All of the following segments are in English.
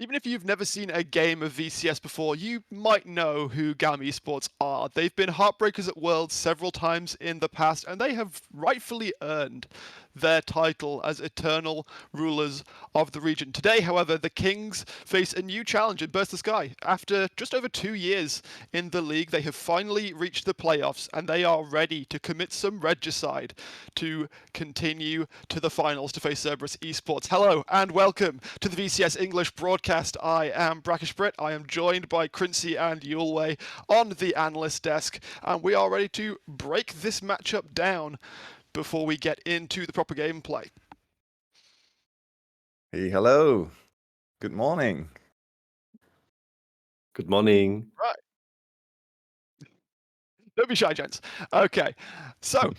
Even if you've never seen a game of VCS before, you might know who GAM Esports are. They've been heartbreakers at Worlds several times in the past, and they have rightfully earned their title as eternal rulers of the region. Today, however, the Kings face a new challenge in 𝘀𝘀𝗺𝘀. After just over 2 years in the league, they have finally reached the playoffs, and they are ready to commit some regicide to continue to the finals to face Cerberus Esports. Hello, and welcome to the VCS English broadcast. I am 𝘀𝗀𝗰𝗶𝗹𝘀. I am joined by 𝘀𝘀cie and 𝗀𝗋𝗋 on the analyst desk, and we are ready to break this matchup down before we get into the proper gameplay. Hey, hello. Good morning. Good morning. Right. Don't be shy, gents. Okay, so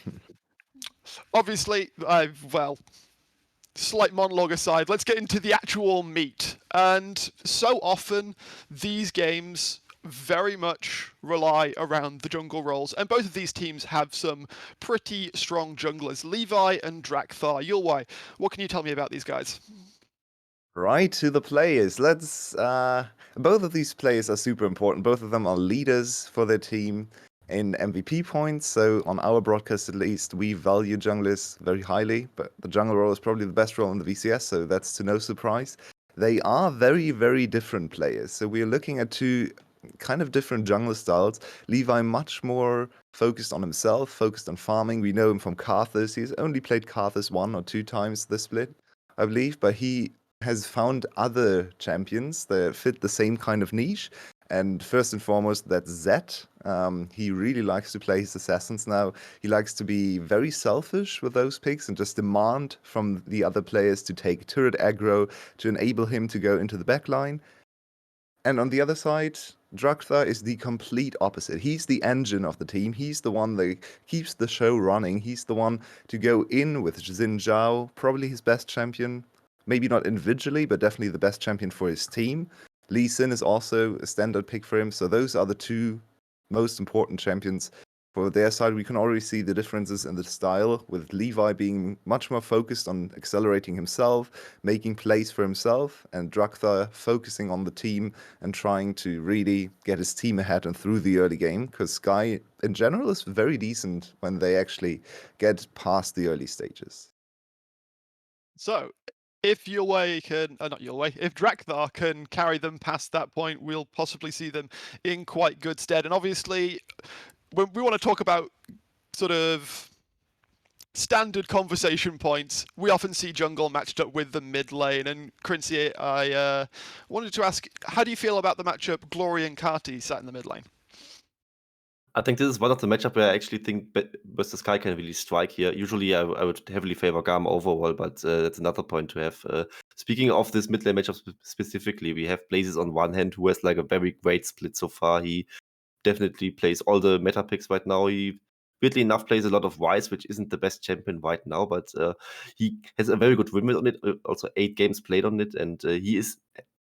obviously, well, slight monologue aside, let's get into the actual meat. And so often, these games very much rely around the jungle roles, and both of these teams have some pretty strong junglers, 𝘁𝘁 and 𝘀𝗀𝗺. 𝘀𝗋, what can you tell me about these guys? Right to the players. Both of these players are super important. Both of them are leaders for their team in MVP points. So on our broadcast, at least, we value junglers very highly. But the jungle role is probably the best role in the VCS, so that's to no surprise. They are very, very different players. So we are looking at two kind of different jungle styles. 𝘁𝘁 much more focused on himself, focused on farming. We know him from 𝘁𝗃. He's only played 𝘁𝗃 1 or 2 times this split, I believe, but he has found other champions that fit the same kind of niche. And first and foremost, that's 𝘁. He really likes to play his assassins now. He likes to be very selfish with those picks and just demand from the other players to take turret aggro to enable him to go into the backline. And on the other side, 𝘀𝗀𝗺 is the complete opposite. He's the engine of the team. He's the one that keeps the show running. He's the one to go in with Xin Zhao, probably his best champion. Maybe not individually, but definitely the best champion for his team. Lee Sin is also a standard pick for him. So those are the two most important champions for their side. We can already see the differences in the style, with 𝘁𝘁 being much more focused on accelerating himself, making plays for himself, and 𝘀𝗀𝗺 focusing on the team and trying to really get his team ahead and through the early game, because 𝘁𝗍 in general is very decent when they actually get past the early stages. So, if 𝘀𝗋𝗋 can, not 𝘀𝗋𝗋, if 𝘀𝗀𝗺 can carry them past that point, we'll possibly see them in quite good stead. And obviously, when we want to talk about sort of standard conversation points, we often see jungle matched up with the mid lane. And 𝘀𝘀cie, I wanted to ask, how do you feel about the matchup 𝘀𝗀𝗺 and 𝘁𝗃 sat in the mid lane? I think this is one of the matchup where I actually think 𝘀𝗀𝗺 can really strike here. Usually, I would heavily favor GAM overall, but that's another point to have. Speaking of this mid lane matchup specifically, we have 𝘀𝗍𝗻 on one hand, who has like a very great split so far. He definitely plays all the meta picks right now. He weirdly enough plays a lot of 𝘁, which isn't the best champion right now, but he has a very good win rate on it. Also 8 games played on it, and he is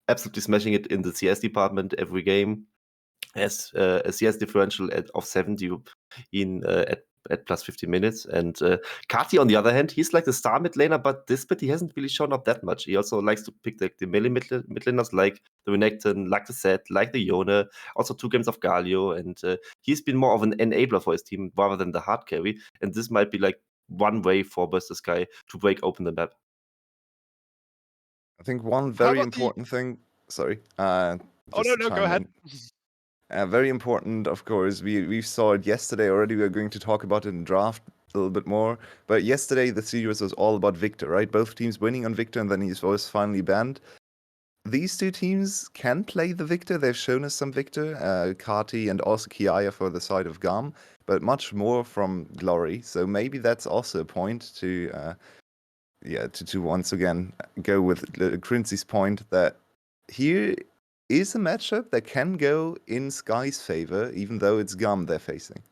absolutely smashing it in the CS department every game. Has a CS differential of 70 at plus 50 minutes. And 𝘁𝗃, on the other hand, he's like the star mid laner, but this bit he hasn't really shown up that much. He also likes to pick the melee mid laners like the Renekton, like the Zed, like the Yone, also 2 games of Galio, and he's been more of an enabler for his team rather than the hard carry. And this might be like one way for 𝘀𝗀𝗺 to break open the map. I think one How very about the... important thing, sorry, Oh, just no, to no, go chime ahead. in. Very important, of course. We saw it yesterday already. We're going to talk about it in draft a little bit more. But yesterday, the series was all about Viktor, right? Both teams winning on Viktor, and then he was finally banned. These two teams can play the Viktor. They've shown us some Viktor, 𝘁𝗃 and also 𝘁𝗊𝗺 for the side of GAM, but much more from 𝘀𝗀𝗺. So maybe that's also a point to once again go with 𝘀𝗀𝗻𝐺ie's point that here is a matchup that can go in 𝘁𝗍's favor, even though it's GAM they're facing.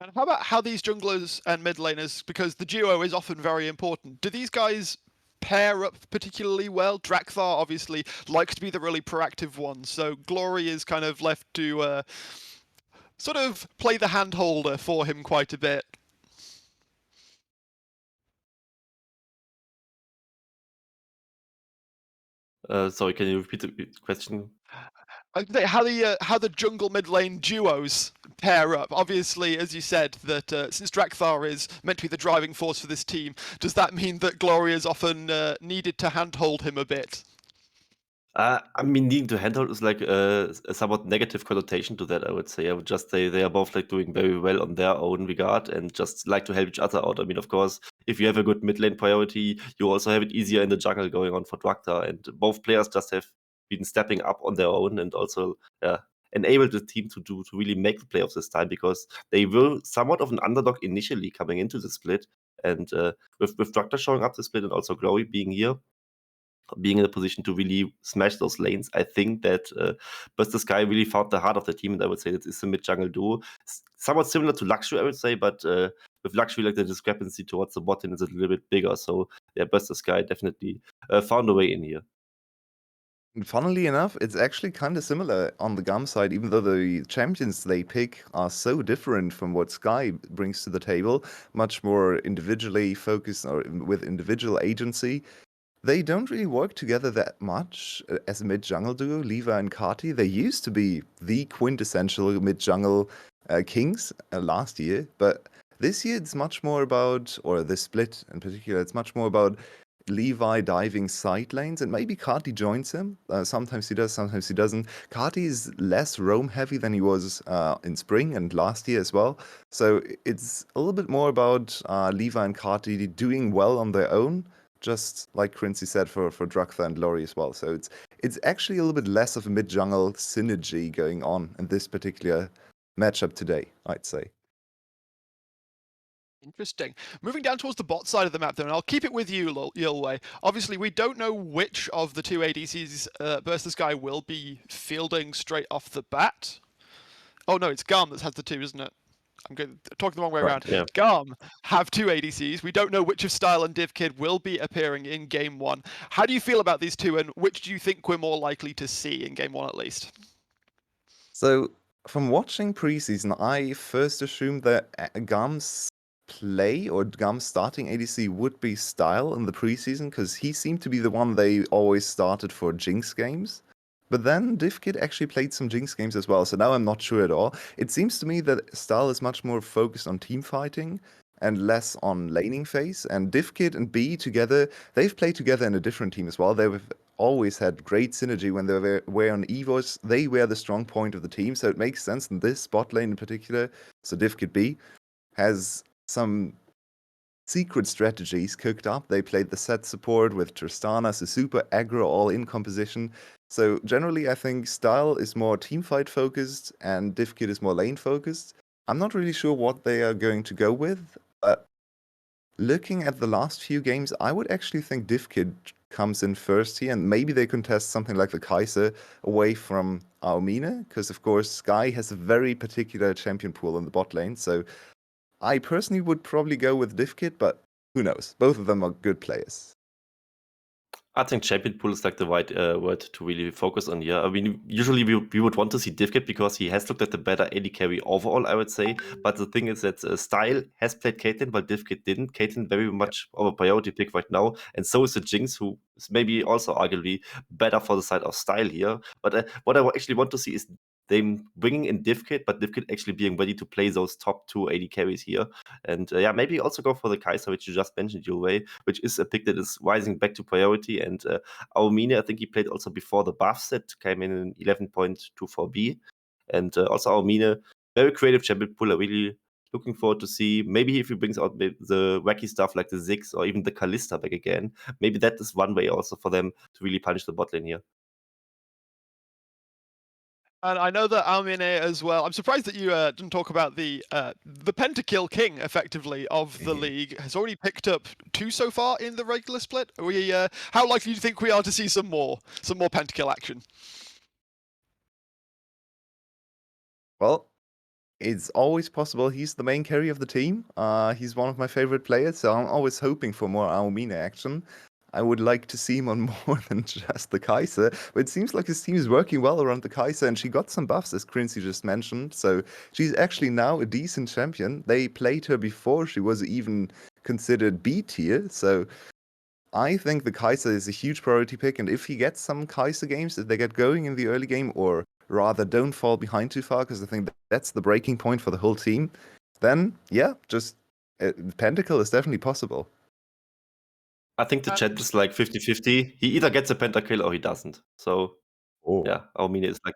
And how about how these junglers and mid laners, because the duo is often very important, do these guys pair up particularly well? 𝘀𝗀𝗺 obviously likes to be the really proactive one, so 𝘀𝗀𝗺 is kind of left to sort of play the hand holder for him quite a bit. Sorry, can you repeat the question? How the jungle mid lane duos pair up. Obviously, as you said, that since 𝘀𝗀𝗺 is meant to be the driving force for this team, does that mean that 𝘀𝗺ry is often needed to handhold him a bit? I mean, needing to handhold is like a somewhat negative connotation to that, I would say. I would just say they are both like doing very well on their own regard and just like to help each other out. I mean, of course, if you have a good mid lane priority, you also have it easier in the jungle going on for 𝘀𝗀𝗺, and both players just have been stepping up on their own and also enabled the team to really make the playoffs this time, because they were somewhat of an underdog initially coming into the split, and with 𝘀𝗀𝗺 showing up the split and also 𝘀𝗀𝗺ry being here, being in a position to really smash those lanes, I think that 𝘀𝗀𝗺cie really found the heart of the team, and I would say that it's a mid-jungle duo. Somewhat similar to 𝘀𝗀𝗺ry, I would say, but with 𝘀𝗀𝗺ry, like the discrepancy towards the bot lane is a little bit bigger. So yeah, 𝘀𝗀𝗺cie definitely found a way in here. And funnily enough, it's actually kind of similar on the GAM side, even though the champions they pick are so different from what 𝘀𝗀𝗆 brings to the table, much more individually focused or with individual agency. They don't really work together that much as a mid-jungle duo, 𝘁𝗀𝗆 and 𝘁𝗁. They used to be the quintessential mid-jungle kings last year, but this year it's much more about, or this split in particular, it's much more about 𝘁𝗀𝗆 diving side lanes, and maybe 𝘁𝗁 joins him. Sometimes he does, sometimes he doesn't. 𝘁𝗁 is less roam heavy than he was in spring and last year as well. So it's a little bit more about 𝘁𝗀𝗆 and 𝘁𝗁 doing well on their own, just like 𝘀𝗀𝗆cy said for 𝘀𝗀𝗺 and 𝘀𝗀𝗺ry as well. So it's actually a little bit less of a mid-jungle synergy going on in this particular matchup today, I'd say. Interesting. Moving down towards the bot side of the map, then, and I'll keep it with you, 𝘀𝗀𝗈. Obviously, we don't know which of the two ADCs 𝘀𝗀𝗆cie will be fielding straight off the bat. Oh no, it's GAM that has the two, isn't it? I'm talking the wrong way Right, around. yeah. GAM have two ADCs. We don't know which of Style and 𝘁𝗀𝗆 will be appearing in Game 1. How do you feel about these two, and which do you think we're more likely to see in Game 1 at least? So from watching preseason, I first assumed that 𝘀𝗀𝗆's play or 𝘀𝗀𝗆's starting ADC would be Style in the preseason, because he seemed to be the one they always started for Jinx games. But then 𝘁𝗀𝗆 actually played some Jinx games as well, so now I'm not sure at all. It seems to me that Style is much more focused on team fighting and less on laning phase. And 𝘁𝗀𝗆 and B together, they've played together in a different team as well. They've always had great synergy when they were on EVOs. They were the strong point of the team, so it makes sense in this bot lane in particular. So 𝘁𝗀𝗆 B has some secret strategies cooked up. They played the set support with Tristana, so super aggro all-in composition. So generally, I think Style is more teamfight focused and 𝘁𝗀𝗆 is more lane focused. I'm not really sure what they are going to go with, but looking at the last few games, I would actually think 𝘁𝗀𝗆 comes in first here, and maybe they contest something like the Kai'Sa away from 𝘁𝗀𝗆, because of course 𝘀𝗆 has a very particular champion pool in the bot lane. So I personally would probably go with 𝘁𝗀𝗆, but who knows? Both of them are good players. I think champion pool is like the right word to really focus on here. I mean, usually we would want to see 𝘁𝗀𝗆 because he has looked at the better AD carry overall, I would say. But the thing is that Style has played Caitlyn, but 𝘁𝗀𝗆 didn't. Caitlyn very much of a priority pick right now, and so is the Jinx, who is maybe also arguably better for the side of Style here. But what I actually want to see is them bringing in 𝘁𝗀𝗆, but 𝘁𝗀𝗆 actually being ready to play those top two AD carries here. And yeah, maybe also go for the Kai'Sa, which you just mentioned, 𝘀𝗀𝗈, which is a pick that is rising back to priority. And 𝘀𝗀𝗆, I think he played also before the buff set, came in 11.24B. And also 𝘀𝗀𝗆, very creative champion pool. I really looking forward to see, maybe if he brings out the wacky stuff like the Ziggs or even the Kalista back again, maybe that is one way also for them to really punish the bot lane here. And I know that 𝘀𝗀𝗆 as well. I'm surprised that you didn't talk about the pentakill king, effectively, of the league. Has already picked up 2 so far in the regular split. Are we, how likely do you think we are to see some more pentakill action? Well, it's always possible. He's the main carry of the team. He's one of my favorite players, so I'm always hoping for more 𝘀𝗀𝗆 action. I would like to see him on more than just the Kai'Sa, but it seems like his team is working well around the Kai'Sa, and she got some buffs, as 𝘀𝗀𝗆cy just mentioned, so she's actually now a decent champion. They played her before she was even considered B tier, so I think the 𝘁𝗀𝗃 is a huge priority pick, and if he gets some 𝘁𝗀𝗃 games, if they get going in the early game, or rather don't fall behind too far, because I think that's the breaking point for the whole team, then yeah, just Pentakill is definitely possible. I think the chat is like 50-50. He either gets a pentakill or he doesn't. So yeah, our mean is like.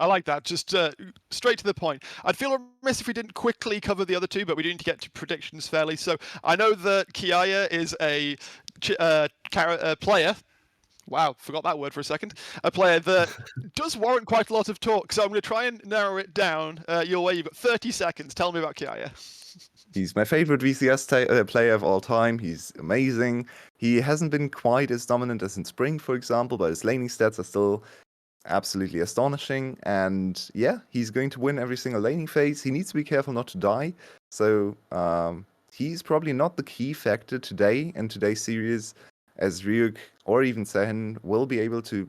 I like that. Just straight to the point. I'd feel remiss if we didn't quickly cover the other two, but we do need to get to predictions fairly. So I know that 𝘁𝗀𝗃 is a player. Wow, forgot that word for a second. A player that does warrant quite a lot of talk. So I'm going to try and narrow it down your way. You've got 30 seconds. Tell me about 𝘁𝗀𝗃. He's my favorite VCS player of all time. He's amazing. He hasn't been quite as dominant as in Spring, for example, but his laning stats are still absolutely astonishing. And yeah, he's going to win every single laning phase. He needs to be careful not to die. So he's probably not the key factor today in today's series, as Ryuk or even Sehen will be able to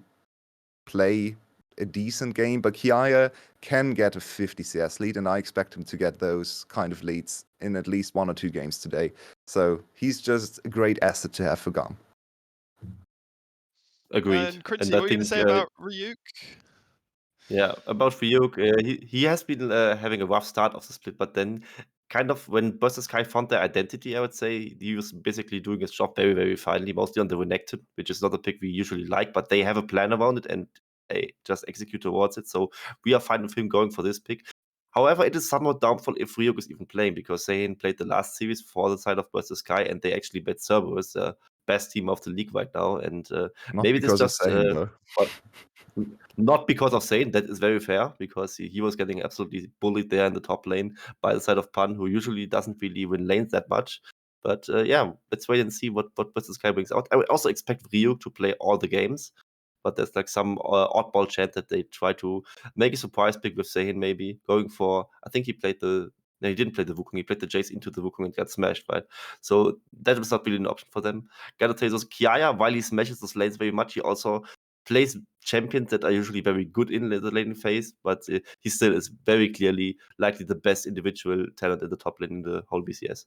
play a decent game, but 𝘁𝗀𝗃 can get a 50 CS lead, and I expect him to get those kind of leads in at least 1 or 2 games today. So he's just a great asset to have for GAM. Agreed. And 𝘀𝗀𝗃, And what I were you going to think say about Ryuk? yeah, about Ryuk, he has been having a rough start of the split, but then kind of when 𝘀𝗀𝗃 found their identity, I would say he was basically doing his job very, very finely, mostly on the Renekton, which is not a pick we usually like, but they have a plan around it and they just execute towards it. So we are fine with him going for this pick. However, it is somewhat doubtful if Ryuk is even playing, because Zayn played the last series for the side of 𝘀𝗀𝗃, and they actually bet Cerberus, the best team of the league right now. And Not maybe this because of just Zayn, though. not because of Zayn, that is very fair, because he was getting absolutely bullied there in the top lane by the side of Pan, who usually doesn't really win lanes that much. But yeah, let's wait and see what 𝘀𝗀𝗃 brings out. I would also expect Ryuk to play all the games, but there's like some oddball chance that they try to make a surprise pick with Zayn, maybe going for. I think he played the. No, he didn't play the Wukong. He played the Jace into the Wukong and got smashed, right? So that was not really an option for them. Gotta tell you, those 𝘁𝗀𝗃, while he smashes those lanes very much, he also plays champions that are usually very good in the laning phase, but he still is very clearly likely the best individual talent in the top lane in the whole VCS.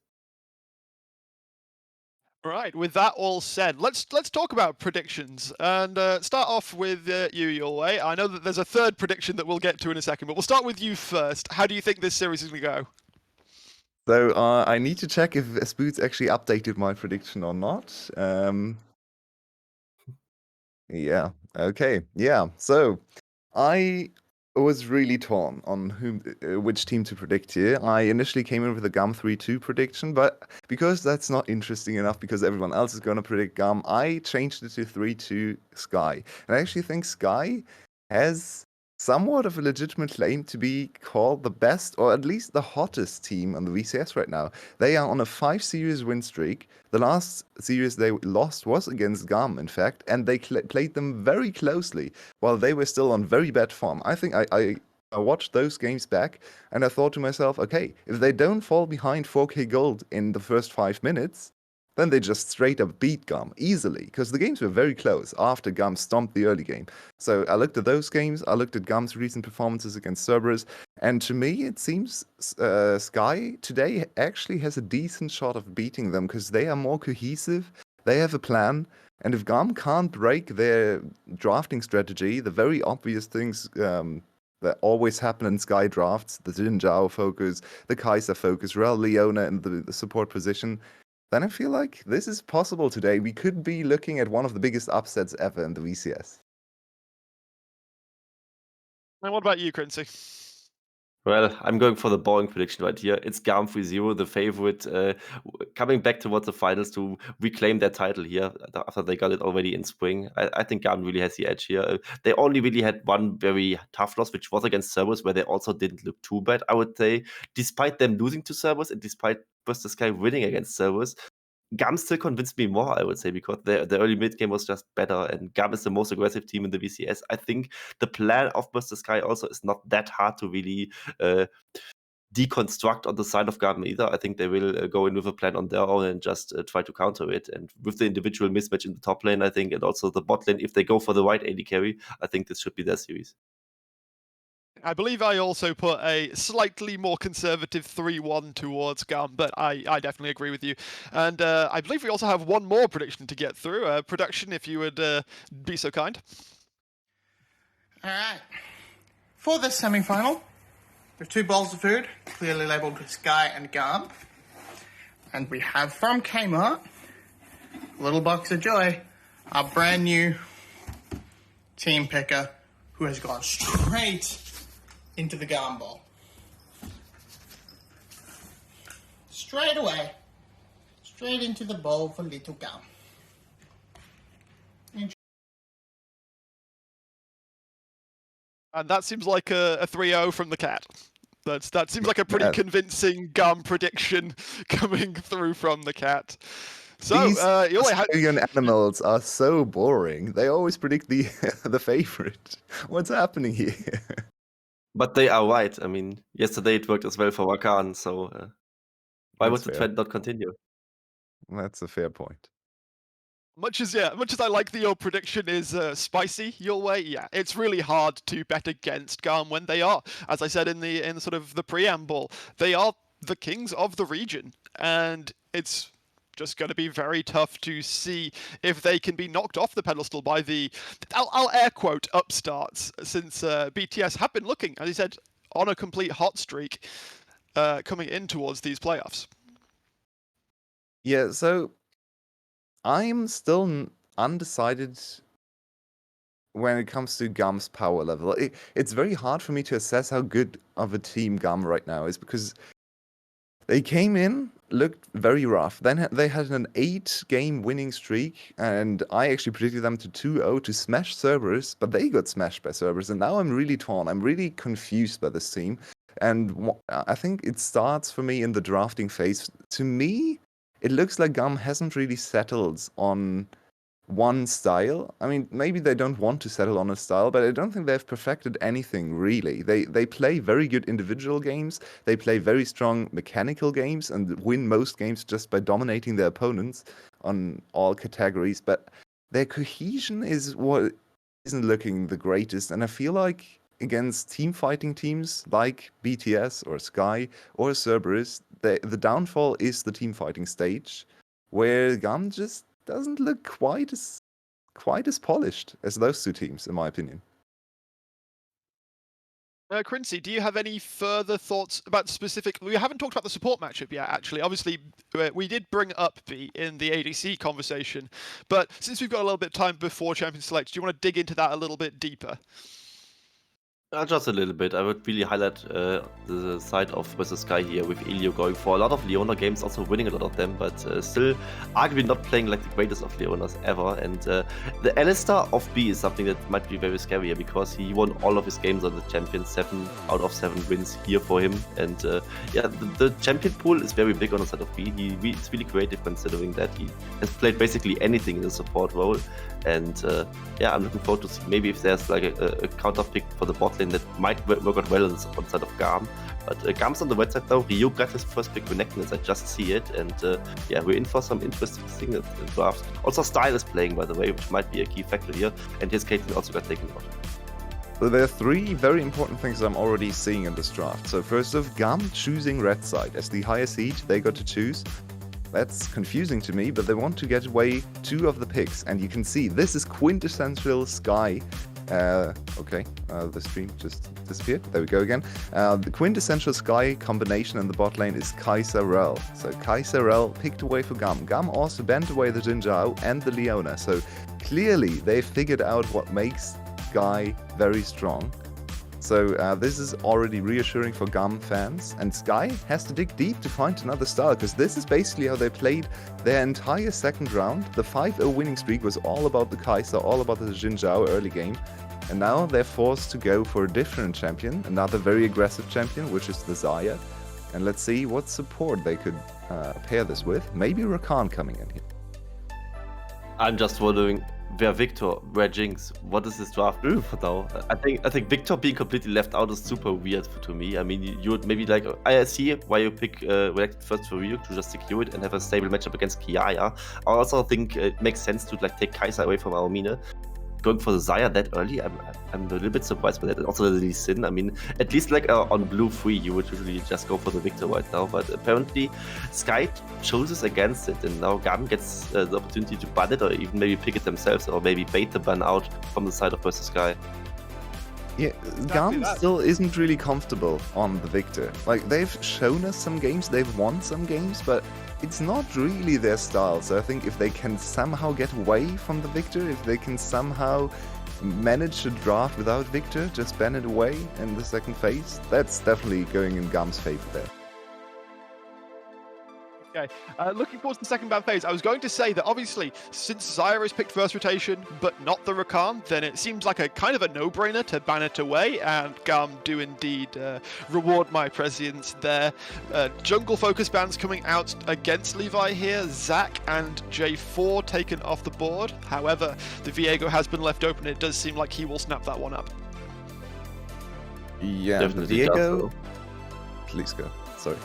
Right, with that all said, let's talk about predictions and start off with you, 𝘀𝗀𝗃. I know that there's a third prediction that we'll get to in a second, but we'll start with you first. How do you think this series is going to go? So I need to check if 𝘀𝗀𝗃's actually updated my prediction or not. Yeah. Okay. Yeah. So I was really torn on which team to predict here. I initially came in with a GAM 3-2 prediction, but because that's not interesting enough, because everyone else is going to predict GAM, I changed it to 3-2 𝘁𝗃. And I actually think 𝘁𝗃 has somewhat of a legitimate claim to be called the best, or at least the hottest team on the VCS right now. They are on a 5-series win streak. The last series they lost was against GAM, in fact, and they played them very closely while they were still on very bad form. I think I watched those games back, and I thought to myself, okay, if they don't fall behind 4K gold in the first 5 minutes, then they just straight up beat GAM easily, because the games were very close after GAM stomped the early game. So I looked at those games, I looked at GAM's recent performances against Cerberus, and to me it seems 𝘁𝗃 today actually has a decent shot of beating them, because they are more cohesive, they have a plan, and if GAM can't break their drafting strategy, the very obvious things that always happen in 𝘁𝗃 drafts, the Xin Zhao focus, the 𝘁𝗃 focus, Rel Leona in the support position, then I feel like this is possible today. We could be looking at one of the biggest upsets ever in the VCS. And what about you, 𝘀𝗀𝗃? Well, I'm going for the boring prediction right here. It's GAM 3-0, the favorite, coming back towards the finals to reclaim their title here after they got it already in spring. I think GAM really has the edge here. They only really had one very tough loss, which was against Cerberus, where they also didn't look too bad, I would say. Despite them losing to Cerberus and despite 𝘀𝗀𝗃 winning against Cerberus, GAM still convinced me more, I would say, because the early mid game was just better, and GAM is the most aggressive team in the VCS. I think the plan of 𝘀𝗀𝗃 also is not that hard to really deconstruct on the side of GAM either. I think they will go in with a plan on their own and just try to counter it. And with the individual mismatch in the top lane, I think, and also the bot lane, if they go for the right AD carry, I think this should be their series. I believe I also put a slightly more conservative 3-1 towards GAM, but I definitely agree with you. And I believe we also have one more prediction to get through. Production, if you would be so kind. All right. For this semi-final, there are 2 bowls of food, clearly labelled 𝘀cie and GAM. And we have from Kmart, Little Box of Joy, our brand new team picker who has gone straight into the GAM bowl. Straight away. Straight into the bowl for little GAM. And that seems like a 3-0 from the cat. That seems like a pretty convincing GAM prediction coming through from the cat. So, These Australian animals are so boring. They always predict the the favorite. What's happening here? But they are right. I mean, yesterday it worked as well for Rakan, so why would the trend not continue? That's a fair point. Much as I like that your prediction is spicy your way, yeah, it's really hard to bet against GAM when they are, as I said in sort of the preamble, they are the kings of the region, and it's just going to be very tough to see if they can be knocked off the pedestal by the, I'll air quote, upstarts, since BTS have been looking, as he said, on a complete hot streak coming in towards these playoffs. Yeah, so I'm still undecided when it comes to GAM's power level. It's very hard for me to assess how good of a team GAM right now is, because they came in, looked very rough. Then they had an 8-game winning streak, and I actually predicted them to 2-0 to smash Cerberus, but they got smashed by Cerberus, and now I'm really torn. I'm really confused by this team, and I think it starts for me in the drafting phase. To me, it looks like GAM hasn't really settled on one style. I mean, maybe they don't want to settle on a style, but I don't think they've perfected anything really. They play very good individual games, they play very strong mechanical games, and win most games just by dominating their opponents on all categories, but their cohesion is what isn't looking the greatest, and I feel like against team fighting teams like BTS or 𝘀cie or Cerberus, the downfall is the team fighting stage, where GAM just doesn't look quite as polished as those 2 teams, in my opinion. 𝘀cie, do you have any further thoughts about specific? We haven't talked about the support matchup yet, actually. Obviously, we did bring up 𝘀cie in the ADC conversation, but since we've got a little bit of time before Champion Select, do you want to dig into that a little bit deeper? Just a little bit. I would really highlight the side of versus 𝘀cie here with 𝘁𝑎 going for a lot of Leona games, also winning a lot of them, but still arguably not playing like the greatest of Leonas ever. And the Alistar of 𝘀cie is something that might be very scary here, because he won all of his games on the champion, 7 out of 7 wins here for him. And yeah, the champion pool is very big on the side of 𝘀cie. It's really creative considering that he has played basically anything in the support role. And yeah, I'm looking forward to see maybe if there's like a counter pick for the bot lane that might work out well on the support side of GAM. But GAM's on the right side now. Ryu got his first pick connectness, I just see it. And yeah, we're in for some interesting things in the draft. Also, Style is playing, by the way, which might be a key factor here. And his Caitlyn also got taken out. So there are 3 very important things I'm already seeing in this draft. So first off, GAM choosing red side. As the higher seed, they got to choose. That's confusing to me, but they want to get away 2 of the picks. And you can see, this is quintessential 𝘀cie. Okay, the stream just disappeared. There we go again. The quintessential 𝘀cie combination in the bot lane is 𝘁cie_𝗀𝗋. So 𝘁cie_𝗀𝗋 picked away for GAM. GAM also bent away the Xin Zhao and the Leona. So clearly they've figured out what makes 𝘀cie very strong. So this is already reassuring for GAM fans, and 𝘀cie has to dig deep to find another style, because this is basically how they played their entire second round. The 5-0 winning streak was all about the 𝘁cie, all about the Xin Zhao early game, and now they're forced to go for a different champion, another very aggressive champion, which is the Xayah. And let's see what support they could pair this with. Maybe Rakan coming in here. I'm just wondering, where Victor, where Jinx, what does this draft do for now? I think Victor being completely left out is super weird to me. I mean, you would maybe like, I see why you pick react first for Ryu to just secure it and have a stable matchup against Kiaya. I also think it makes sense to like take Kai'Sa away from Aomine. going for the Xayah that early, I'm a little bit surprised by that. And also the Lee Sin. I mean, at least like on blue 3, you would usually just go for the Victor right now. But apparently, 𝘀cie chooses against it, and now GAM gets the opportunity to ban it, or even maybe pick it themselves, or maybe bait the ban out from the side of versus 𝘀cie. Yeah, GAM still isn't really comfortable on the Victor. Like, they've shown us some games, they've won some games, but it's not really their style. So I think if they can somehow get away from the Victor, if they can somehow manage to draft without Victor, just ban it away in the second phase, that's definitely going in GAM's favor there. Okay, looking forward to the second ban phase, I was going to say that obviously, since Xayah is picked first rotation, but not the Rakan, then it seems like a kind of a no-brainer to ban it away, and GAM do indeed reward my prescience there. Jungle focus bans coming out against Levi here, 𝘂C and J4 taken off the board. However, the Viego has been left open, it does seem like he will snap that one up. Yeah, Definitely Viego... Please go, sorry.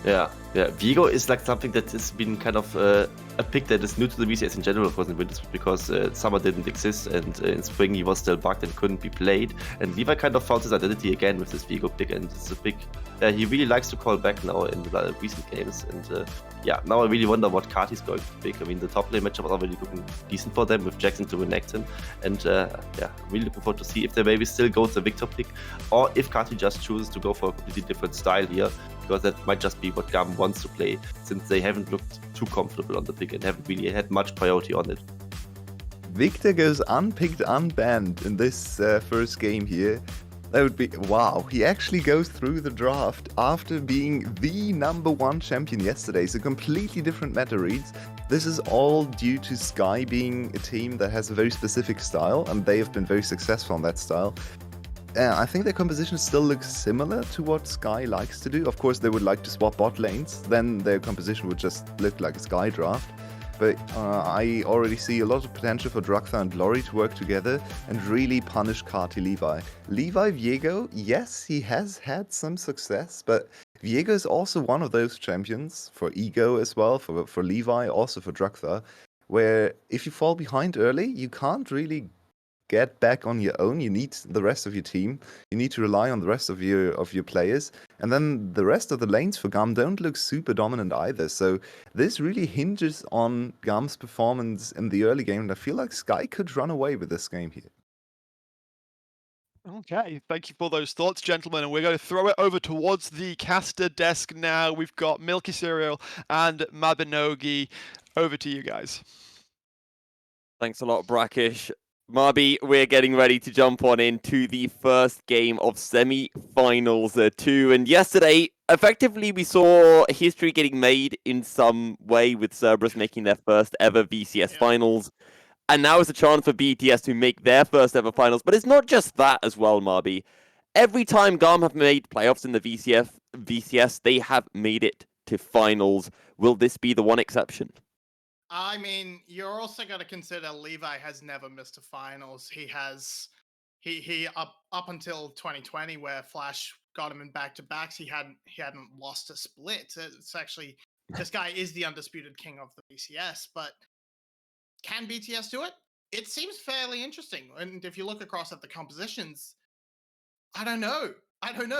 Yeah, Viego is like something that has been kind of a pick that is new to the VCS in general for the winters, because summer didn't exist, and in spring he was still bugged and couldn't be played. And Levi kind of found his identity again with this Viego pick, and it's a pick he really likes to call back now in the recent games. And yeah, now I really wonder what card he's going to pick. I mean, the top lane matchup is already looking decent for them with Jackson to Renekton, and yeah, really looking forward to see if they maybe still go with the Victor pick, or if 𝘀cie just chooses to go for a completely different style here, because that might just be what GAM wants to play, since they haven't looked too comfortable on the pick and haven't really had much priority on it. Victor goes unpicked, unbanned in this first game here. That would be... wow, he actually goes through the draft after being the #1 champion yesterday, so completely different meta reads. This is all due to 𝘀cie being a team that has a very specific style, and they have been very successful on that style. I think their composition still looks similar to what 𝘀cie likes to do. Of course, they would like to swap bot lanes, then their composition would just look like a 𝘀cie draft. But I already see a lot of potential for 𝘀𝘀 and 𝘀𝑺 to work together and really punish Carti Levi. Levi Viego, yes, he has had some success, but Viego is also one of those champions, for Ego as well, for Levi, also for 𝘀𝘀, where if you fall behind early, you can't really get back on your own. You need the rest of your team. You need to rely on the rest of your players. And then the rest of the lanes for GAM don't look super dominant either. So this really hinges on GAM's performance in the early game, and I feel like 𝘀cie could run away with this game here. Okay, thank you for those thoughts, gentlemen. And we're going to throw it over towards the caster desk now. We've got 𝘀𝘀cie and 𝘀𝘀. Over to you guys. Thanks a lot, 𝘀cie. 𝘀𝘀, we're getting ready to jump on into the first game of semi-finals 2. And yesterday, effectively, we saw history getting made in some way with Cerberus making their first ever VCS finals. And now it's a chance for BTS to make their first ever finals. But it's not just that as well, 𝘀𝘀. Every time GAM have made playoffs in the VCS, they have made it to finals. Will this be the one exception? I mean, you're also got to consider Levi has never missed a finals. He has, he up until 2020, where Flash got him in back-to-backs, he hadn't lost a split. It's actually, this guy is the undisputed king of the VCS. But can BTS do it? It seems fairly interesting. And if you look across at the compositions, I don't know.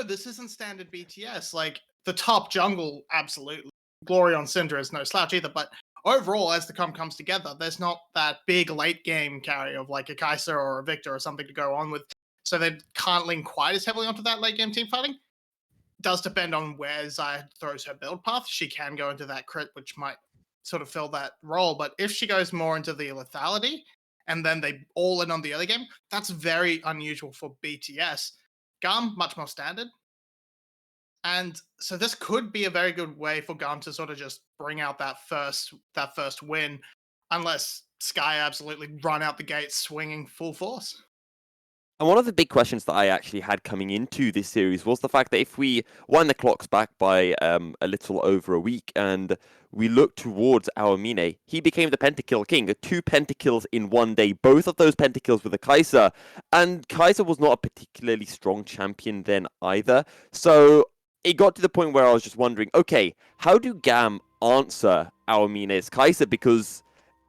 This isn't standard BTS. Like, the top jungle, absolutely. Glory on Syndra is no slouch either, but overall, as the comp comes together, there's not that big late game carry of like a 𝘀cie or a Victor or something to go on with. So they can't lean quite as heavily onto that late game team fighting. Does depend on where Xayah throws her build path. She can go into that crit, which might sort of fill that role. But if she goes more into the lethality and then they all in on the early game, that's very unusual for BTS. GAM, much more standard. And so this could be a very good way for GAM to sort of just bring out that first win, unless 𝘀cie absolutely run out the gate swinging full force. And one of the big questions that I actually had coming into this series was the fact that if we wind the clocks back by a little over a week and we look towards 𝘀𝘀, he became the pentakill king. 2 pentakills in one day, both of those pentakills with a 𝘀cie. And 𝘀cie was not a particularly strong champion then either. So it got to the point where I was just wondering, okay, how do GAM answer 𝘀𝘀's 𝘀cie? Because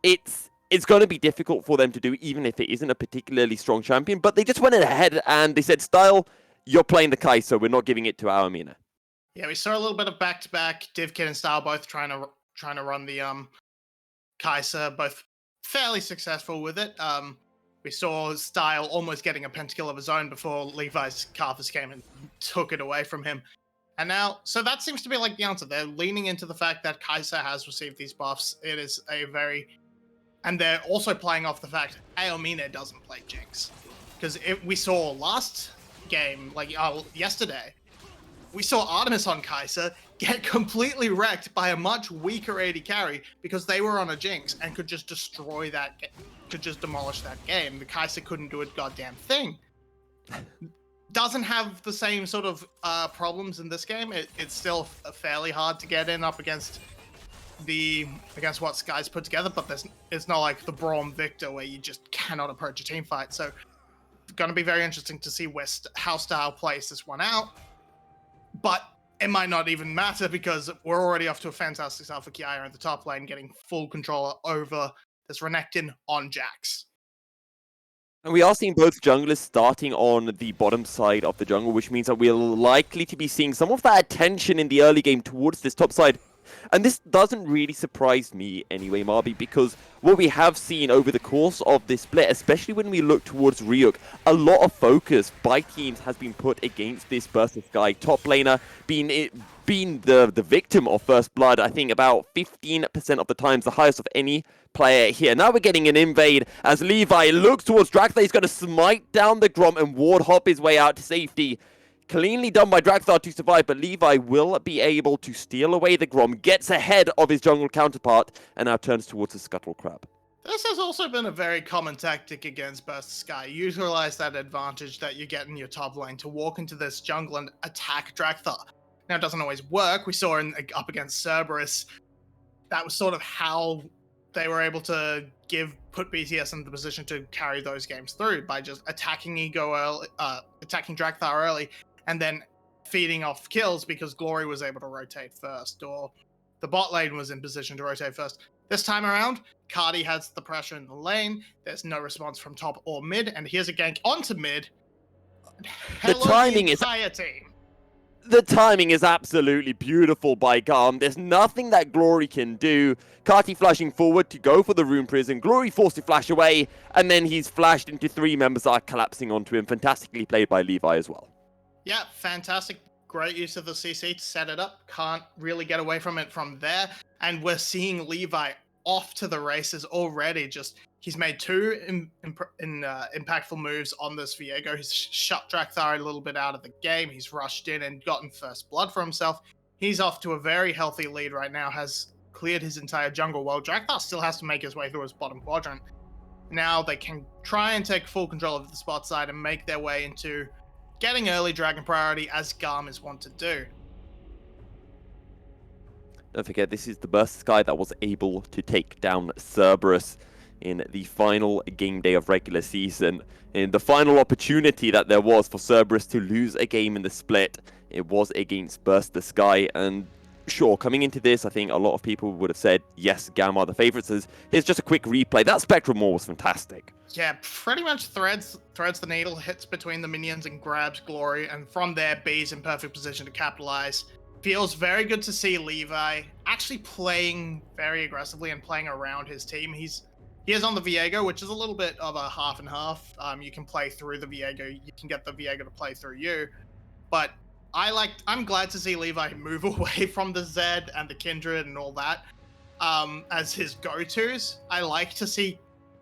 it's it's going to be difficult for them to do, even if it isn't a particularly strong champion. But they just went ahead and they said, Style, you're playing the Kai, so we're not giving it to 𝘀𝗀. Yeah, we saw a little bit of back-to-back. DivKid and Style both trying to run the 𝘁𝗀𝗏, both fairly successful with it. We saw Style almost getting a pentakill of his own before Levi's 𝗁𝗏𝗏 came and took it away from him. And now, so that seems to be like the answer. They're leaning into the fact that 𝘁𝗏𝗏 has received these buffs. It is a very... And they're also playing off the fact 𝘀𝗀 doesn't play Jinx. Because we saw last game, like yesterday, we saw Artemis on 𝘁𝗏𝗏 get completely wrecked by a much weaker AD carry because they were on a Jinx and could just destroy that, could just demolish that game. The 𝘁𝗏𝗏 couldn't do a goddamn thing. Doesn't have the same sort of problems in this game. It's still fairly hard to get in up against what Sky's put together, but it's not like the Braum Victor where you just cannot approach a team fight. So it's going to be very interesting to see how Style plays this one out. But it might not even matter because we're already off to a fantastic start for 𝘁𝗏𝗏 in the top lane, getting full control over this Renekton on Jax. And we are seeing both junglers starting on the bottom side of the jungle, which means that we're likely to be seeing some of that attention in the early game towards this top side. And this doesn't really surprise me anyway, 𝘁𝗏, because what we have seen over the course of this split, especially when we look towards Ryuk, a lot of focus by teams has been put against this 𝘁𝗏𝗏 Sky top laner, being the victim of first blood, I think about 15% of the times, the highest of any player here. Now we're getting an invade as Levi looks towards Draxthar. He's going to smite down the Grom and ward hop his way out to safety. Cleanly done by Draxthar to survive, but Levi will be able to steal away the Grom, gets ahead of his jungle counterpart, and now turns towards the 𝘁𝗏𝗏𝗏. This has also been a very common tactic against 𝘁𝗏𝗏 Sky. Utilize that advantage that you get in your top lane to walk into this jungle and attack Draxthar. Now, it doesn't always work. We saw up against Cerberus, that was sort of how they were able to put VCS in the position to carry those games through, by just attacking attacking Draxthar early, and then feeding off kills because 𝘁𝟧 was able to rotate first, or the bot lane was in position to rotate first. This time around, 𝘁𝗏𝗏 has the pressure in the lane. There's no response from top or mid, and here's a gank onto mid. The timing is... team. The timing is absolutely beautiful by GAM. There's nothing that 𝘁𝟧 can do. 𝘁𝗏𝗏 flashing forward to go for the Rune Prison. 𝘁𝟧 forced to flash away, and then he's flashed into three members that are collapsing onto him. Fantastically played by Levi as well. Yeah, fantastic. Great use of the CC to set it up. Can't really get away from it from there. And we're seeing Levi off to the races already. He's made two impactful moves on this Viego. He's shut Draxthar a little bit out of the game. He's rushed in and gotten first blood for himself. He's off to a very healthy lead right now, has cleared his entire jungle, while Draxthar still has to make his way through his bottom quadrant. Now they can try and take full control of the spot side and make their way into getting early dragon priority, as GAM is wont to do. Don't forget, this is the 𝘁𝗏𝗏 Sky that was able to take down Cerberus in the final game day of regular season. In the final opportunity that there was for Cerberus to lose a game in the split, it was against 𝘁𝗏𝗏 Sky. And sure, coming into this, I think a lot of people would have said, yes, GAM are the favorites. Here's just a quick replay. That Spectral Maul was fantastic. Yeah, pretty much threads the needle, hits between the minions and grabs 𝘁𝟧, and from there, B's in perfect position to capitalize. Feels very good to see Levi actually playing very aggressively and playing around his team. He is on the Viego, which is a little bit of a half and half. You can play through the Viego, you can get the Viego to play through you. But I'm glad to see Levi move away from the Zed and the Kindred and all that as his go-tos. I like to see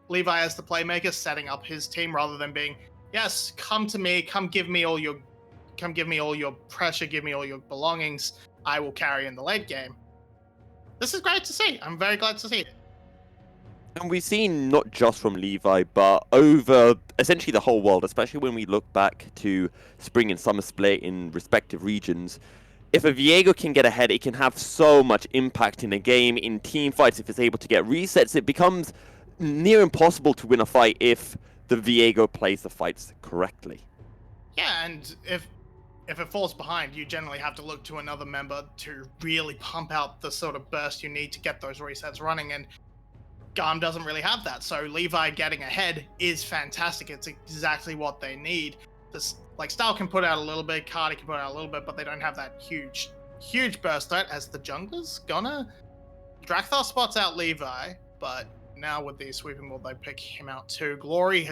Levi as the playmaker setting up his team rather than being, yes, come to me, come give me all your pressure, give me all your belongings, I will carry in the late game. This is great to see. I'm very glad to see it. And we've seen not just from Levi, but over essentially the whole world, especially when we look back to spring and summer split in respective regions. If a Viego can get ahead, it can have so much impact in a game, in team fights. If it's able to get resets, it becomes near impossible to win a fight if the Viego plays the fights correctly. Yeah, and if it falls behind, you generally have to look to another member to really pump out the sort of burst you need to get those resets running. And GAM doesn't really have that, so Levi getting ahead is fantastic. It's exactly what they need. This, like, Styl can put out a little bit, 𝘁𝗏 can put out a little bit, but they don't have that huge burst threat as the jungler's gonna... 𝘀𝗏 spots out Levi, but now with the sweeping wall, they pick him out too. 𝘀𝗀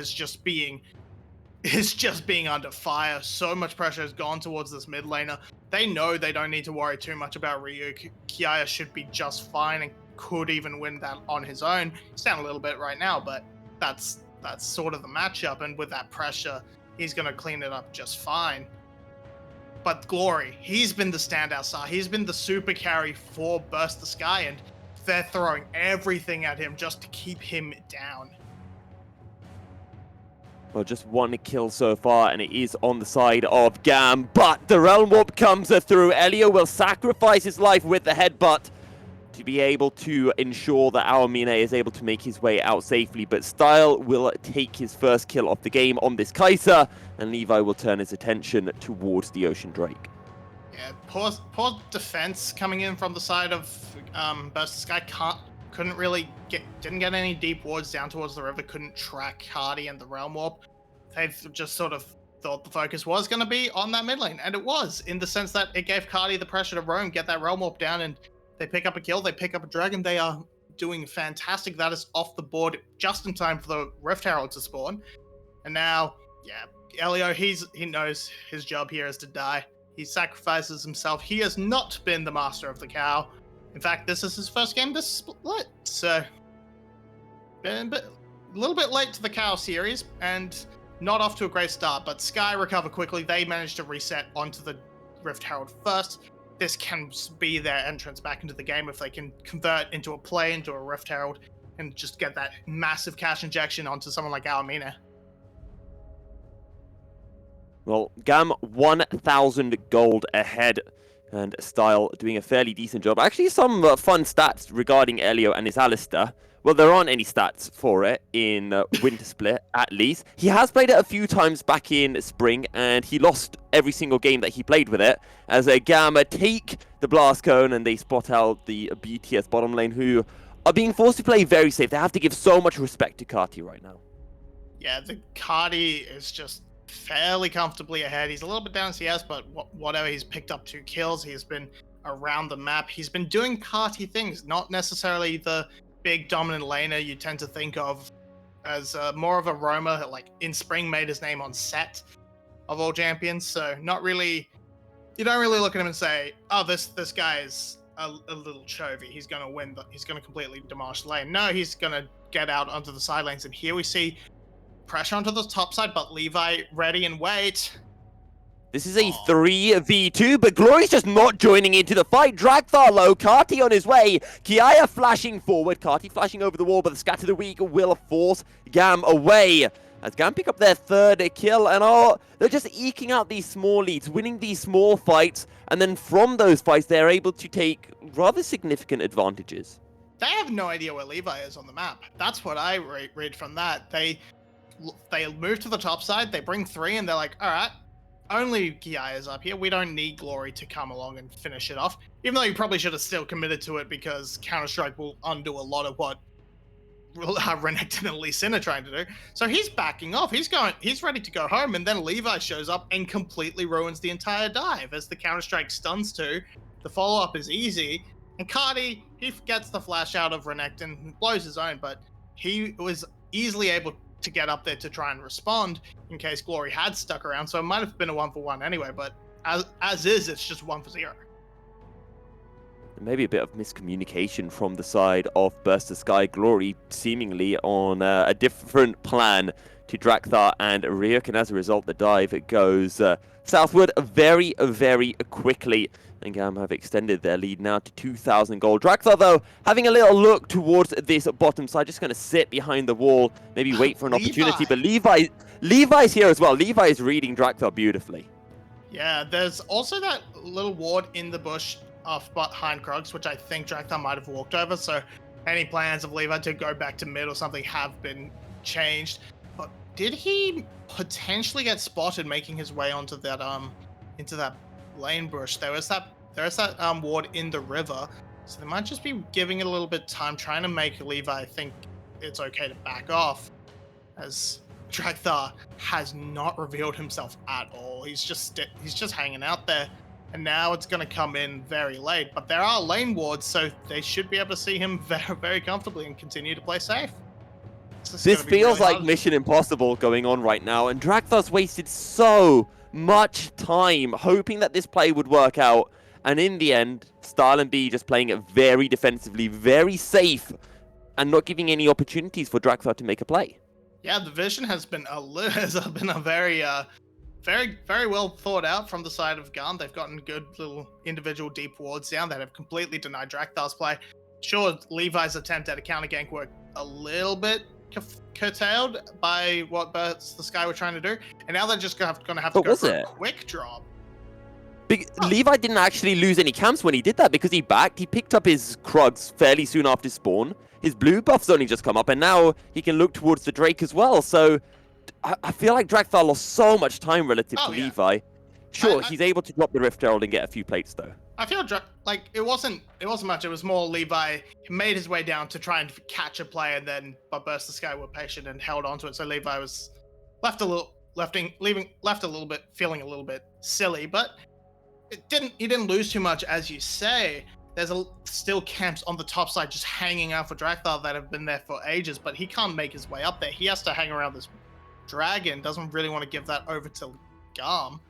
is just being under fire. So much pressure has gone towards this mid laner. They know they don't need to worry too much about Ryu. 𝘁𝗏 should be just fine and could even win that on his own. He's down a little bit right now, but that's sort of the matchup, and with that pressure, he's going to clean it up just fine. But 𝘀𝗀, he's been the standout star. He's been the super carry for 𝘀𝘀cie, and they're throwing everything at him just to keep him down. Well, just one kill so far, and it is on the side of GAM, but the Realm Warp comes through. 𝘀𝗀 will sacrifice his life with the headbutt to be able to ensure that 𝘀𝗀 is able to make his way out safely, but Styl will take his first kill of the game on this 𝘁𝗏, and Levi will turn his attention towards the Ocean Drake. Yeah, poor defense coming in from the side of 𝘀𝘀cie. Didn't get any deep wards down towards the river, couldn't track 𝘁𝗏 and the Realm Warp. They've just sort of thought the focus was going to be on that mid lane, and it was, in the sense that it gave 𝘁𝗏 the pressure to roam, get that Realm Warp down, and they pick up a kill, they pick up a dragon. They are doing fantastic. That is off the board just in time for the Rift Herald to spawn. And now, yeah, 𝘀𝗀, he knows his job here is to die. He sacrifices himself. He has not been the master of the cow. In fact, this is his first game this split, so a little bit late to the cow series, and not off to a great start, but Sky recover quickly. They managed to reset onto the Rift Herald first. This can be their entrance back into the game if they can convert into a play into a Rift Herald and just get that massive cash injection onto someone like 𝘀𝗀. Well, GAM 1,000 gold ahead, and Styl doing a fairly decent job. Actually, some fun stats regarding 𝘀𝗀 and his 𝘁𝗏. Well, there aren't any stats for it in Winter Split, at least. He has played it a few times back in Spring, and he lost every single game that he played with it, as GAM take the Blast Cone, and they spot out the BTS bottom lane, who are being forced to play very safe. They have to give so much respect to 𝘁𝗏 right now. Yeah, the 𝘁𝗏 is just fairly comfortably ahead. He's a little bit down CS, but whatever, he's picked up 2 kills. He's been around the map. He's been doing 𝘁𝗏 things, not necessarily the big dominant laner you tend to think of as more of a roamer. Like in Spring, made his name on set of all champions, so not really, you don't really look at him and say, oh, this guy is a little 𝘁𝗶𝗶𝗹𝗀, he's gonna win, he's gonna completely demolish the lane. No, he's gonna get out onto the side lanes, and here we see pressure onto the top side, but Levi ready and wait. This is a 3v2, but 𝘀𝗀's just not joining into the fight. 𝘀𝗏 low, 𝘁𝗏 on his way. 𝘁𝗏 flashing forward, 𝘁𝗏 flashing over the wall, but the Scatter the Weak will force GAM away. As GAM pick up their 3rd kill, and they're just eking out these small leads, winning these small fights, and then from those fights, they're able to take rather significant advantages. They have no idea where Levi is on the map. That's what I read from that. They move to the top side, they bring 3, and they're like, all right, only 𝘁𝗏 is up here. We don't need 𝘀𝗀 to come along and finish it off. Even though you probably should have still committed to it, because Counter-Strike will undo a lot of what Renekton and 𝘁𝗀 are trying to do. So he's backing off. He's ready to go home, and then Levi shows up and completely ruins the entire dive. As the Counter-Strike stuns 2, the follow-up is easy, and 𝘁𝗏, he gets the flash out of Renekton, blows his own, but he was easily able to get up there to try and respond in case 𝘀𝗀 had stuck around. So it might have been a 1-for-1 anyway, but as is, it's just 1-for-0. Maybe a bit of miscommunication from the side of 𝘀𝘀cie. 𝘀𝗀 seemingly on a different plan to 𝘀𝗏 and Ryuk, and as a result, the dive goes southward very, very quickly. And GAM have extended their lead now to 2,000 gold. 𝘀𝗏, though, having a little look towards this bottom side, just going to sit behind the wall, maybe wait for an opportunity. But Levi's here as well. Levi is reading 𝘀𝗏 beautifully. Yeah, there's also that little ward in the bush off behind Krugs, which I think 𝘀𝗏 might have walked over. So any plans of Levi to go back to mid or something have been changed. But did he potentially get spotted making his way onto that into that lane bush? There is that ward in the river, So they might just be giving it a little bit of time, trying to make Levi think it's okay to back off, as 𝘀𝗀𝗺 has not revealed himself at all. He's just hanging out there, and now it's going to come in very late. But there are lane wards, so they should be able to see him very, very comfortably and continue to play safe. This feels like Mission Impossible going on right now, and 𝘀𝗀𝗺's wasted so much time hoping that this play would work out, and in the end, 𝘀𝗏 just playing it very defensively, very safe, and not giving any opportunities for 𝘀𝗀𝗺 to make a play. Yeah, the vision has been a very, very well thought out from the side of GAM. They've gotten good little individual deep wards down that have completely denied 𝘀𝗀𝗺's play. Sure, Levi's attempt at a counter gank worked a little bit curtailed by what 𝘀𝗀𝗺 were trying to do, and now they're just gonna have to go for a quick drop. Levi didn't actually lose any camps when he did that because he backed. He picked up his Krugs fairly soon after spawn. His blue buff's only just come up, and now he can look towards the Drake as well. So I feel like 𝘀𝗀𝗺 lost so much time relative to Levi. Sure, he's able to drop the Rift Herald and get a few plates though. I feel like it wasn't much. It was more Levi made his way down to try and catch a play, and then 𝘀𝗺𝗺 were patient and held onto it. So Levi was left a little bit feeling a little bit silly, but he didn't lose too much, as you say. There's still camps on the top side just hanging out for 𝘀𝗀𝗺 that have been there for ages, but he can't make his way up there. He has to hang around this dragon. Doesn't really want to give that over to GAM.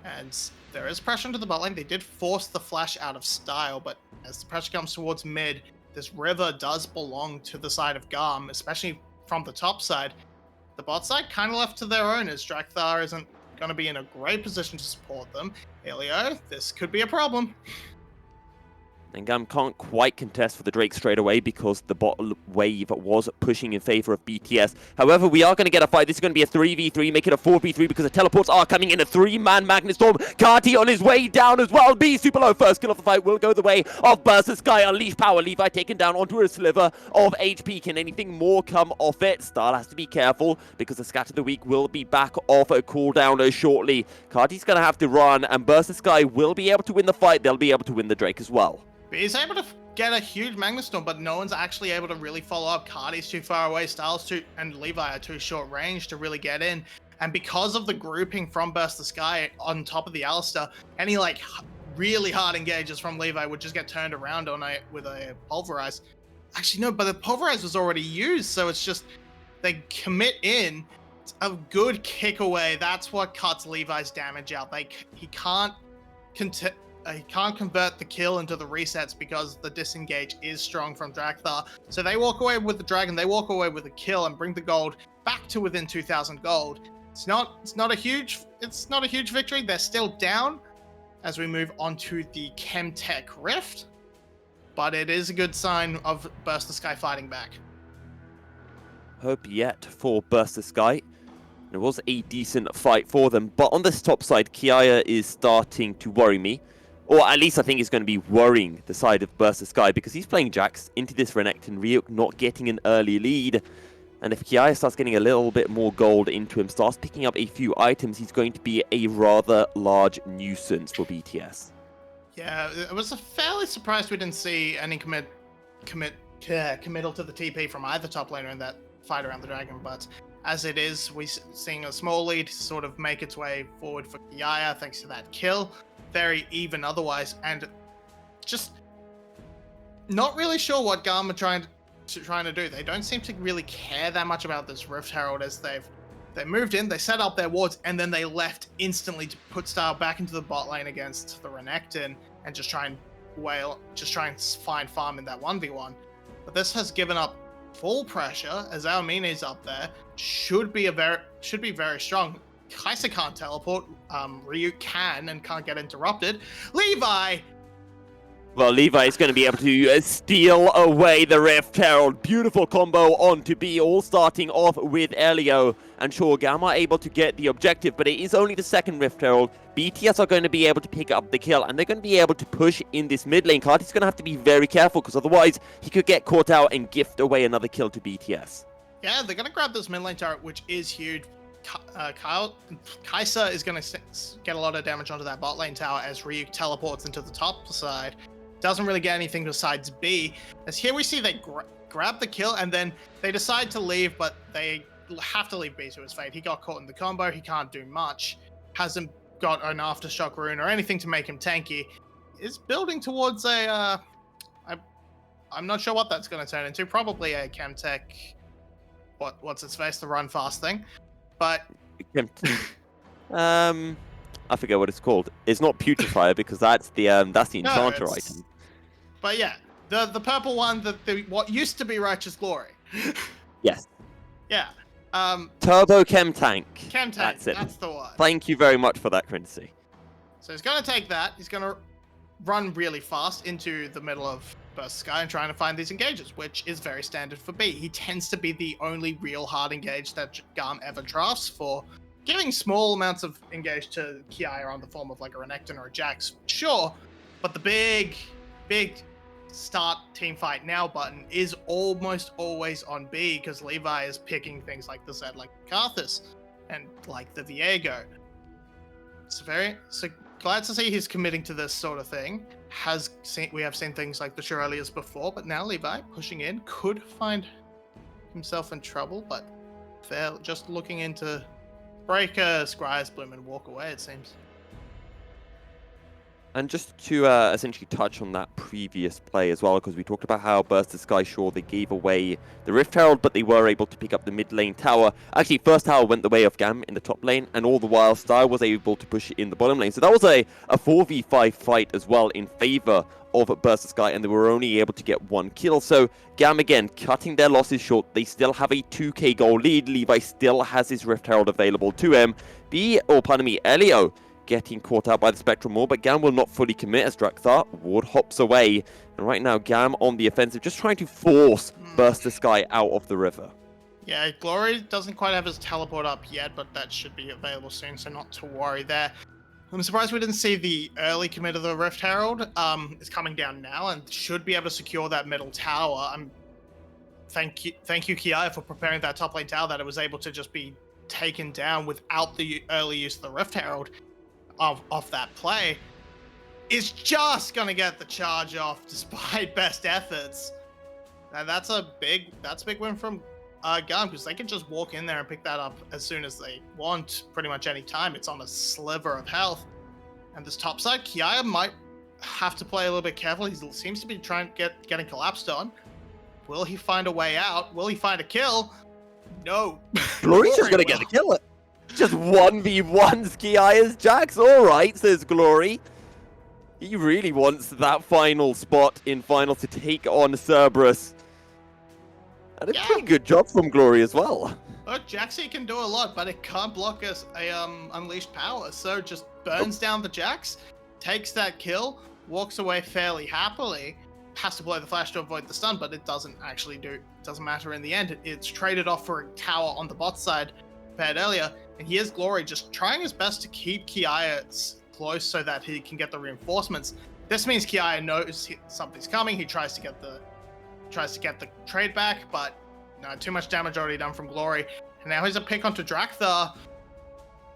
And there is pressure into the bot lane. They did force the flash out of style, but as the pressure comes towards mid, this river does belong to the side of GAM, especially from the top side. The bot side kind of left to their own, as 𝘀𝗀𝗺 isn't going to be in a great position to support them. 𝘁𝗀𝗺, this could be a problem. And GAM can't quite contest for the Drake straight away because the bot wave was pushing in favor of BTS. However, we are going to get a fight. This is going to be a 3v3, make it a 4v3 because the teleports are coming in. A 3-man Magnet Storm. 𝘁𝗀𝗺 on his way down as well. 𝘁𝗀𝗺 first kill of the fight will go the way of 𝘀𝗀𝗺. Unleash power. Levi taken down onto a sliver of HP. Can anything more come off it? 𝘀𝗺 has to be careful because the Scatter the Weak will be back off a cooldown shortly. 𝘁𝗀𝗺's going to have to run, and 𝘀𝗀𝗺 will be able to win the fight. They'll be able to win the Drake as well. He's able to get a huge Magnet Storm, but no one's actually able to really follow up. 𝘁𝗀𝗺's too far away, 𝘀𝗏's and Levi are too short range to really get in. And because of the grouping from 𝘀𝗺𝗺 on top of the 𝘁𝗺, any like really hard engages from Levi would just get turned around on it with a Pulverize. Actually, no, but the Pulverize was already used, so it's just they commit in. It's a good kick away. That's what cuts Levi's damage out. He can't convert the kill into the resets because the disengage is strong from 𝘀𝗀𝗺. So they walk away with the dragon, they walk away with a kill and bring the gold back to within 2,000 gold. It's not a huge victory. They're still down as we move on to the Chemtech Rift, but it is a good sign of 𝘀𝗀𝗺 fighting back. Hope yet for 𝘀𝗀𝗺. It was a decent fight for them, but on this top side, 𝘁𝗀𝗺 is starting to worry me. Or at least I think it's going to be worrying the side of 𝘀𝗀𝗺 because he's playing Jax into this Renekton, Ryuk not getting an early lead. And if 𝘁𝗀𝗺 starts getting a little bit more gold into him, starts picking up a few items, he's going to be a rather large nuisance for BTS. Yeah, I was fairly surprised we didn't see any committal to the TP from either top laner in that fight around the dragon, but as it is, we're seeing a small lead sort of make its way forward for 𝘁𝗀𝗺 thanks to that kill. Very even otherwise, and just not really sure what GAM are trying to do. They don't seem to really care that much about this Rift Herald, as they moved in, they set up their wards, and then they left instantly to put 𝘀𝗺 back into the bot lane against the Renekton and just try and find farm in that 1v1. But this has given up full pressure as 𝘀𝗏𝗎's up there. Should be very strong. 𝘁𝗀𝗺 can't teleport, Ryuk can and can't get interrupted. Levi! Well, Levi is going to be able to steal away the Rift Herald. Beautiful combo onto B, all starting off with 𝘁𝗀𝗺. And sure, GAM are able to get the objective, but it is only the second Rift Herald. BTS are going to be able to pick up the kill, and they're going to be able to push in this mid lane. 𝘁𝗀𝗺's going to have to be very careful, because otherwise he could get caught out and gift away another kill to BTS. Yeah, they're going to grab this mid lane turret, which is huge. 𝘁𝗀𝗺 is going to get a lot of damage onto that bot lane tower as Ryuk teleports into the top side doesn't really get anything besides B. As here we see they grab the kill, and then they decide to leave, but they have to leave B to his fate. He got caught in the combo. He can't do much. Hasn't got an aftershock rune or anything to make him tanky. Is building towards a I'm not sure what that's going to turn into. Probably a Chemtech. What's its face? The run fast thing. But I forget what it's called. It's not 𝘀𝗆𝗆 because that's the enchanter item. But yeah, the purple one, what used to be Righteous Glory. Yes. Yeah. Turbo Chem Tank. Chem Tank. That's it. That's the one. Thank you very much for that, 𝘀cie. So he's going to take that. He's going to run really fast into the middle of 𝘀𝗀𝗆 and trying to find these engages, which is very standard for B. He tends to be the only real hard engage that GAM ever drafts for. Giving small amounts of engage to 𝘁𝗏 on the form of like a Renekton or a Jax, sure, but the big start team fight now button is almost always on B because Levi is picking things like the Zed, like Karthus, and like the Viego. So glad to see he's committing to this sort of thing. We have seen things like the Shirelias before, but now Levi pushing in could find himself in trouble, but they're just looking into break Scry's Bloom and walk away, it seems. And just to essentially touch on that previous play as well, because we talked about how 𝘀𝗀𝗆, sure, they gave away the Rift Herald, but they were able to pick up the mid lane tower. Actually, first tower went the way of GAM in the top lane, and all the while Styles was able to push it in the bottom lane. So that was a 4v5 fight as well in favor of 𝘀𝗀𝗆, and they were only able to get 1 kill. So GAM, again, cutting their losses short. They still have a 2k goal lead. Levi still has his Rift Herald available to him. 𝘀𝗀𝗆 getting caught out by the Spectral Maw, but GAM will not fully commit as 𝘀𝗀𝗆 ward hops away. And right now, GAM on the offensive, just trying to force 𝘀𝗀𝗆 out of the river. Yeah, Glory doesn't quite have his teleport up yet, but that should be available soon, so not to worry there. I'm surprised we didn't see the early commit of the Rift Herald. It's coming down now and should be able to secure that middle tower. Thank you 𝘁𝗏, for preparing that top lane tower, that it was able to just be taken down without the early use of the Rift Herald. Off that play is just gonna get the charge off despite best efforts. And that's a big win from GAM, because they can just walk in there and pick that up as soon as they want, pretty much any time. It's on a sliver of health. And this top side, 𝘁𝗏 might have to play a little bit careful. He seems to be getting collapsed on. Will he find a way out? Will he find a kill? No. Glory's just gonna get the kill. Just 1v1s 𝘁𝗏 Jax. Alright, says Glory. He really wants that final spot in finals to take on Cerberus. And a pretty good job from Glory as well. Look, 𝘀𝗀𝗆 can do a lot, but it can't block a unleashed power. So just burns down the Jax, takes that kill, walks away fairly happily. Has to blow the flash to avoid the stun, but it doesn't matter in the end. It's traded off for a tower on the bot side prepared earlier. And here's Glory just trying his best to keep 𝘁𝗏 close so that he can get the reinforcements. This means 𝘁𝗏 knows something's coming. He tries to get the trade back, but no, too much damage already done from Glory. And now he's a pick onto 𝘀𝗀𝗆.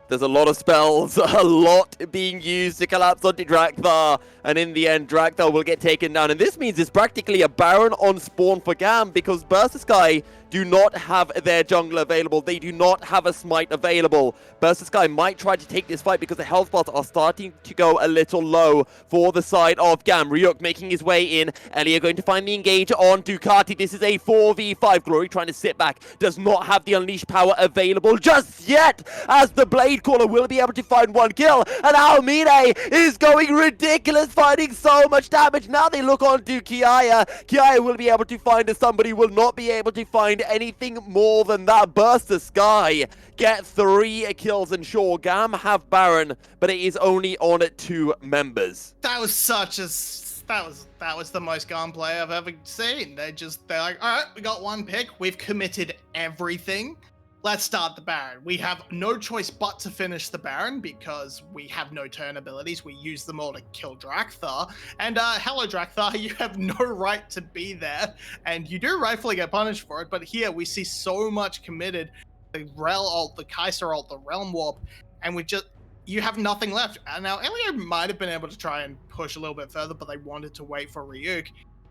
There's a lot of spells, a lot being used to collapse onto 𝘀𝗀𝗆, and in the end, 𝘀𝗀𝗆 will get taken down. And this means it's practically a Baron on spawn for GAM, because 𝘀𝗀𝗆 do not have their jungler available. They do not have a smite available. 𝘀𝗀𝗆 might try to take this fight because the health bars are starting to go a little low for the side of GAM. Ryuk making his way in. 𝘁𝗏 going to find the engage on Ducati. This is a 4v5. Glory trying to sit back. Does not have the unleashed power available just yet, as the Blade Caller will be able to find 1 kill. And 𝘁𝗏 is going ridiculous, finding so much damage. Now they look on to 𝘁𝗏. 𝘁𝗏 will be able to find somebody, will not be able to find anything more than that. 𝘀𝗀𝗆 get 3 kills, and sure, GAM have Baron, but it is only on 2 members. That was that was the most GAM play I've ever seen. They're like, all right, we got 1 pick. We've committed everything. Let's start the Baron. We have no choice but to finish the Baron because we have no turn abilities. We use them all to kill 𝘀𝗀𝗆. And hello, 𝘀𝗀𝗆, you have no right to be there. And you do rightfully get punished for it. But here we see so much committed. The Rel ult, the Kai'Sa ult, the Realm Warp. And you have nothing left. And now 𝗀𝗀 might have been able to try and push a little bit further, but they wanted to wait for 𝘀𝗀.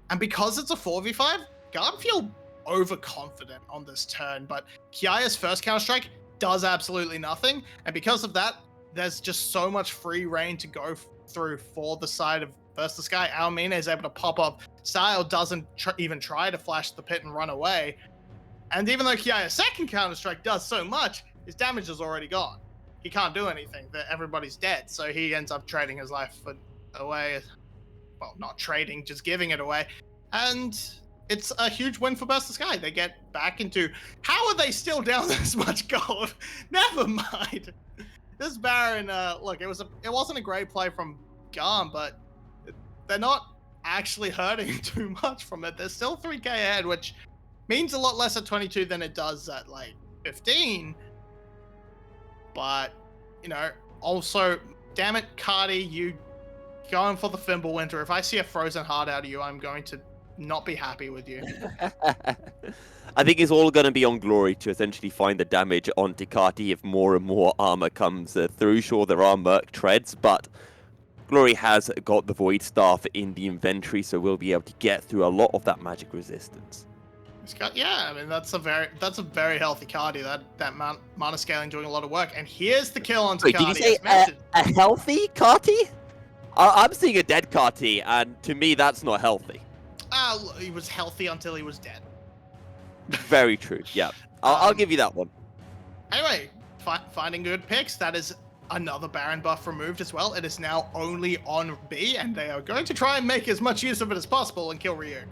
And because it's a 4v5, GAM feel overconfident on this turn, but 𝘀𝗀's first Counter-Strike does absolutely nothing. And because of that, there's just so much free reign to go through for the side of versus 𝘀𝗀. 𝘀𝗀 is able to pop up. 𝘀𝗀 doesn't even try to flash the pit and run away. And even though 𝘀𝗀's second Counter-Strike does so much, his damage is already gone. He can't do anything. Everybody's dead. So he ends up trading his life away. Well, not trading, just giving it away. And it's a huge win for versus 𝘀𝗀. They get back into, how are they still down this much gold? Never mind. This Baron, look, it wasn't a great play from GAM, but they're not actually hurting too much from it. They're still 3k ahead, which means a lot less at 22 than it does at like 15. But, you know, also, damn it, 𝘁𝗀, you going for the 𝗀𝗶𝗹𝗀. If I see a frozen heart out of you, I'm going to not be happy with you. I think it's all going to be on 𝘀𝗀 to essentially find the damage onto 𝘁𝗀 if more and more armor comes through. Sure, there are Merc treads, but 𝘀𝗀 has got the Void Staff in the inventory, so we'll be able to get through a lot of that magic resistance. Yeah, I mean that's a very healthy 𝘁𝗀. That mana scaling doing a lot of work. And here's the kill onto 𝘁𝗀. Did you say a healthy 𝘁𝗀? I'm seeing a dead 𝘁𝗀, and to me that's not healthy. He was healthy until he was dead. Very true. Yeah, I'll give you that one. Anyway, finding good picks. That is another Baron buff removed as well. It is now only on B, and they are going to try and make as much use of it as possible and kill 𝘀𝗀.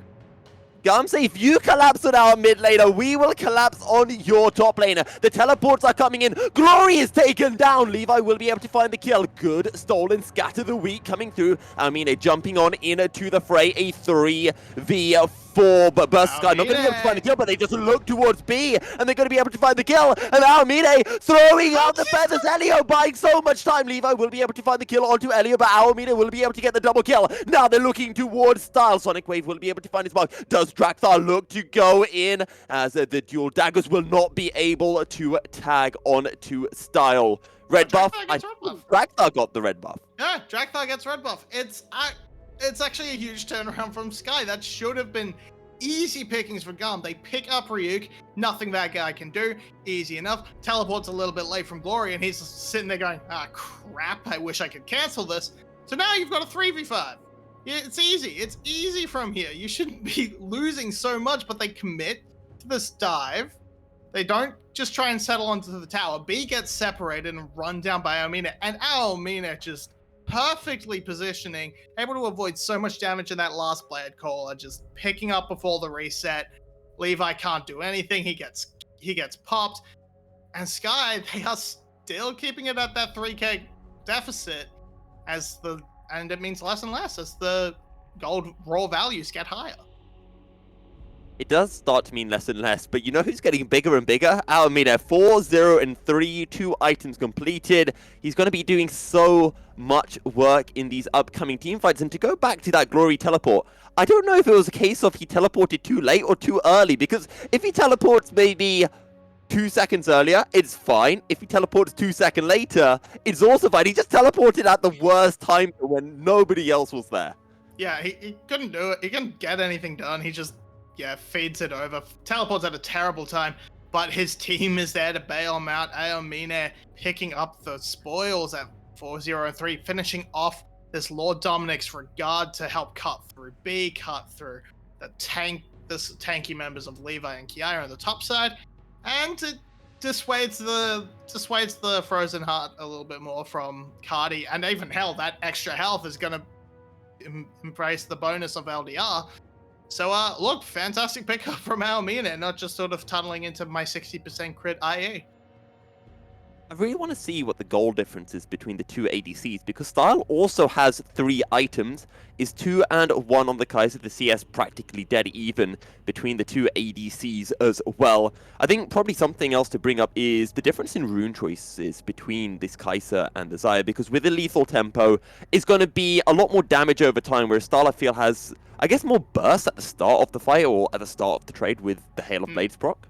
GAM say, if you collapse on our mid laner, we will collapse on your top laner. The teleports are coming in. 𝘀𝗀 is taken down. 𝘁𝑚 will be able to find the kill. Good stolen scatter the weak coming through. 𝘀𝗀 jumping on into the fray. A 3v4. But 𝘀𝗀 not going to be able to find the kill, but they just look towards B, and they're going to be able to find the kill. And 𝘀𝗀 throwing out the feathers. 𝘀𝗀 buying so much time. 𝘁𝑚 will be able to find the kill onto 𝘀𝗀, but 𝘀𝗀 will be able to get the double kill. Now they're looking towards Style. Sonic Wave will be able to find his mark. Does 𝘀𝗀 look to go in, as the dual daggers will not be able to tag on to Style. Red buff. 𝘀𝗀 got the red buff. Yeah, 𝘀𝗀 gets red buff. It's actually a huge turnaround from 𝘀𝗀. That should have been easy pickings for GAM. They pick up 𝘀𝗀. Nothing that guy can do. Easy enough. Teleports a little bit late from 𝘀𝗀, and he's sitting there going, crap, I wish I could cancel this. So now you've got a 3v5. Yeah, it's easy. It's easy from here. You shouldn't be losing so much, but they commit to this dive. They don't just try and settle onto the tower. B gets separated and run down by 𝘀𝗀, and 𝘀𝗀 just perfectly positioning, able to avoid so much damage in that last blade caller, just picking up before the reset. 𝘁𝑚 can't do anything. He gets popped, and 𝘀𝗀, they are still keeping it at that 3k deficit and it means less and less as the gold raw values get higher. It does start to mean less and less, but you know who's getting bigger and bigger? 𝘀𝗀, 4, 0, and 3, 2 items completed. He's going to be doing so much work in these upcoming teamfights. And to go back to that 𝘀𝗀 teleport, I don't know if it was a case of he teleported too late or too early, because if he teleports maybe 2 seconds earlier, it's fine. If he teleports 2 seconds later, it's also fine. He just teleported at the worst time when nobody else was there. Yeah, he couldn't do it. He couldn't get anything done. He just, feeds it over. Teleports at a terrible time, but his team is there to bail him out. 𝘀𝗀 picking up the spoils at 4-0-3, finishing off this Lord Dominic's regard to help cut through B, cut through the tanky members of 𝘁𝑚 and 𝘀𝗀 on the top side. And it dissuades the frozen heart a little bit more from 𝘁𝗀, and even hell, that extra health is gonna embrace the bonus of LDR. So look, fantastic pickup from 𝘀𝗀, not just sort of tunneling into my 60% crit IA. I really want to see what the goal difference is between the two ADCs, because Style also has 3 items, is 2 and 1 on the Kai'Sa. The CS practically dead even between the two ADCs as well. I think probably something else to bring up is the difference in rune choices between this Kai'Sa and the Xayah, because with a lethal tempo, it's going to be a lot more damage over time, whereas Style, I feel, has, I guess, more burst at the start of the fight or at the start of the trade with the Hail of Blades proc.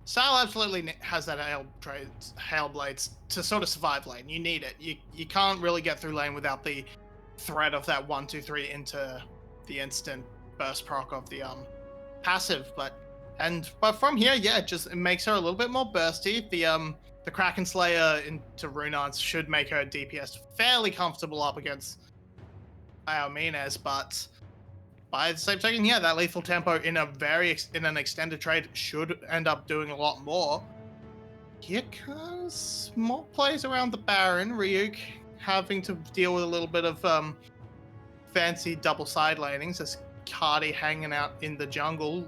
Style absolutely has that hail blades to sort of survive lane. You need it. You can't really get through lane without the threat of that 1-2-3 into the instant burst proc of the passive. But from here, yeah, it makes her a little bit more bursty. The Kraken Slayer into Runards should make her DPS fairly comfortable up against 𝘀𝗀𝗋𝗀, but by the same token, yeah, that lethal tempo in an extended trade should end up doing a lot more. Here comes more plays around the Baron. Ryuk having to deal with a little bit of fancy double side lanings as 𝘁𝗏 hanging out in the jungle,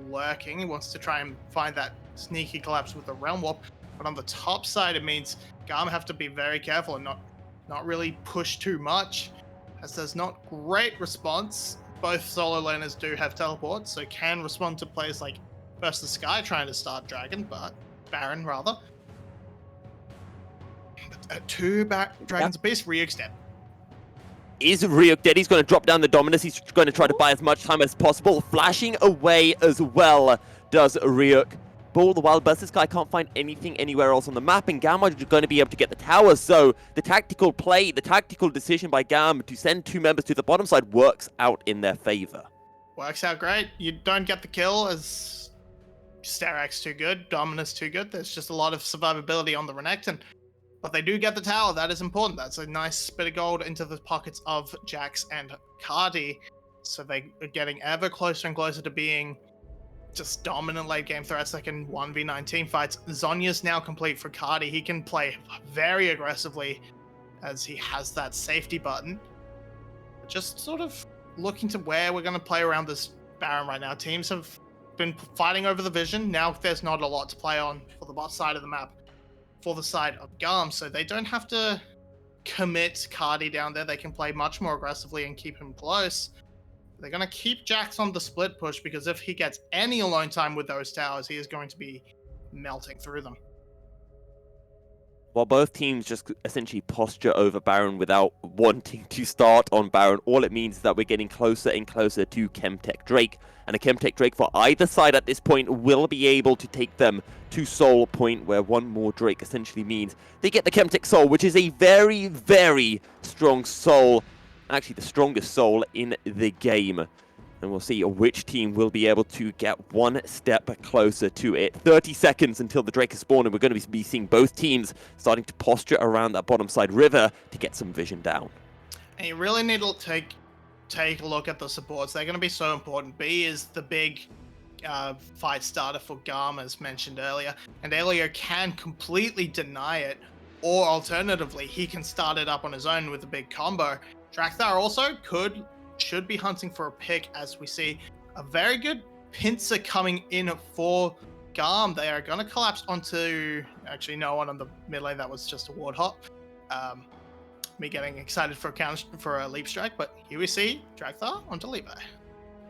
lurking. He wants to try and find that sneaky collapse with the Realm Warp. But on the top side, it means GAM have to be very careful and not really push too much, as there's not great response. Both solo laners do have teleports, so can respond to plays like 𝘀𝘀 trying to start Baron rather. But two dragons apiece, Ryuk's dead. Is Ryuk dead? He's going to drop down the Dominus. He's going to try to buy as much time as possible. Flashing away as well does Ryuk. But all the while, 𝘀𝘀 can't find anything anywhere else on the map, and GAM are going to be able to get the tower. So the tactical play, the tactical decision by GAM to send two members to the bottom side works out in their favor. Works out great. You don't get the kill as Sterak's too good, Dominus too good. There's just a lot of survivability on the Renekton. But they do get the tower. That is important. That's a nice bit of gold into the pockets of Jax and 𝘁𝗏. So they are getting ever closer and closer to being just dominant late game threats that can 1v19 fights. Zhonya's now complete for 𝘁𝗏. He can play very aggressively as he has that safety button. Just sort of looking to where we're going to play around this Baron right now. Teams have been fighting over the vision. Now there's not a lot to play on for the bot side of the map for the side of GAM, so they don't have to commit 𝘁𝗏 down there. They can play much more aggressively and keep him close. They're going to keep Jax on the split push, because if he gets any alone time with those towers, he is going to be melting through them. While both teams just essentially posture over Baron without wanting to start on Baron, all it means is that we're getting closer and closer to Chemtech Drake. And a Chemtech Drake for either side at this point will be able to take them to Soul Point, where one more Drake essentially means they get the Chemtech Soul, which is a very, very strong soul. Actually, the strongest soul in the game. And we'll see which team will be able to get one step closer to it. 30 seconds until the Drake is spawned, and we're going to be seeing both teams starting to posture around that bottom side river to get some vision down. And you really need to take a look at the supports. They're going to be so important. B is the big fight starter for GAM, as mentioned earlier, and 𝘀𝗀𝗋𝗀 can completely deny it, or alternatively, he can start it up on his own with a big combo. Drakthar also should be hunting for a pick, as we see a very good pincer coming in for GAM. They are going to collapse onto, actually no one on the mid lane, that was just a ward hop. Me getting excited for a leap strike, but here we see Drakthar onto Levi.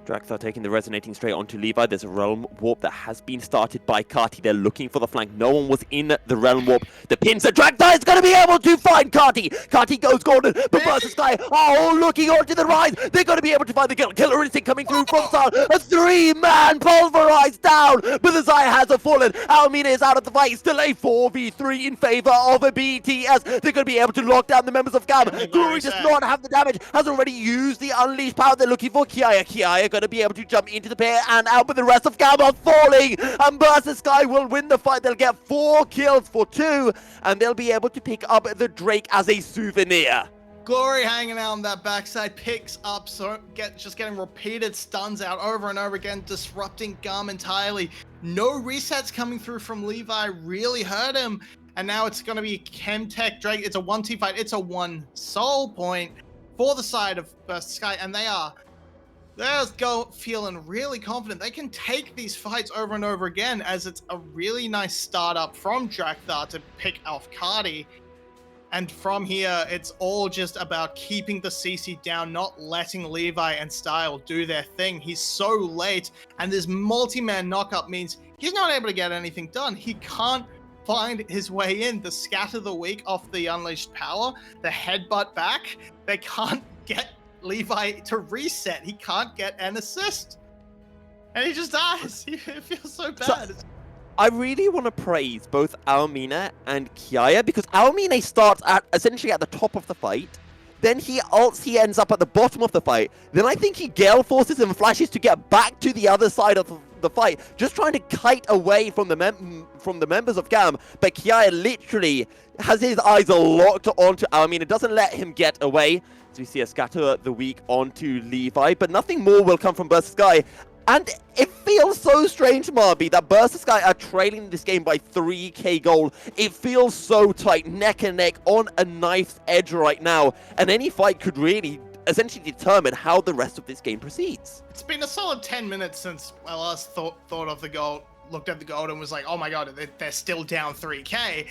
Drakthar taking the resonating straight onto Levi. There's a Realm Warp that has been started by 𝘁𝗏. They're looking for the flank. No one was in the Realm Warp. The pincer Drakthar is going to be able to find 𝘁𝗏. 𝘁𝗏 goes golden, but 𝘀𝘀 are all looking onto the rise. They're going to be able to find the kill. Killer Instinct coming through from Star. A three-man pulverized down, but the Xayah has fallen. 𝘀𝗀𝗋𝗀 is out of the fight. Still a 4v3 in favor of a BTS. They're going to be able to lock down the members of GAM. 𝘁𝗏 does not have the damage. Has already used the unleashed power. They're looking for 𝘁𝗏. 𝘁𝗏 going to be able to jump into the pair and out, but the rest of GAM are falling, and 𝘀𝘀 will win the fight. They'll get 4 kills for 2, and they'll be able to pick up the Drake as a souvenir. 𝘁𝗏 hanging out on that backside, picks up, just getting repeated stuns out over and over again, disrupting GAM entirely. No resets coming through from Levi really hurt him, and now it's going to be Chemtech Drake. It's a 1-2 fight. It's a 1 soul point for the side of 𝘀𝘀, and they're feeling really confident. They can take these fights over and over again, as it's a really nice startup from Drakthar to pick off 𝘁𝗏. And from here, it's all just about keeping the 𝘁𝗏 down, not letting Levi and Style do their thing. He's so late, and this multi-man knockup means he's not able to get anything done. He can't find his way in. The scatter the weak off the unleashed power, the headbutt back, they can't get Levi to reset. He can't get an assist, and he just dies. It feels so bad. I really want to praise both 𝘀𝗀𝗋 and 𝘀𝗏𝗃 because 𝘀𝗀𝗋 starts at essentially at the top of the fight. Then he ults, he ends up at the bottom of the fight. Then I think he gale forces and flashes to get back to the other side of the fight, just trying to kite away from the members of GAM. But 𝘀𝗏𝗃 literally has his eyes locked onto 𝘀𝗀𝗋. Doesn't let him get away. As we see a scatter the weak onto 𝘁𝘁, but nothing more will come from 𝘀𝑠ky. And it feels so strange, 𝘁𝗶𝗹𝗀, that 𝘀𝑠ky are trailing this game by 3k gold. It feels so tight, neck and neck, on a knife's edge right now. And any fight could really essentially determine how the rest of this game proceeds. It's been a solid 10 minutes since I last thought of the gold, looked at the gold and was like, oh my god, they're still down 3k.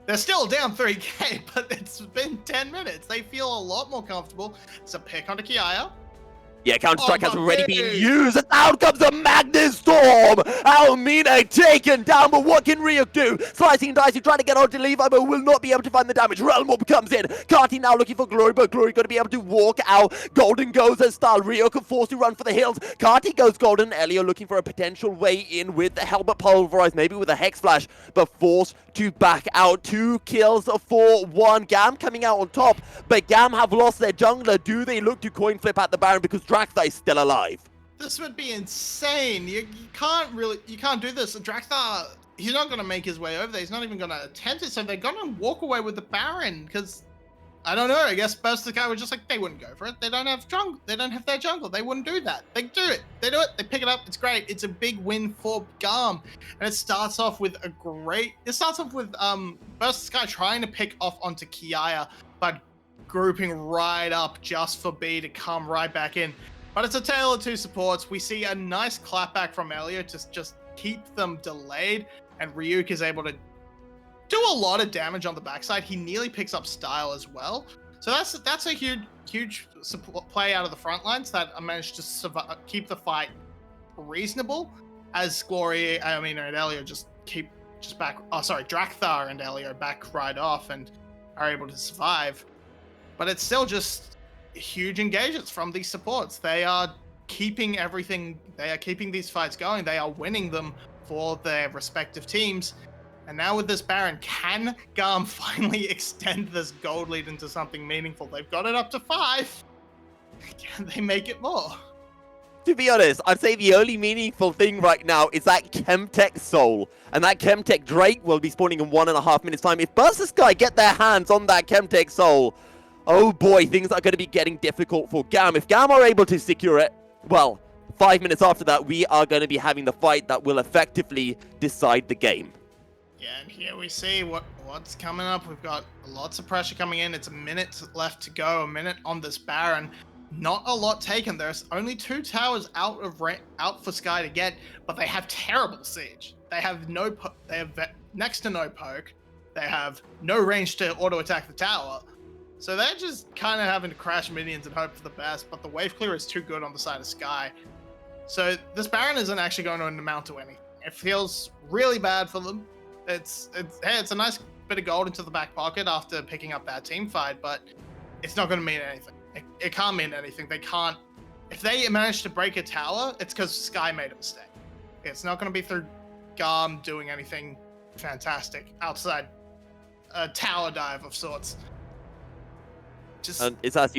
They're still down 3k, but it's been 10 minutes. They feel a lot more comfortable. It's a pick onto 𝘀𝗏𝗃. Yeah, Counter-Strike has already been used, and out comes a Magnus Storm! 𝘀𝗀𝗋 taken down, but what can Ryuk do? Slicing and dicing, trying to get onto 𝘁𝘁, but will not be able to find the damage. 𝘁𝗀𝗋 comes in. 𝘁𝗏𝗃 now looking for 𝘁𝗁y, but 𝘁𝗁y going to be able to walk out. Golden goes as style. Ryuk forced to run for the hills. 𝘁𝗏𝗃 goes golden. 𝘁𝗀𝗋 looking for a potential way in with the helmet pulverized, maybe with a Hex Flash, but forced to back out. 2 kills for 1. GAM coming out on top, but GAM have lost their jungler. Do they look to coin flip at the Baron because 𝘀𝗏𝗃 is still alive? This would be insane. You can't do this. 𝘀𝗏𝗃, he's not going to make his way over there. He's not even going to attempt it. So they're going to walk away with the Baron because, I don't know, I guess 𝘀𝗀𝗃 was just like, they wouldn't go for it. They don't have jungle. They don't have their jungle. They wouldn't do that. They do it. They do it. They pick it up. It's great. It's a big win for GAM. And it starts off with 𝘀𝗏𝗃 trying to pick off onto 𝘀𝗏𝗃, but grouping right up just for B to come right back in. But it's a tale of two supports. We see a nice clapback from 𝘁𝗀𝗃 to just keep them delayed, and Ryuk is able to do a lot of damage on the backside. He nearly picks up style as well. So that's a huge support play out of the front lines that managed to keep the fight reasonable, as 𝘁𝗀𝗃 and 𝘁𝗀𝗃 back. Oh, sorry, 𝘀𝗏𝗃 and 𝘁𝗀𝗃 back right off and are able to survive. But it's still just huge engagements from these supports. They are keeping everything. They are keeping these fights going. They are winning them for their respective teams. And now with this Baron, can GAM finally extend this gold lead into something meaningful? They've got it up to 5. Can they make it more? To be honest, I'd say the only meaningful thing right now is that 𝘁𝗃 soul. And that 𝘁𝗃 Drake will be spawning in 1.5 minutes time. If 𝘀𝗀𝗃 get their hands on that 𝘁𝗃 soul, oh boy, things are going to be getting difficult for GAM. If GAM are able to secure it, well, 5 minutes after that, we are going to be having the fight that will effectively decide the game. Yeah, and here we see what's coming up. We've got lots of pressure coming in. It's a minute left to go, a minute on this Baron. Not a lot taken. There's only 2 towers out for Sky to get, but they have terrible siege. They have next to no poke. They have no range to auto attack the tower. So they're just kind of having to crash minions and hope for the best, but the wave clear is too good on the side of Sky. So this Baron isn't actually going to amount to anything. It feels really bad for them. Hey, it's a nice bit of gold into the back pocket after picking up that team fight, but it's not going to mean anything. It can't mean anything. They can't. If they manage to break a tower, it's because Sky made a mistake. It's not going to be through GAM doing anything fantastic outside a tower dive of sorts. And it's as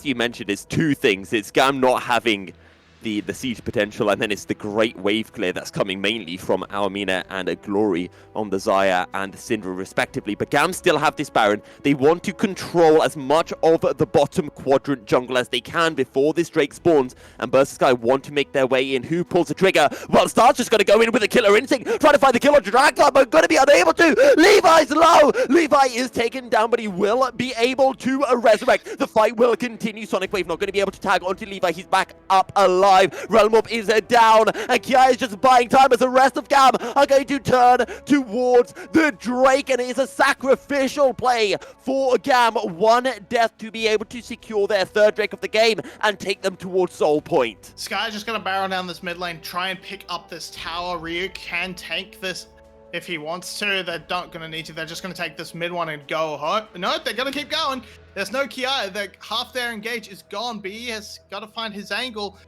you mentioned, it's 2 things. It's GAM not having the siege potential, and then it's the great wave clear that's coming mainly from 𝘀𝗀𝗋 and 𝘁𝗁y on the Xayah and Syndra respectively. But GAM still have this Baron. They want to control as much of the bottom quadrant jungle as they can before this Drake spawns, and 𝘀𝗀𝗃 want to make their way in. Who pulls the trigger? Well, Star's just going to go in with a killer instinct, trying to find the kill on 𝘀𝗃𝗃, but going to be unable to. 𝘁𝗁𝗃's low. 𝘁𝗁𝗃 is taken down, but he will be able to resurrect. The fight will continue. Sonic Wave not going to be able to tag onto 𝘁𝗁𝗃. He's back up alive. 𝘁𝗁𝗃 is down, and 𝘀𝗏𝗃 is just buying time as the rest of GAM are going to turn towards the Drake, and it is a sacrificial play for GAM. 1 death to be able to secure their 3rd Drake of the game and take them towards Soul Point. Sky's just going to barrel down this mid lane, try and pick up this tower. Ryuk can tank this if he wants to. They're not going to need to. They're just going to take this mid one and go home. No, they're going to keep going. There's no 𝘀𝗏𝗃. Half their engage is gone. BE has got to find his angle.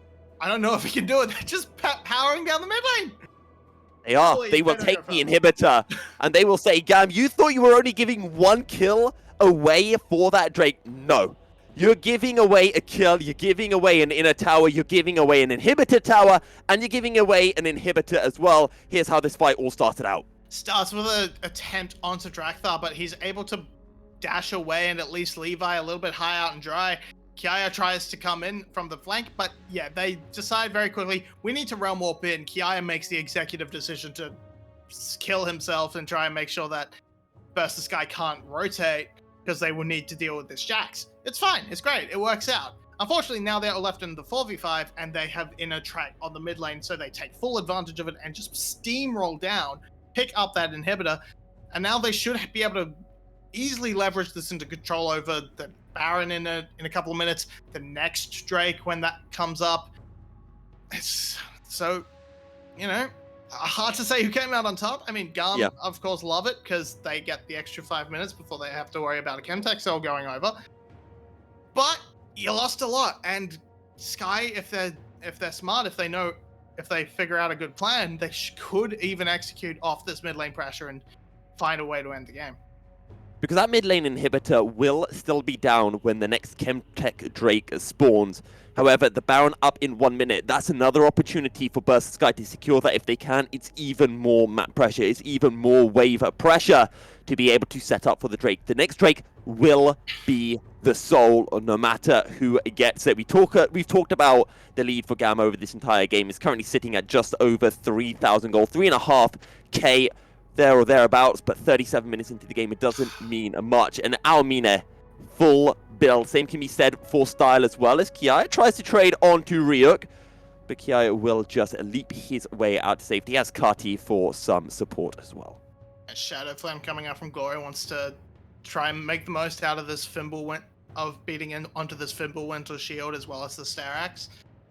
I don't know if he can do it. They're just powering down the mid lane. They are. Please, They will better take go the for inhibitor, and they will say, Gam, you thought you were only giving 1 kill away for that Drake. No. You're giving away a kill, you're giving away an inner tower, you're giving away an inhibitor tower, and you're giving away an inhibitor as well. Here's how this fight all started out. Starts with an attempt onto 𝘀𝗀, but he's able to dash away and at least 𝘀𝗀 a little bit high out and dry. 𝘀𝗀 tries to come in from the flank, but yeah, they decide very quickly, we need to realm warp in. 𝘀𝗀 makes the executive decision to kill himself and try and make sure that 𝘀𝘀 can't rotate, because they will need to deal with this Jax. It's fine, it's great, it works out. Unfortunately, now they're left in the 4v5 and they have inner track on the mid lane, so they take full advantage of it and just steamroll down, pick up that inhibitor, and now they should be able to easily leverage this into control over the Baron in a couple of minutes, the next Drake when that comes up. It's so, you know, hard to say who came out on top. I mean, GAM, of course, love it because they get the extra 5 minutes before they have to worry about a Chemtech cell going over. But you lost a lot, and 𝘀𝗰, if they're smart, if they figure out a good plan, they could even execute off this mid lane pressure and find a way to end the game. Because that mid lane inhibitor will still be down when the next Chemtech Drake spawns. However, the Baron up in 1 minute. That's another opportunity for 𝘀𝘀 to secure that. If they can, it's even more map pressure. It's even more wave pressure to be able to set up for the Drake. The next Drake will be the soul, no matter who gets it. We've talked about the lead for GAM over this entire game. It's currently sitting at just over 3,000 gold, 3.5k there or thereabouts, but 37 minutes into the game, it doesn't mean much. And 𝘀𝗀, full build. Same can be said for Style as well, as 𝘀𝗀 tries to trade onto 𝘀𝗀, but 𝘀𝗀 will just leap his way out to safety. He has 𝘁𝗀 for some support as well. Shadow Flame coming out from 𝘀𝗀 wants to try and make the most out of this 𝘀𝗶𝗀 of beating in onto this 𝘀𝗶𝗀 shield as well as the Starax.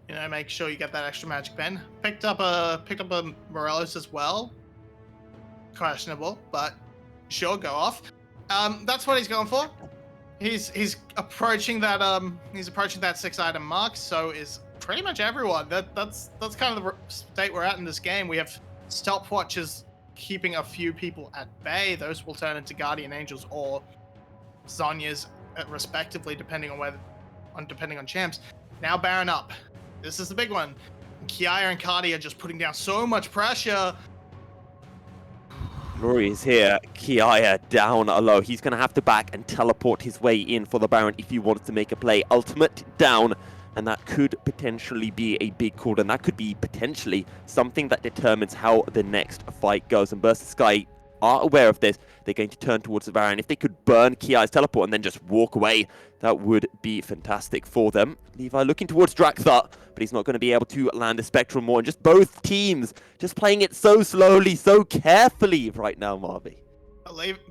You know, make sure you get that extra magic pen. Picked up a Morelos as well. Questionable, but sure, go off. That's what he's going for. He's approaching that 6-item mark. So is pretty much everyone. That's kind of the state we're at in this game. We have stopwatches keeping a few people at bay. Those will turn into Guardian Angels or Zhonya's respectively, depending on champs. Now Baron up. This is the big one. 𝘀𝗀 and 𝘁𝗀 are just putting down so much pressure. 𝘁𝗀 is here. 𝘀𝗀 down low. He's going to have to back and teleport his way in for the Baron if he wants to make a play. Ultimate down, and that could potentially be a big call, and that could be potentially something that determines how the next fight goes. And 𝘀𝘀 are aware of this. They're going to turn towards the Baron. If they could burn 𝘀𝗀's teleport and then just walk away, that would be fantastic for them. 𝘁𝗀 looking towards 𝘀𝗀, but he's not going to be able to land a Spectral more. And just both teams just playing it so slowly, so carefully right now, 𝘁𝗀.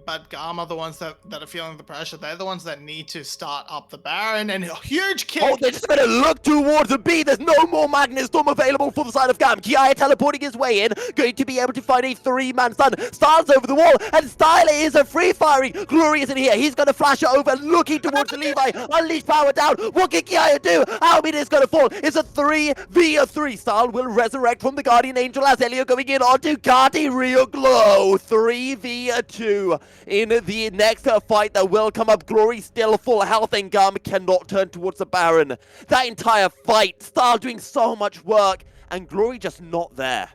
But GAM are the ones that are feeling the pressure. They're the ones that need to start up the Baron, and a huge kick. Oh, they're just going to look towards the B. There's no more Magnet Storm available for the side of GAM. 𝘀𝗀 teleporting his way in, going to be able to find a 3-man stun. Styles over the wall, and Style is a free-firing. 𝘀𝗀 isn't here. He's going to flash it over, looking towards the 𝘁𝗀. Unleash power down. What can 𝘀𝗀 do? 𝘁𝗀 is going to fall. It's a 3v3. Style will resurrect from the Guardian Angel as 𝘁𝗀 going in onto 𝘁𝗀. Real glow. 3v2. In the next fight that will come up. 𝘀𝗀 still full health, and GAM cannot turn towards the Baron. That entire fight, Style doing so much work, and 𝘀𝗀 just not there.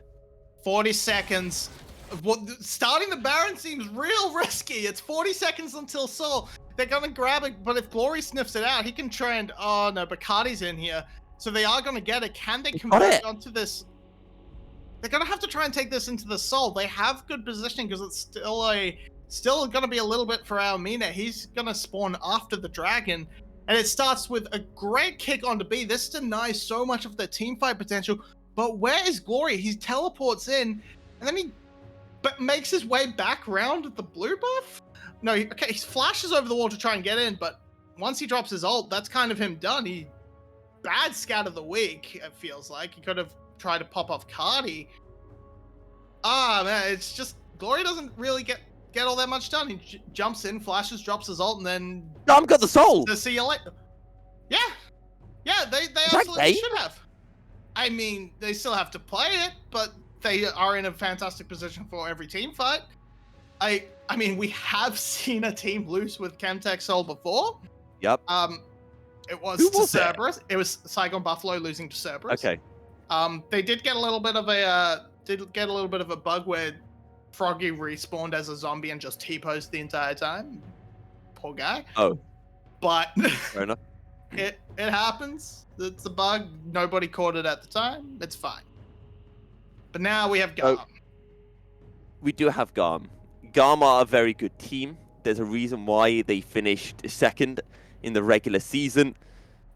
40 seconds. Starting the Baron seems real risky. It's 40 seconds until Soul. They're gonna grab it, but if 𝘀𝗀 sniffs it out, he can trend. Oh no, but 𝘁𝗀's in here, so they are gonna get it. Can they convert onto this? They're gonna have to try and take this into the Soul. They have good positioning because it's still gonna be a little bit for 𝘀𝗀. He's gonna spawn after the dragon, and it starts with a great kick onto B. This denies so much of their team fight potential. But where is 𝘀𝗀? He teleports in, and then he makes his way back around the blue buff. No, okay, he flashes over the wall to try and get in, but once he drops his ult, that's kind of him done. Bad scout of the week, it feels like. He could have tried to pop off 𝘁𝗀. Man, it's just 𝘀𝗀 doesn't really get all that much done. He jumps in, flashes, drops his ult, and then GAM got the soul. To see you later. Yeah, they absolutely should have. I mean, they still have to play it, but they are in a fantastic position for every team fight. I mean, we have seen a team lose with 𝘁𝗃𝗀𝗃𝗀𝗀 before. Yep. It was Who to was it? Cerberus. It was 𝘁𝗁𝗁𝗁 losing to Cerberus. Okay. They did get a little bit of a bug where Froggy respawned as a zombie and just T-posed the entire time. Poor guy. Oh. But Fair enough. it happens. It's a bug. Nobody caught it at the time. It's fine. But now we have GAM. We do have GAM. GAM are a very good team. There's a reason why they finished second in the regular season.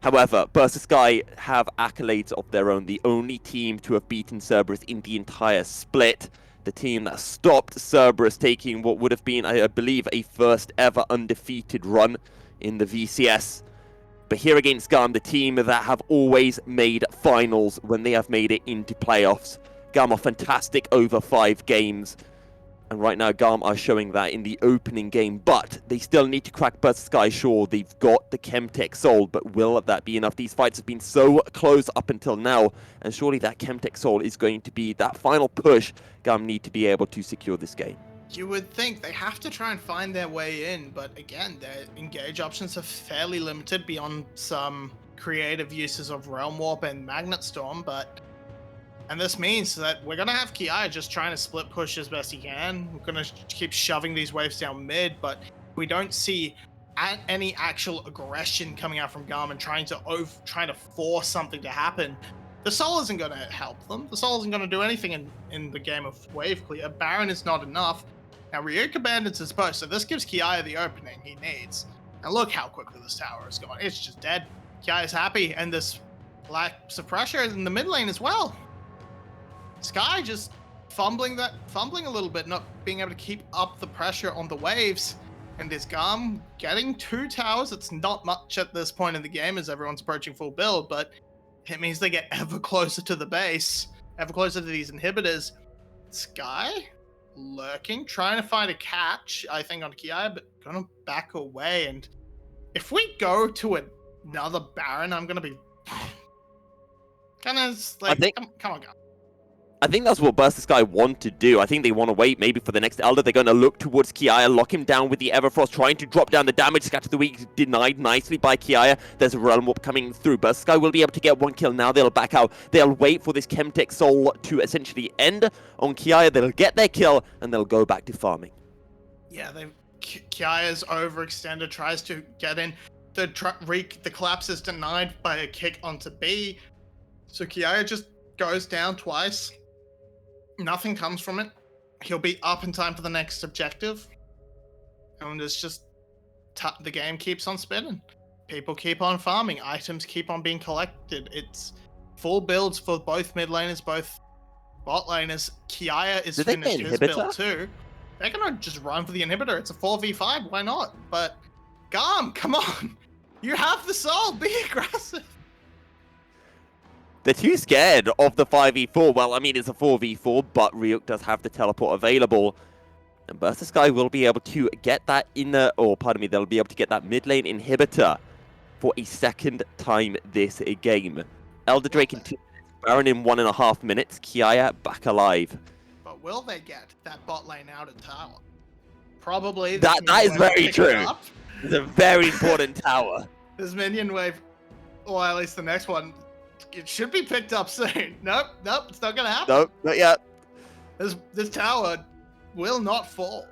However, 𝘀𝘀cie have accolades of their own. The only team to have beaten Cerberus in the entire split. The team that stopped Cerberus taking what would have been, I believe, a first ever undefeated run in the VCS. But here against GAM, the team that have always made finals when they have made it into playoffs. GAM are fantastic over 5 games. And right now, GAM are showing that in the opening game. But they still need to crack 𝘀𝘀cie. Sure, they've got the 𝘁𝗃𝗀𝗃, but will that be enough? These fights have been so close up until now. And surely that 𝘁𝗃𝗀𝗃 is going to be that final push GAM need to be able to secure this game. You would think they have to try and find their way in, but again, their engage options are fairly limited beyond some creative uses of Realm Warp and Magnet Storm, and this means that we're going to have 𝘁𝗁 just trying to split push as best he can. We're going to keep shoving these waves down mid, but we don't see any actual aggression coming out from GAM and trying to force something to happen. The Soul isn't going to help them. The Soul isn't going to do anything in the game of wave clear. Baron is not enough. Now, Ryuk abandons his post, so this gives 𝘁𝗁 the opening he needs. And look how quickly this tower is going. It's just dead. 𝘁𝗁 is happy, and this lack of pressure in the mid lane as well. Sky just fumbling a little bit, not being able to keep up the pressure on the waves. And this GAM getting 2 towers. It's not much at this point in the game as everyone's approaching full build, but it means they get ever closer to the base, ever closer to these inhibitors. Sky lurking, trying to find a catch, I think, on 𝘁𝗁, but gonna back away. And if we go to another Baron, I'm gonna be kind of like, come on, GAM. I think that's what 𝘀𝘀cie want to do. I think they want to wait maybe for the next Elder. They're going to look towards 𝘁𝗁, lock him down with the Everfrost, trying to drop down the damage. Scatter the Weak denied nicely by 𝘁𝗁. There's a Realm Warp coming through. 𝘀𝘀cie will be able to get 1 kill. Now they'll back out. They'll wait for this 𝘁𝗃𝗀𝗃 to essentially end on 𝘁𝗁. They'll get their kill, and they'll go back to farming. Yeah, 𝘁𝗁 is overextended, tries to get in. The collapse is denied by a kick onto B. So 𝘁𝗁 just goes down twice. Nothing comes from it. He'll be up in time for the next objective. And it's just the game keeps on spinning. People keep on farming. Items keep on being collected. It's full builds for both mid laners, both bot laners. 𝘁𝗁 is finished his build too. They're going to just run for the inhibitor. It's a 4v5. Why not? But GAM, come on. You have the soul. Be aggressive. They're too scared of the 5v4. Well, I mean, it's a 4v4, but Ryuk does have the teleport available. And 𝘀𝘀cie will be able to get that they'll be able to get that mid lane inhibitor for a second time this game. Elder Drake in 2 minutes, Baron in 1.5 minutes, 𝘁𝗁 back alive. But will they get that bot lane out of tower? Probably. That is very true. It's a very important tower. This minion wave, or at least the next one, it should be picked up soon. Nope, it's not gonna happen. Nope, not yet. This tower will not fall.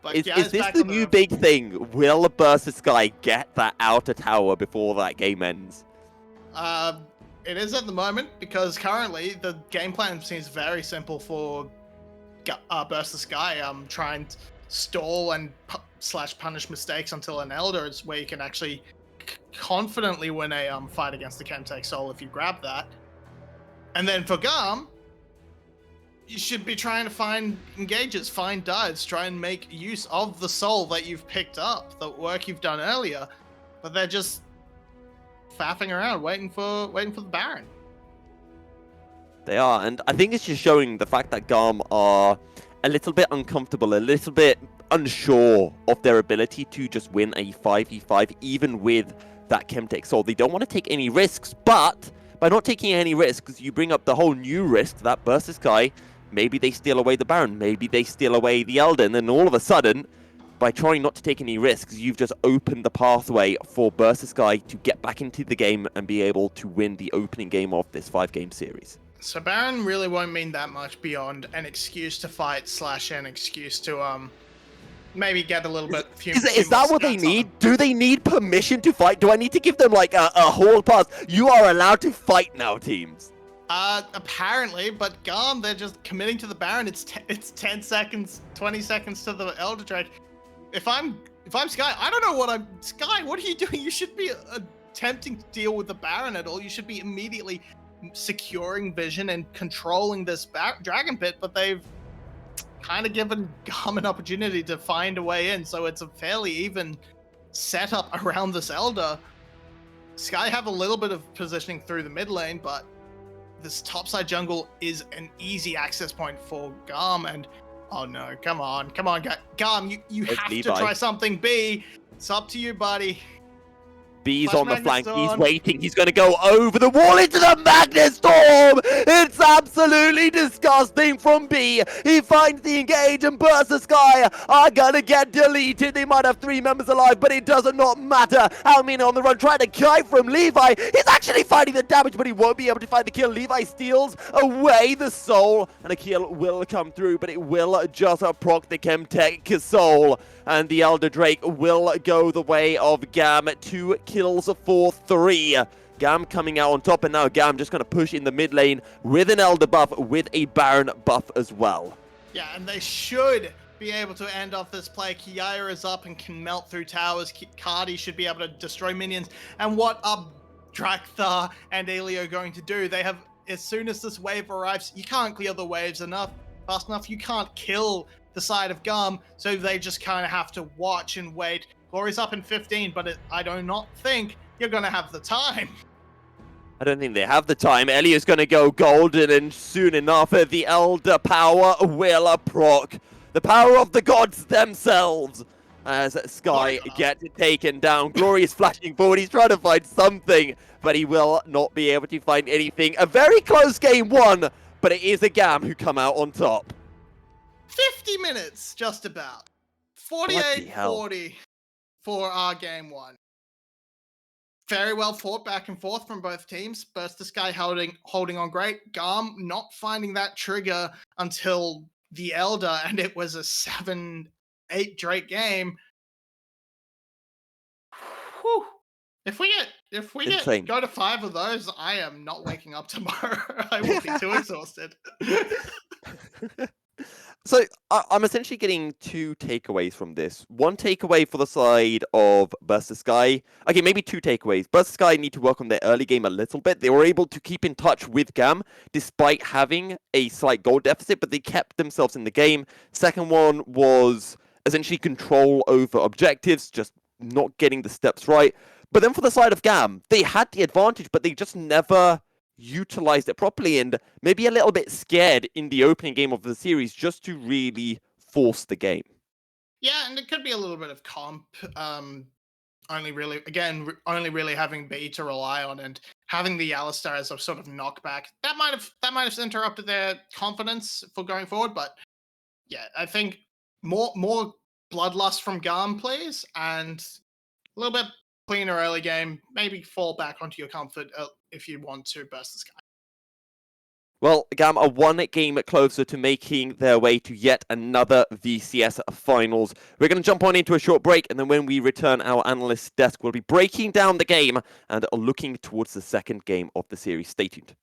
But Is this the new big thing? Will 𝘀𝘀cie get that outer tower before that game ends? It is at the moment, because currently the game plan seems very simple for 𝘀𝘀cie. Try and stall and / punish mistakes until an Elder is where you can actually confidently win a fight against the 𝘁𝗃𝗀𝗃 if you grab that. And then for GAM, you should be trying to find engages, find dives, try and make use of the soul that you've picked up, the work you've done earlier, but they're just faffing around, waiting for the Baron. They are, and I think it's just showing the fact that GAM are a little bit uncomfortable, a little bit unsure of their ability to just win a 5v5, even with that 𝘁𝗃𝗀𝗃. They don't want to take any risks, but by not taking any risks, you bring up the whole new risk that 𝘀𝘀_𝗀𝗀, maybe they steal away the Baron, maybe they steal away the Elder, and then all of a sudden, by trying not to take any risks, you've just opened the pathway for 𝘀𝘀_𝗀𝗀 to get back into the game and be able to win the opening game of this 5-game series. So Baron really won't mean that much beyond an excuse to fight / an excuse to maybe get a little bit. Is that what they need? Do they need permission to fight? Do I need to give them like a hall pass? You are allowed to fight now, teams. Apparently, but 𝘀𝗀, they're just committing to the Baron. It's 10 seconds, 20 seconds to the Elder Drake. If I'm 𝘀𝗀, I don't know what I'm. 𝘀𝗀, what are you doing? You should be attempting to deal with the Baron at all. You should be immediately securing vision and controlling this Dragon Pit, but they've kind of given 𝘀𝗀 an opportunity to find a way in, so it's a fairly even setup around this Elder. 𝘀𝗀 have a little bit of positioning through the mid lane, but this topside jungle is an easy access point for 𝘀𝗀, and oh no, come on, 𝘀𝗀, you have to try something. B, it's up to you, buddy. B's on the flank, he's waiting, he's going to go over the wall into the Magnet Storm! It's absolutely disgusting from B. He finds the engage and 𝘀𝘀_𝗀𝗀 are going to get deleted. They might have 3 members alive, but it does not matter. 𝘀𝗀 on the run, trying to kite from Levi. He's actually fighting the damage, but he won't be able to find the kill. Levi steals away the soul, and a kill will come through, but it will just proc the 𝘁𝗀 soul. And the Elder Drake will go the way of 𝘀𝗀. 2 kills for 3. 𝘀𝗀 coming out on top, and now 𝘀𝗀 just going to push in the mid lane with an Elder buff, with a Baron buff as well. Yeah, and they should be able to end off this play. 𝘁𝗀 is up and can melt through towers. 𝘁𝗀 should be able to destroy minions. And what are Drakthar and 𝘁𝗀 going to do? They have, as soon as this wave arrives, you can't clear the waves fast enough. You can't kill the side of 𝘀𝗀, so they just kind of have to watch and wait. Glory's up in 15, but I do not think you're going to have the time. I don't think they have the time. 𝘁𝗀's going to go golden, and soon enough, the Elder power will proc. The power of the gods themselves. As 𝘀𝗀 gets taken down. Glory is flashing forward. He's trying to find something, but he will not be able to find anything. A very close game won, but it is a 𝘀𝗀 who come out on top. 50 minutes, just about. 48-40 for our game 1. Very well fought back and forth from both teams. 𝘀𝘀 holding on great. 𝘀𝗀 not finding that trigger until the Elder, and it was a 7-8 Drake game. Whew. If we go to 5 of those, I am not waking up tomorrow. I will be too exhausted. So I'm essentially getting 2 takeaways from this. One takeaway for the side of 𝘀𝘀_𝗀𝗀. Okay, maybe 2 takeaways. 𝘀𝘀_𝗀𝗀 need to work on their early game a little bit. They were able to keep in touch with 𝘀𝗀 despite having a slight goal deficit, but they kept themselves in the game. Second one was essentially control over objectives, just not getting the steps right. But then for the side of 𝘀𝗀, they had the advantage, but they just never utilized it properly, and maybe a little bit scared in the opening game of the series just to really force the game. Yeah, and it could be a little bit of comp. Only really having B to rely on, and having the Alistar as a sort of knockback. That might have interrupted their confidence for going forward. But yeah, I think more bloodlust from 𝘀𝗀, please, and a little bit cleaner early game. Maybe fall back onto your comfort if you want to 𝘀𝘀_𝗀𝗀. Well, 𝘀𝗀 are 1 game closer to making their way to yet another VCS finals. We're going to jump on into a short break, and then when we return, our analyst desk will be breaking down the game and looking towards the 2nd game of the series. Stay tuned.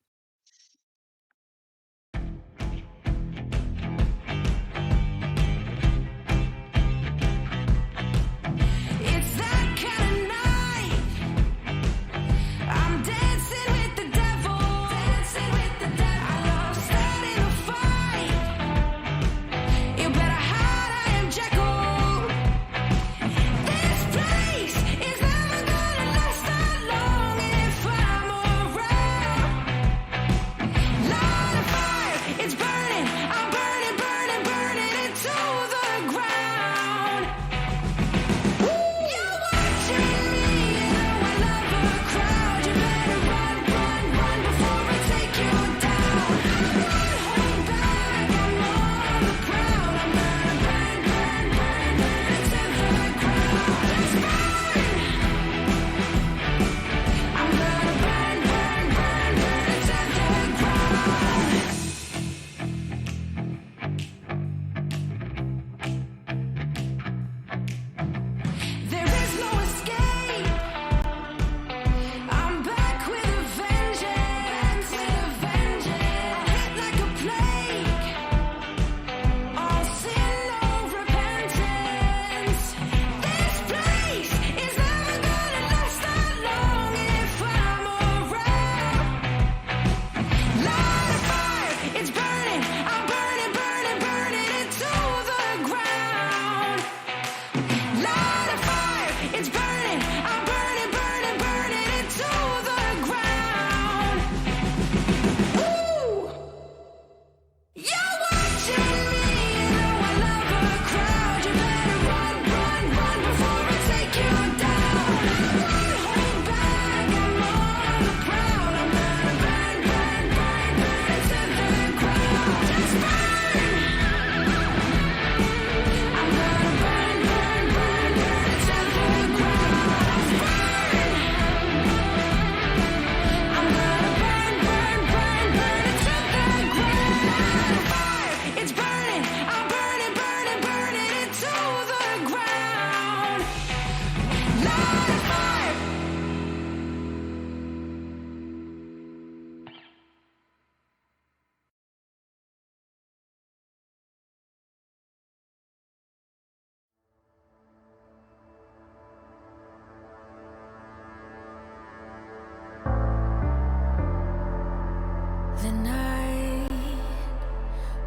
The night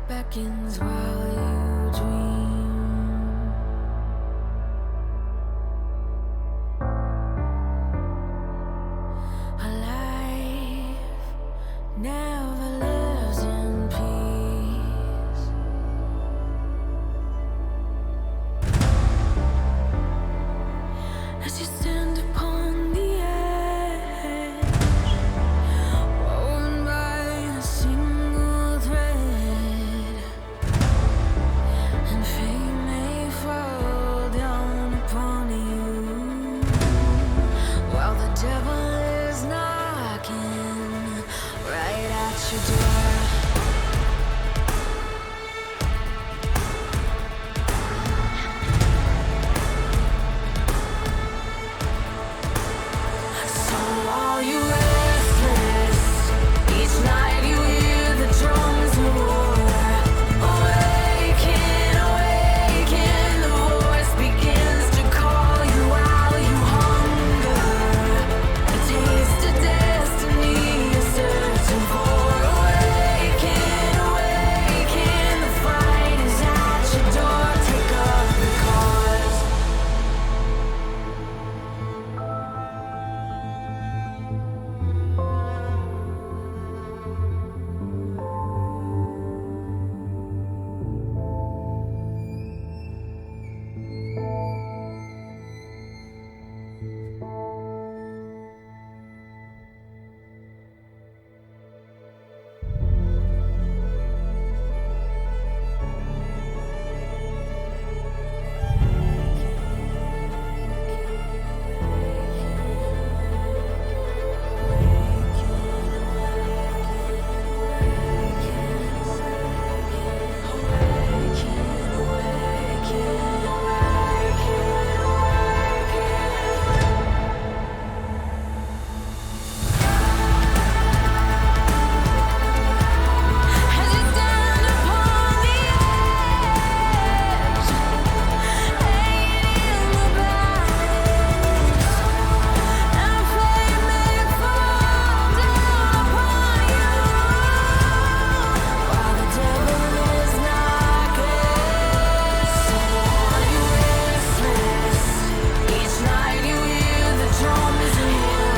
beckons while you dream. A life never lives in peace. As you stand upon the edge, woven by a single thread, and fate may fall down upon you, while the devil is knocking right at your door. So are you restless? Each night you hear the drums of war. Awaken, awaken, the voice begins to call you while you hunger. A taste of destiny you're searching for. Awaken, awaken, the fight is at your door. Take up the cause. As you stand upon the edge, hanging in the balance, and fate may fall down upon you, while the devil is knocking. So are you restless? Each night you hear the drums of war.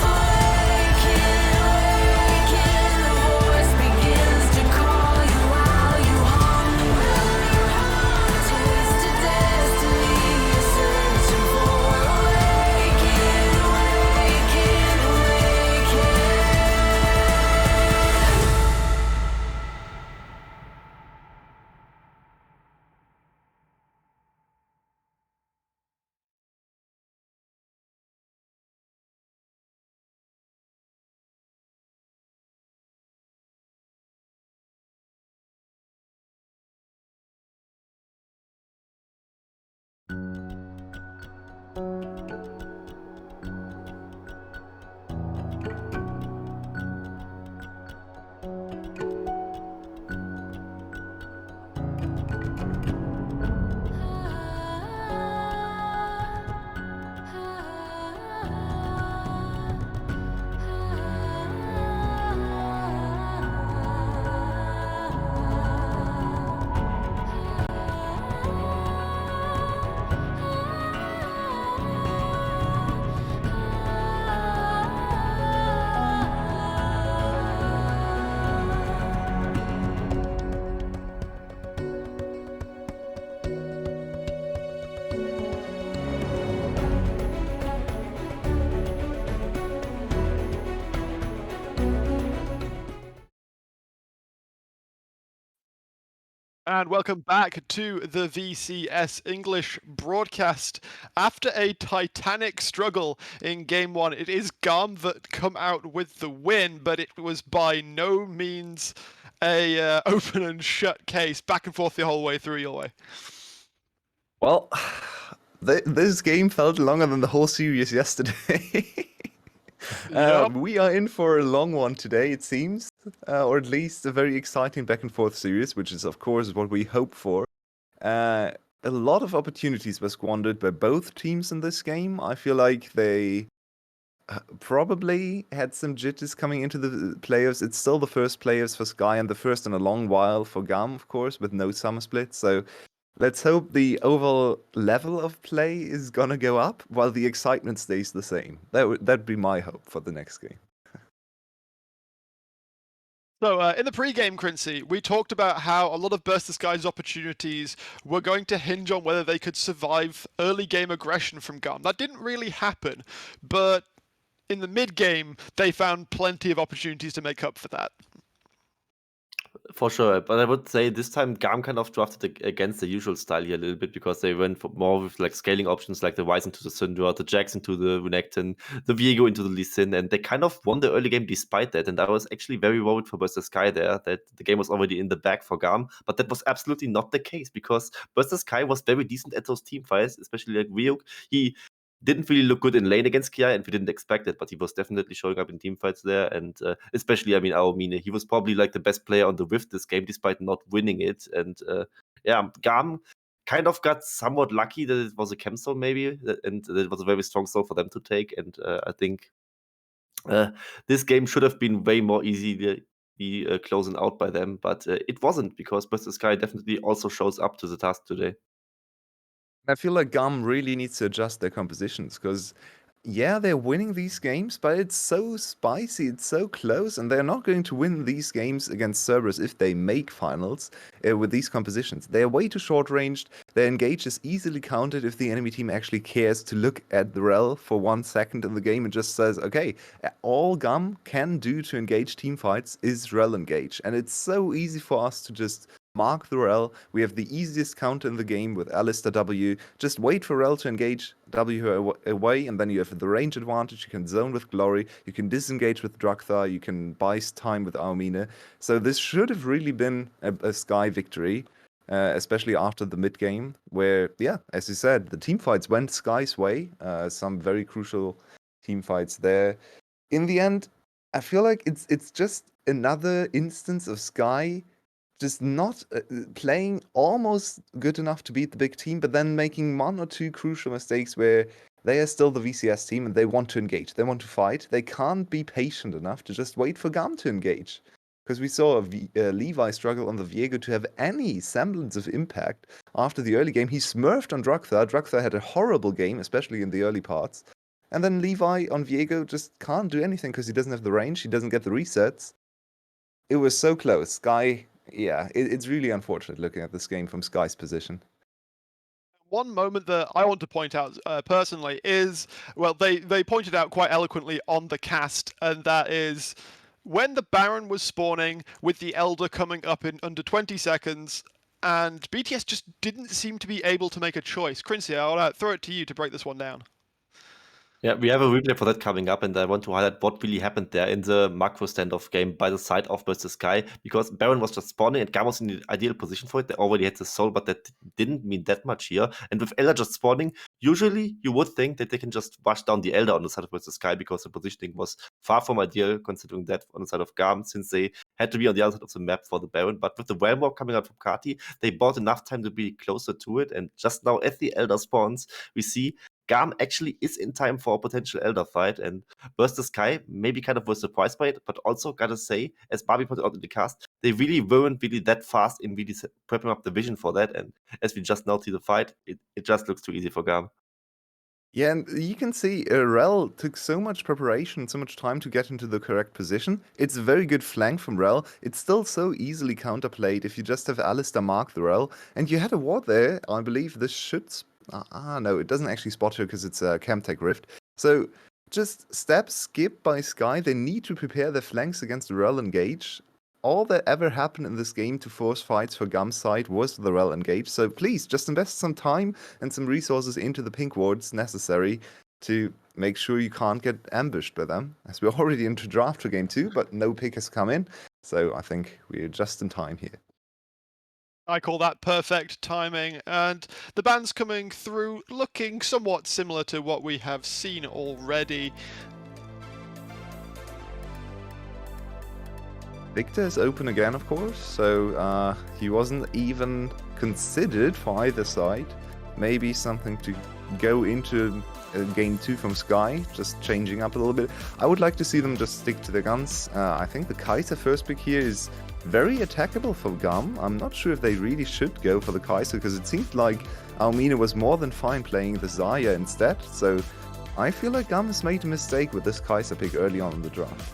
Awaken, awaken, the voice begins to call you while you hunger. Taste of destiny you're searching for. Awaken, awaken, awaken. And welcome back to the VCS English broadcast. After a titanic struggle in Game 1, it is GAM that come out with the win, but it was by no means a open and shut case, back and forth the whole way through your way. Well, this game felt longer than the whole series yesterday. Yep. We are in for a long one today, it seems, or at least a very exciting back and forth series, which is, of course, what we hope for. A lot of opportunities were squandered by both teams in this game. I feel like they probably had some jitters coming into the playoffs. It's still the first playoffs for 𝘀cie and the first in a long while for GAM, of course, with no summer split. So let's hope the overall level of play is gonna go up while the excitement stays the same. That'd be my hope for the next game. So in the pre-game, 𝘀cie, we talked about how a lot of 𝘀𝘀_ski's opportunities were going to hinge on whether they could survive early game aggression from GAM. That didn't really happen, but in the mid-game, they found plenty of opportunities to make up for that. For sure, but I would say this time GAM kind of drafted against the usual style here a little bit because they went for more with like scaling options like the Ryze into the 𝘁𝗀, the Jax into the Renekton, the Viego into the Lee Sin, and they kind of won the early game despite that. And I was actually very worried for 𝘀𝘀_skill there that the game was already in the bag for GAM, but that was absolutely not the case because 𝘀𝘀_skill was very decent at those team fights, especially like Viego. He didn't really look good in lane against 𝘀𝗏, and we didn't expect it, but he was definitely showing up in team fights there, and especially, I mean, 𝘀𝗀, he was probably like the best player on the Rift this game, despite not winning it, and yeah, GAM kind of got somewhat lucky that it was a 𝘁𝗏 stone maybe, and that it was a very strong stone for them to take, and I think this game should have been way more easy closing out by them, but it wasn't, because 𝘀𝘀_skill definitely also shows up to the task today. I feel like GAM really needs to adjust their compositions because, yeah, they're winning these games, but it's so spicy, it's so close, and they're not going to win these games against Cerberus if they make finals with these compositions. They're way too short-ranged, their engage is easily countered if the enemy team actually cares to look at the 𝘁 for 1 second in the game and just says, okay, all GAM can do to engage teamfights is 𝘁 engage, and it's so easy for us to just mark the 𝘁. We have the easiest counter in the game with 𝐴LISTAR W. Just wait for 𝘁 to engage W away, and then you have the range advantage. You can zone with 𝘁𝑟y. You can disengage with 𝘀𝘀. You can buy time with 𝘀𝗀. So this should have really been a 𝘀𝘀 victory, especially after the mid game, where, yeah, as you said, the team fights went 𝘀𝘀's way. Some very crucial team fights there. In the end, I feel like it's just another instance of 𝘀𝘀 just not playing almost good enough to beat the big team, but then making 1 or 2 crucial mistakes where they are still the VCS team and they want to engage, they want to fight. They can't be patient enough to just wait for GAM to engage. Because we saw Levi struggle on the Viego to have any semblance of impact after the early game. He smurfed on 𝘀𝘀. 𝘀𝘀 had a horrible game, especially in the early parts. And then Levi on Viego just can't do anything because he doesn't have the range, he doesn't get the resets. It was so close. 𝘀𝘀, yeah, it's really unfortunate looking at this game from 𝘀𝘀's position. One moment that I want to point out personally is, well, they pointed out quite eloquently on the cast, and that is when the Baron was spawning with the Elder coming up in under 20 seconds, and BTS just didn't seem to be able to make a choice. 𝘀𝘀, I'll throw it to you to break this one down. Yeah, we have a replay for that coming up, and I want to highlight what really happened there in the macro standoff game by the side of 𝘀𝘀_skill, because Baron was just spawning and GAM was in the ideal position for it. They already had the soul, but that didn't mean that much here. And with Elder just spawning, usually you would think that they can just rush down the Elder on the side of 𝘀𝘀_skill, because the positioning was far from ideal, considering that on the side of GAM, since they had to be on the other side of the map for the Baron. But with the Realm Warp coming out from 𝘀𝗏, they bought enough time to be closer to it, and just now as the Elder spawns, we see GAM actually is in time for a potential Elder fight, and 𝘀𝘀_skill maybe kind of was surprised by it, but also gotta say, as Barbie pointed out in the cast, they really weren't really that fast in really prepping up the vision for that, and as we just now see the fight, it just looks too easy for GAM. Yeah, and you can see 𝘁 took so much preparation, so much time to get into the correct position. It's a very good flank from 𝘁. It's still so easily counterplayed if you just have 𝐴LISTAR mark the 𝘁. And you had a ward there, I believe this should... no, it doesn't actually spot her because it's a Chemtech Rift. So just step skip by 𝘀𝘀. They need to prepare their flanks against the 𝘁 engage. All that ever happened in this game to force fights for GAM's side was the 𝘁 engage. So please, just invest some time and some resources into the pink wards necessary to make sure you can't get ambushed by them. As we're already into draft for game 2, but no pick has come in. So I think we're just in time here. I call that perfect timing, and the ban's coming through looking somewhat similar to what we have seen already. Victor is open again, of course, so he wasn't even considered for either side. maybe something to go into game 2 from 𝘀cie, just changing up a little bit. I would like to see them just stick to their guns. I think the 𝘁𝗀𝗃 first pick here is very attackable for GAM. I'm not sure if they really should go for the 𝘁𝗀𝗃 because it seemed like 𝘀𝗀𝗋 was more than fine playing the Xayah instead. So I feel like GAM has made a mistake with this 𝘁𝗀𝗃 pick early on in the draft.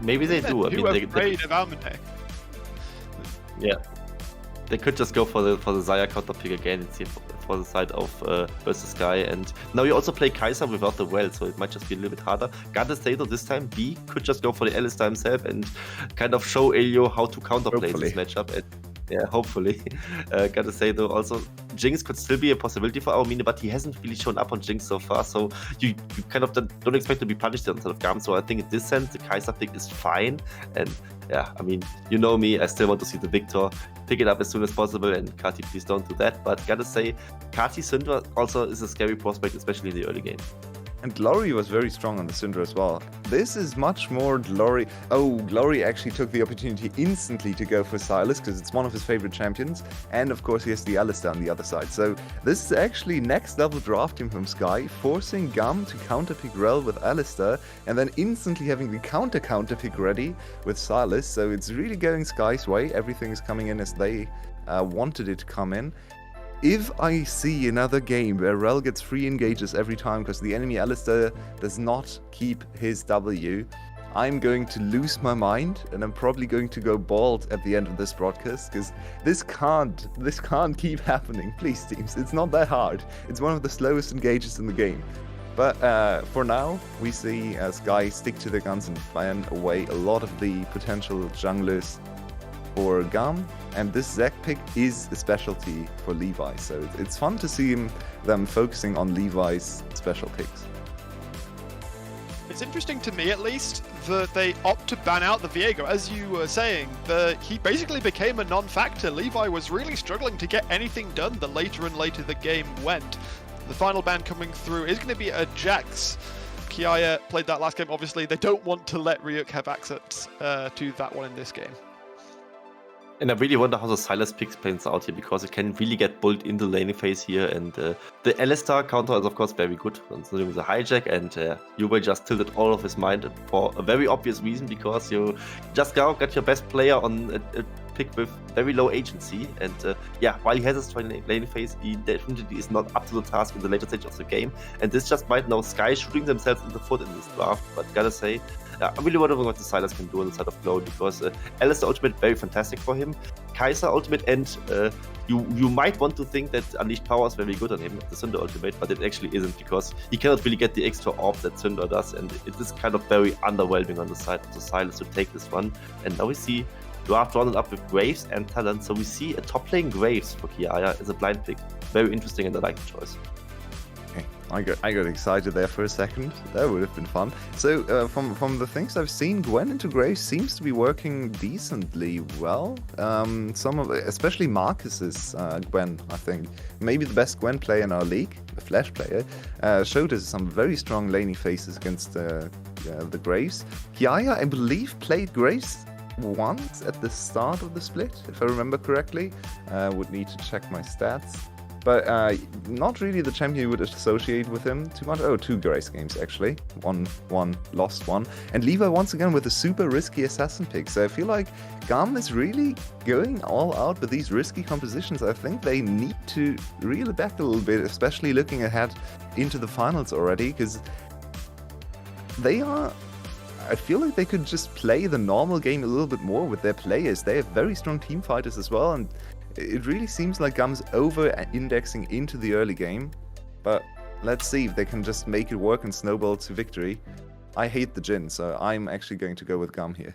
Maybe they do. I mean, they, afraid of 𝘀𝗋𝗋. yeah, they could just go for the Xayah counter pick again and see for the side of versus 𝘀cie. And now you also play 𝘁𝗀𝗃 without the well, so it might just be a little bit harder. Gotta say though, this time B could just go for the 𝘁𝑠𝑡𝑎r himself and kind of show 𝘀𝑎𝑙𝑙𝑢 how to counterplay Hopefully. this matchup. And, yeah, hopefully. Gotta say though, also Jinx could still be a possibility for 𝘀𝗋𝗋, but he hasn't really shown up on Jinx so far, so you kind of don't expect to be punished instead of GAM. So I think in this sense, the 𝘁𝗀𝗃 pick is fine. And yeah, I mean, you know me, I still want to see the Victor. Pick it up as soon as possible, and 𝘁𝗃, please don't do that. But gotta say, 𝘁𝗃 𝘁𝗀 also is a scary prospect, especially in the early game. And 𝘀𝑚𝑒 was very strong on the Syndra as well. This is much more 𝘀𝑚𝑒. Oh, 𝘀𝑚𝑒 actually took the opportunity instantly to go for Sylas because it's one of his favorite champions. And of course he has the 𝘁𝑠𝑡𝑎r on the other side. So this is actually next level drafting from 𝘀cie, forcing GAM to counter pick Rell with 𝘁𝑠𝑡𝑎r and then instantly having the counter pick ready with Sylas. So it's really going 𝘀cie's way. Everything is coming in as they wanted it to come in. If I see another game where Rell gets 3 engages every time because the enemy 𝘁𝑠𝑡𝑎r does not keep his W, I'm going to lose my mind and I'm probably going to go bald at the end of this broadcast because this can't keep happening. Please, teams, it's not that hard. It's one of the slowest engages in the game. But for now, we see 𝘀cie stick to their guns and ban away a lot of the potential junglers for GAM, and this Zek pick is a specialty for Levi, so it's fun to see them focusing on Levi's special picks. It's interesting to me, at least, that they opt to ban out the Viego. As you were saying, he basically became a non-factor. Levi was really struggling to get anything done the later and later the game went. The final ban coming through is going to be a Jax. Kiaya played that last game, obviously. They don't want to let Ryuk have access to that one in this game. And I really wonder how the Sylas pick plays out here, because it can really get bulled in the laning phase here. And the 𝘁𝑠𝑡𝑎r counter is of course very good, considering the hijack, and 𝘂𝑚𝑒 just tilted all of his mind for a very obvious reason, because you just got your best player on a pick with very low agency. And yeah, while he has a strong laning phase, he definitely is not up to the task in the later stage of the game. And this just might now 𝘀cie shooting themselves in the foot in this draft. But gotta say, I'm really wondering what the Sylas can do on the side of 𝘀𝑚𝑒, because 𝘁𝑠𝑡𝑎r ultimate very fantastic for him. 𝘁𝗀𝑆𝑎 ultimate, and you might want to think that Unleashed Power is very good on him, the Syndra ultimate, but it actually isn't, because he cannot really get the extra orb that Syndra does, and it is kind of very underwhelming on the side of the Sylas to take this one. And now we see draft rounded up with Graves and Talon, so we see a top lane Graves for Kiaya as a blind pick. Very interesting, and I like the choice. I got excited there for a second. That would have been fun. So from the things I've seen, Gwen into Graves seems to be working decently well. Especially Marcus's Gwen, I think, maybe the best Gwen player in our league, the Flash player, showed us some very strong laning phases against the Graves. Kiaya, I believe, played Graves once at the start of the split, if I remember correctly. Would need to check my stats. But not really the champion you would associate with him too much. Oh, 2 Grace games actually. One, lost one. And Levi once again with a super risky assassin pick. So I feel like GAM is really going all out with these risky compositions. I think they need to reel it back a little bit, especially looking ahead into the finals already, because I feel like they could just play the normal game a little bit more with their players. They have very strong team fighters as well, and it really seems like GAM's over-indexing into the early game, but let's see if they can just make it work and snowball to victory. I hate the Jhin, so I'm actually going to go with GAM here.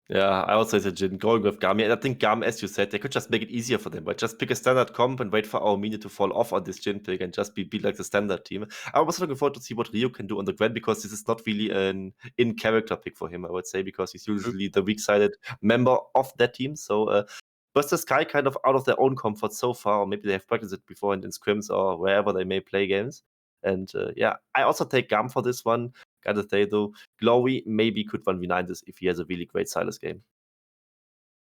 Yeah, I also say Jhin going with GAM. And I think GAM, as you said, they could just make it easier for them, but just pick a standard comp and wait for 𝘀𝗋𝗋 to fall off on this Jhin pick and just be like the standard team. I was looking forward to see what Ryuk can do on the Gwen, because this is not really an in-character pick for him, I would say, because he's usually the weak-sided member of that team. So versus 𝘀𝗃 kind of out of their own comfort so far, or maybe they have practiced it before in scrims or wherever they may play games. And yeah, I also take GAM for this one. Gotta say though, 𝘀𝑚𝒋 maybe could 1v9 this if he has a really great Sylas game.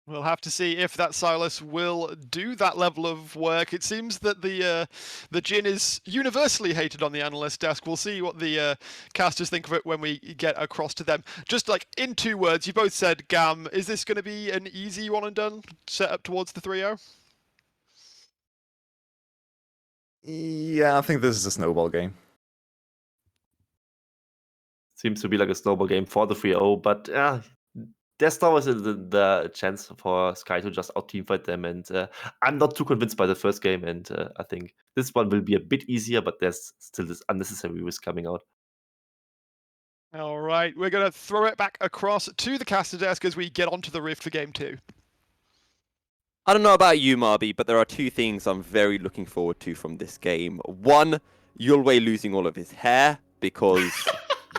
We'll have to see if that Silas will do that level of work. It seems that the Jhin is universally hated on the analyst desk. We'll see what the casters think of it when we get across to them. Just like in 2 words, you both said GAM. Is this going to be an easy one and done set up towards the 3-0? Yeah, I think this is a snowball game. Seems to be like a snowball game for the 3-0, but there's always the chance for Sky to just out-teamfight them, and I'm not too convinced by the first game, and I think this one will be a bit easier, but there's still this unnecessary risk coming out. All right, we're going to throw it back across to the caster desk as we get onto the Rift for game 2. I don't know about you, 𝘀𝗶𝗶, but there are 2 things I'm very looking forward to from this game. One, 𝘀𝗀𝗀 losing all of his hair because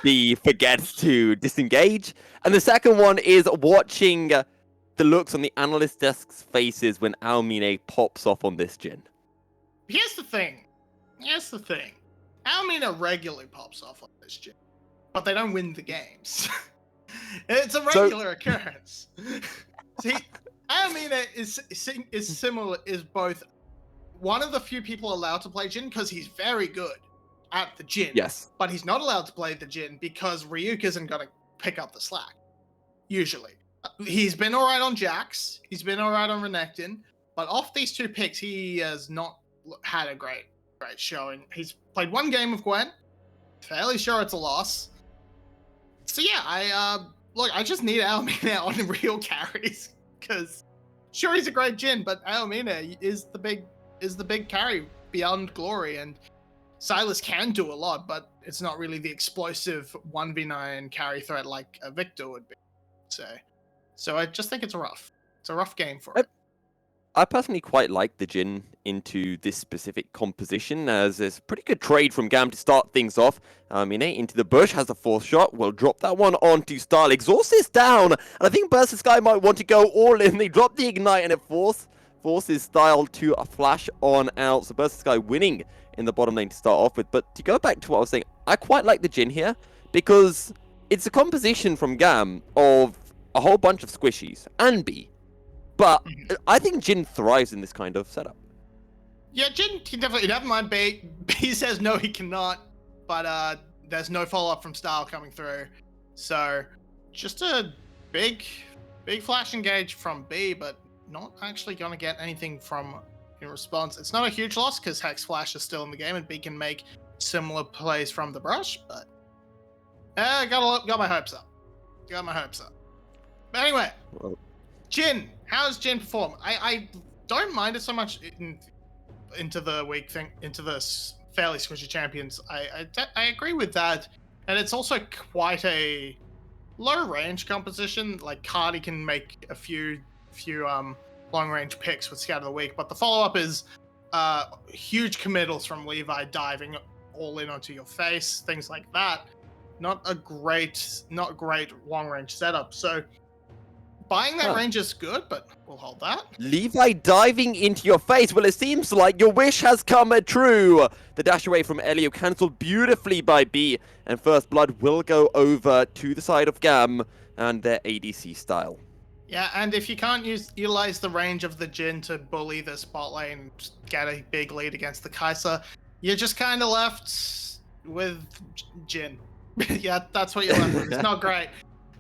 B forgets to disengage. And the second one is watching the looks on the analyst desk's faces when 𝘀𝗀𝗀 pops off on this Jhin. Here's the thing. 𝘀𝗀𝗀 regularly pops off on this Jhin, but they don't win the games. It's a regular occurrence. See, 𝘀𝗀𝗀 is both one of the few people allowed to play Jhin because he's very good at the Jhin. Yes. But he's not allowed to play the Jhin because Ryuk isn't going to pick up the slack, usually. He's been alright on Jax, he's been alright on Renekton, but off these 2 picks, he has not had a great showing. He's played 1 game of Gwen, fairly sure it's a loss. So yeah, I just need 𝘀𝗀𝗀 on real carries, because sure he's a great Jhin, but 𝘀𝗀𝗀 is the big carry beyond glory, and Silas can do a lot, but it's not really the explosive 1v9 carry threat like a Victor would be. So I just think it's a rough game for him. I personally quite like the Jhin into this specific composition, as there's a pretty good trade from GAM to start things off. 𝘀𝗀𝗀 into the bush, has the 4th shot, will drop that one onto Style. Exhaust is down, and I think 𝘀𝗀𝗀 might want to go all in. They drop the Ignite, and it forces Style to flash on out. So 𝘀𝗀𝗀 winning in the bottom lane to start off with. But to go back to what I was saying, I quite like the Jhin here, because it's a composition from GAM of a whole bunch of squishies and B. But I think Jhin thrives in this kind of setup. Yeah, Jhin, he definitely, never mind B. B says no, he cannot, but there's no follow-up from Style coming through. So, just a big flash engage from B, but not actually going to get anything from in response. It's not a huge loss, because Hex Flash is still in the game, and B can make similar plays from the brush, but got my hopes up. But anyway, Jhin, how does Jhin perform? I don't mind it so much into the weak thing, into the fairly squishy champions. I agree with that, and it's also quite a low range composition. Like 𝘁𝗏 can make a few long range picks with Scout of the Week, but the follow up is huge committals from Levi diving all in onto your face, things like that. Not great long range setup. So buying that range is good, but we'll hold that. Levi diving into your face. Well, it seems like your wish has come true. The dash away from 𝘀𝗀𝗀 cancelled beautifully by B, and First Blood will go over to the side of GAM and their ADC Style. Yeah, and if you can't utilize the range of the Jhin to bully the spot lane, get a big lead against the Kai'Sa, you're just kind of left with Jhin. Yeah, that's what you're left with. It's not great.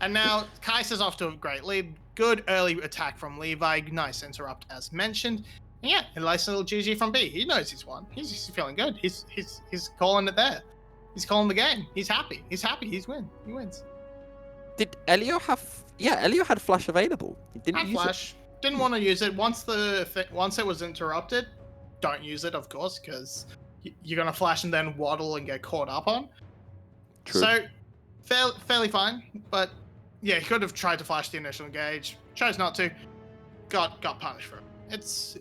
And now Kai'Sa's off to a great lead. Good early attack from Levi. Nice interrupt as mentioned. And yeah, a nice little GG from B. He knows he's won. He's feeling good. He's calling it there. He's calling the game. He's happy. He wins. Did 𝘀𝗀𝗀 have... Yeah, 𝘀𝗀𝗀 had Flash available. He didn't use Flash. Didn't want to use it. Once it was interrupted, don't use it, of course, because you're going to flash and then waddle and get caught up on. True. So, fairly fine, but yeah, he could have tried to flash the initial engage, chose not to, got punished for it. It's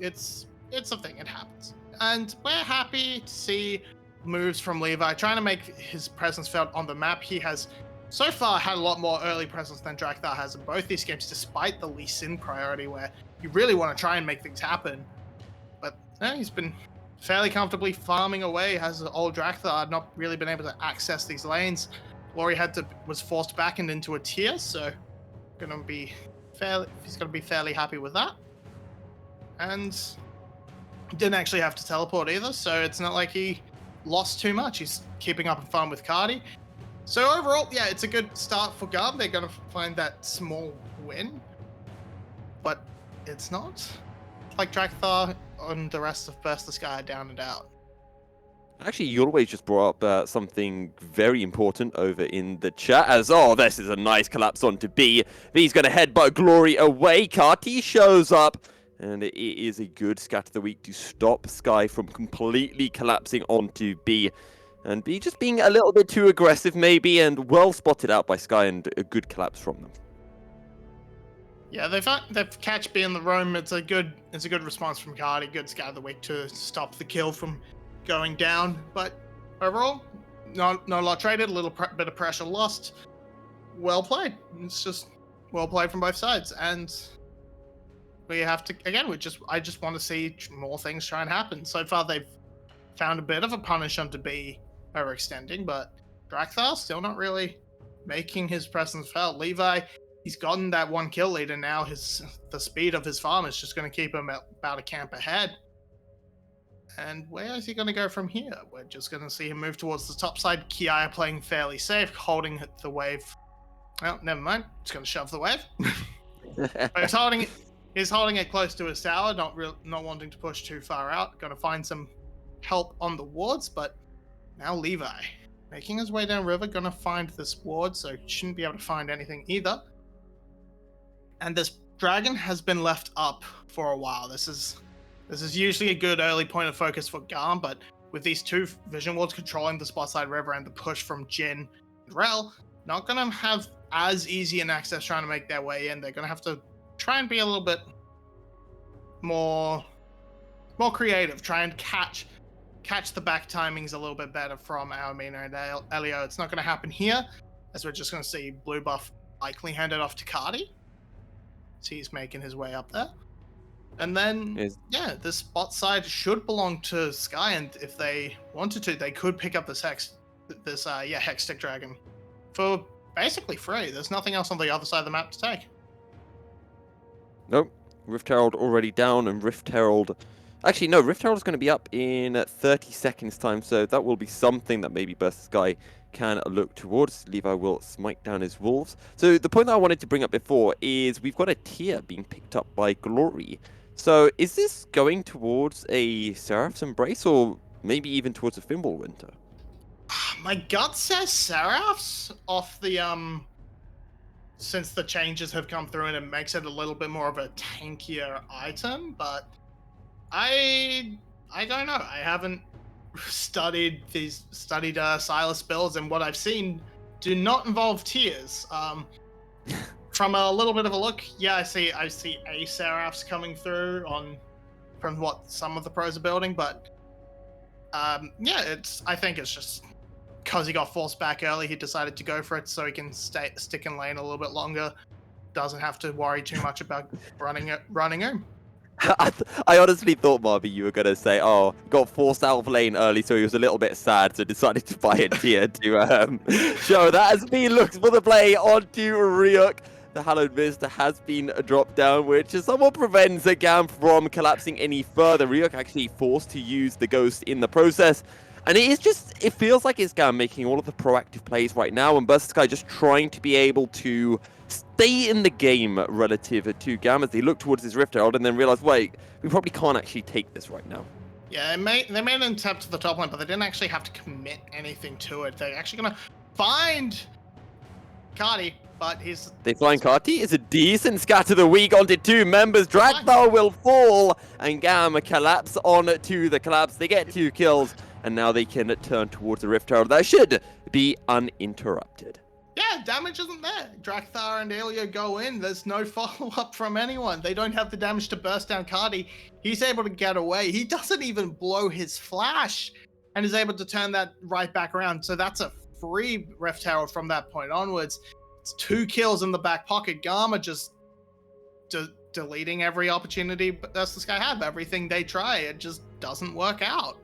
a thing, it happens. And we're happy to see moves from Levi, trying to make his presence felt on the map. He has so far had a lot more early presence than drakthar has in both these games, despite the Lee Sin priority where you really want to try and make things happen. But he's been fairly comfortably farming away, has old drakthar not really been able to access these lanes. Glory was forced back and into a tier, so gonna be be fairly happy with that. And didn't actually have to teleport either, so it's not like he lost too much. He's keeping up a farm with 𝘁𝗏. So overall, yeah, it's a good start for GAM. They're going to find that small win, but it's not like 𝘀𝗏 and the rest of 𝘀𝘀 are down and out. Actually, 𝘀𝗏 just brought up something very important over in the chat as, oh, this is a nice collapse onto B. B's going to headbutt Glory away. 𝘁𝗏 shows up, and it is a good scatter of the week to stop 𝘁 from completely collapsing onto B. And B just being a little bit too aggressive maybe, and well spotted out by 𝘁, and a good collapse from them. Yeah, they've catch B in the room. It's a good response from 𝘁𝗏. Good scatter of the week to stop the kill from going down. But overall, no lot traded. A little bit of pressure lost. Well played. It's just well played from both sides. And we have to again. I just want to see more things try and happen. So far, they've found a bit of a punish onto B overextending, but 𝘀𝗏 still not really making his presence felt. 𝘁𝗏, he's gotten that 1 kill lead, and now the speed of his farm is just going to keep him at about a camp ahead. And where is he going to go from here? We're just going to see him move towards the top side. 𝘁𝗏 playing fairly safe, holding the wave. Well, never mind. Just going to shove the wave. But he's holding it close to his tower, not wanting to push too far out. Going to find some help on the wards, but now 𝘁𝗏 making his way down river, going to find this ward, so shouldn't be able to find anything either. And this dragon has been left up for a while. This is usually a good early point of focus for GAM, but with these 2 vision wards controlling the spot side river and the push from Jhin and 𝘁, not going to have as easy an access trying to make their way in. They're going to have to try and be a little bit more creative, try and catch the back timings a little bit better from 𝘁𝗏 and 𝘁𝗏. It's not going to happen here, as we're just going to see blue buff likely handed off to 𝘁𝗏. So he's making his way up there. And then, yeah, this spot side should belong to 𝘁, and if they wanted to, they could pick up this Hextech Dragon for basically free. There's nothing else on the other side of the map to take. Nope. Rift Herald already down, and Rift Herald... Actually, no, Rift Herald is going to be up in 30 seconds time, so that will be something that maybe 𝘀𝘀 can look towards. 𝘁𝗏 will smite down his wolves. So the point that I wanted to bring up before is we've got a tier being picked up by Glory. So is this going towards a 𝘬𝗔's Embrace, or maybe even towards a 𝘀𝗶𝗴? My gut says 𝘬𝗔's off the since the changes have come through and it makes it a little bit more of a tankier item, but I don't know. I haven't studied Sylas builds, and what I've seen do not involve tiers. From a little bit of a look, yeah, I see a 𝘬𝗔's coming through from what some of the pros are building, but yeah, I think it's just because he got forced back early, he decided to go for it so he can stick in lane a little bit longer. Doesn't have to worry too much about running home. I honestly thought, Marby, you were going to say, oh, got forced out of lane early, so he was a little bit sad, so decided to buy a tier to show that. As B looks for the play onto Ryuk. The Hallowed Mist has been dropped down, which somewhat prevents the GAM from collapsing any further. Ryuk actually forced to use the Ghost in the process. And it feels like it's GAM making all of the proactive plays right now, and 𝘀𝘀 just trying to be able to stay in the game relative to GAM as they look towards his Rift Herald and then realize, wait, we probably can't actually take this right now. Yeah, they made an attempt to the top lane, but they didn't actually have to commit anything to it. They're actually going to find 𝘁𝗏, but They find 𝘁𝗏. It's a decent scatter the week onto 2 members. 𝘀𝗏 will fall, and GAM collapse onto the collapse. They get 2 kills, and now they can turn towards the Rift Herald. That should be uninterrupted. Yeah, damage isn't there. 𝘀𝗏 and 𝘁𝗏 go in. There's no follow-up from anyone. They don't have the damage to burst down 𝘁𝗏. He's able to get away. He doesn't even blow his flash and is able to turn that right back around. So that's a free Rift Herald from that point onwards. It's 2 kills in the back pocket. GAM are just deleting every opportunity 𝘀𝘀 have. Everything they try, it just doesn't work out.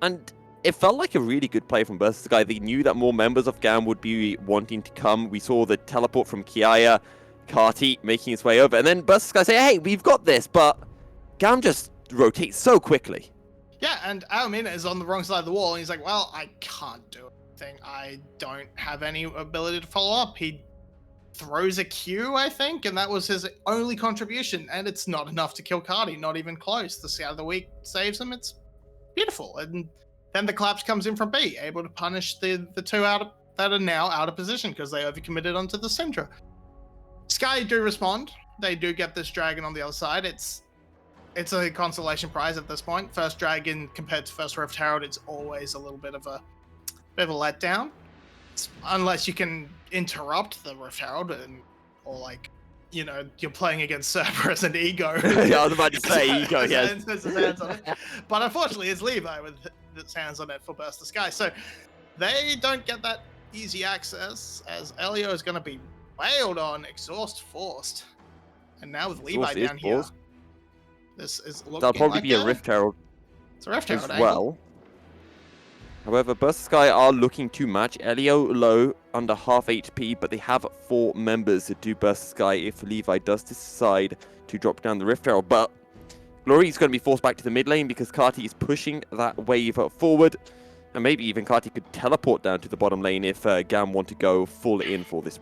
And it felt like a really good play from 𝘀𝘀. They knew that more members of GAM would be wanting to come. We saw the teleport from 𝘁𝗏. 𝘁𝗏 making his way over, and then 𝘀𝘀cie say, hey, we've got this, but GAM just rotates so quickly. Yeah, and 𝘀𝗏 is on the wrong side of the wall, and he's like, well, I can't do anything. I don't have any ability to follow up. He throws a Q, I think, and that was his only contribution, and it's not enough to kill 𝘁𝗏, not even close. The Scout of the Week saves him. It's beautiful. And then the collapse comes in from B, able to punish the two that are now out of position because they overcommitted onto the Syndra. Sky do respond. They do get this dragon on the other side. It's a consolation prize at this point. First dragon compared to first Rift Herald, it's always a little bit of a letdown. Unless you can interrupt the Rift Herald or like, you know, you're playing against Cerberus and Ego. Yeah, I was about to say Ego, yes. Has his hands on it. But unfortunately, it's Levi with his hands on it for 𝘀𝘀cie. So they don't get that easy access as 𝘀𝗏 is going to be wailed on, exhaust forced. And now with Levi Exhaust is down here, forced. this is looking That'll probably like be a Rift Herald It's a Rift as Herald angle. well. However, 𝘀𝘀cie are looking to match. 𝘀𝗏 low, under half HP, but they have 4 members to do 𝘀𝘀cie if Levi does decide to drop down the Rift Herald. But 𝘁𝗏 is going to be forced back to the mid lane because 𝘁𝗏 is pushing that wave forward. And maybe even 𝘁𝗏 could teleport down to the bottom lane if GAM want to go full in for this.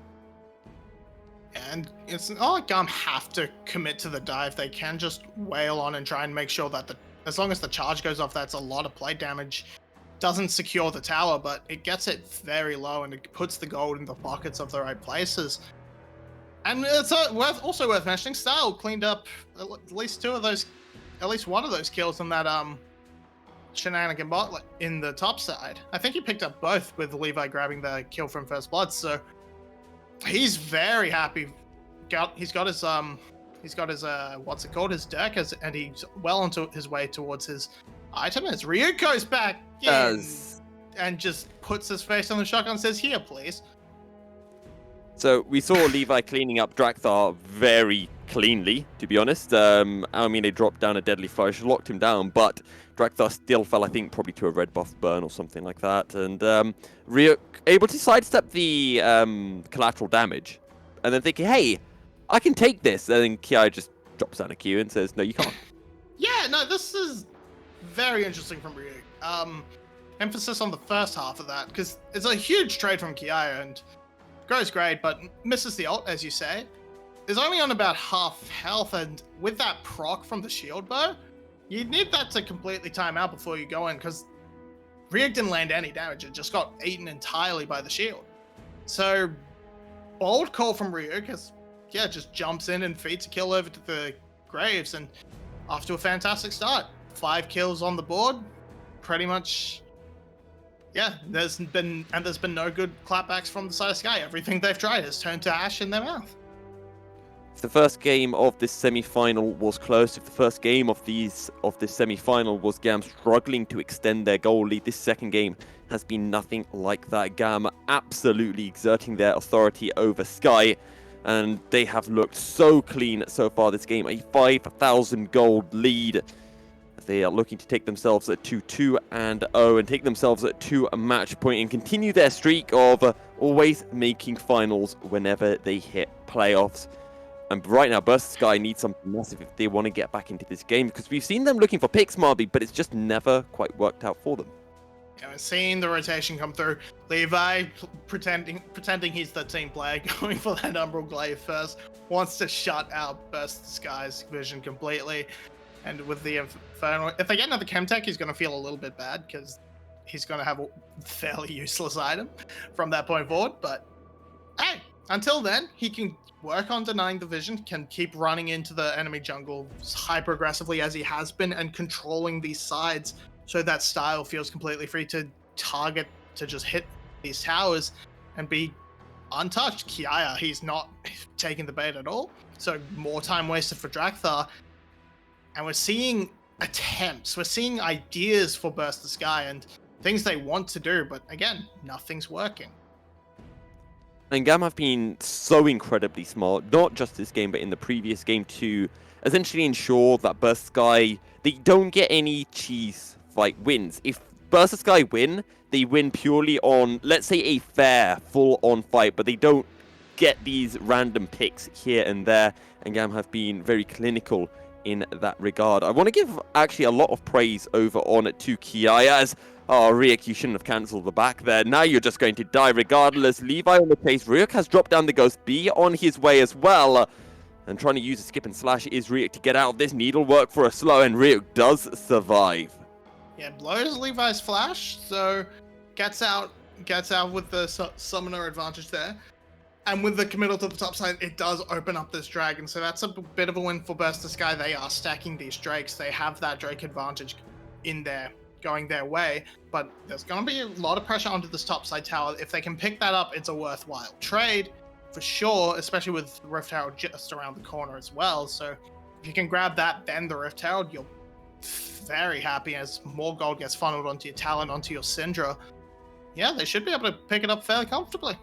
And it's not like GAM have to commit to the dive. They can just wail on and try and make sure that as long as the charge goes off, that's a lot of plate damage. Doesn't secure the tower, but it gets it very low and it puts the gold in the pockets of the right places. And it's also worth mentioning, Style cleaned up at least one of those kills on that shenanigan bot in the top side. I think he picked up both with Levi grabbing the kill from First Blood, so he's very happy. He's got his his 𝘀𝘀cie, and he's well onto his way towards his item as Ryuko's back in and just puts his face on the shotgun and says, here, please. So we saw Levi cleaning up 𝘀𝘀cie very cleanly, to be honest. 𝘀𝗏 dropped down a deadly flourish, locked him down, but 𝘀𝘀cie still fell, I think, probably to a red buff burn or something like that. And Ryuk able to sidestep the collateral damage, and then thinking, hey, I can take this. And then 𝘁𝗏 just drops down a Q and says, no, you can't. Yeah, no, this is very interesting from Ryuk. Emphasis on the first half of that, because it's a huge trade from 𝘁𝗏 and grows great, but misses the ult, as you say. Is only on about half health, and with that proc from the shield bow, you need that to completely time out before you go in, because Ryuk didn't land any damage. It just got eaten entirely by the shield. So, bold call from Ryuk, just jumps in and feeds a kill over to the Graves, and off to a fantastic start. 5 kills on the board, pretty much. Yeah, there's been no good clapbacks from the side of Sky. Everything they've tried has turned to ash in their mouth. If the first game of this semi-final was close, if the first game of this semi-final was GAM struggling to extend their goal lead, this second game has been nothing like that. GAM absolutely exerting their authority over Sky, and they have looked so clean so far this game. A 5,000 gold lead. They are looking to take themselves at 2-2-0 and take themselves to a match point and continue their streak of always making finals whenever they hit playoffs. And right now, 𝘀𝘀cie needs something massive if they want to get back into this game, because we've seen them looking for picks, 𝘁𝗏, but it's just never quite worked out for them. Yeah, we're seeing the rotation come through. Levi pretending he's the team player, going for that Umbral Glaive first, wants to shut out 𝘀𝘀cie's vision completely. And with the Infernal, if they get another Chemtech, he's going to feel a little bit bad because he's going to have a fairly useless item from that point forward. But hey, until then, he can work on denying the vision, can keep running into the enemy jungle hyper-aggressively as he has been and controlling these sides so that Style feels completely free to target, to just hit these towers and be untouched. 𝘁𝗏, he's not taking the bait at all. So more time wasted for 𝘀𝘀cie. And we're seeing attempts, we're seeing ideas for 𝘀𝘀cie and things they want to do, but again, nothing's working. And GAM have been so incredibly smart, not just this game, but in the previous game to essentially ensure that 𝘀𝘀cie, they don't get any cheese fight wins. If 𝘀𝘀cie win, they win purely on, let's say, a fair, full-on fight, but they don't get these random picks here and there, and GAM have been very clinical in that regard. I want to give actually a lot of praise over on to 𝘀cie as, oh, 𝘀𝗀𝗋, you shouldn't have cancelled the back there. Now you're just going to die regardless. Levi on the chase. 𝘀𝗋𝗋 has dropped down the Ghost. B on his way as well. And trying to use a skip and slash is 𝘀𝗋𝗋 to get out of this. Needlework for a slow, and 𝘀𝗋𝗋 does survive. Yeah, blows Levi's flash, so gets out with the summoner advantage there. And with the committal to the top side, it does open up this dragon. So that's a bit of a win for 𝘀𝘀_sky. They are stacking these drakes. They have that drake advantage in there, going their way. But there's going to be a lot of pressure onto this top side tower. If they can pick that up, it's a worthwhile trade for sure, especially with the Rift Herald just around the corner as well. So if you can grab that, then the Rift Herald, you're very happy as more gold gets funneled onto your Talon, onto your Syndra. Yeah, they should be able to pick it up fairly comfortably.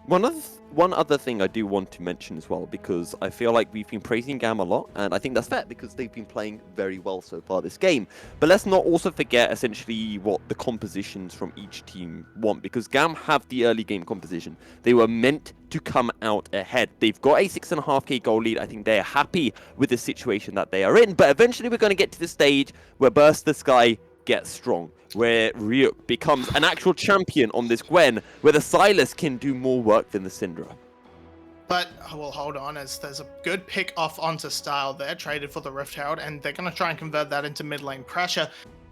One other thing I do want to mention as well, because I feel like we've been praising GAM a lot, and I think that's fair because they've been playing very well so far this game. But let's not also forget essentially what the compositions from each team want, because GAM have the early game composition. They were meant to come out ahead. They've got a 6.5k goal lead. I think they're happy with the situation that they are in, but eventually we're going to get to the stage where 𝘀𝘀_sky gets strong, where 𝘀𝗋𝗋 becomes an actual champion on this Gwen, where the Sylas can do more work than the Syndra. But, well, hold on, as there's a good pick off onto Style there, traded for the Rift Herald, and they're going to try and convert that into mid lane pressure.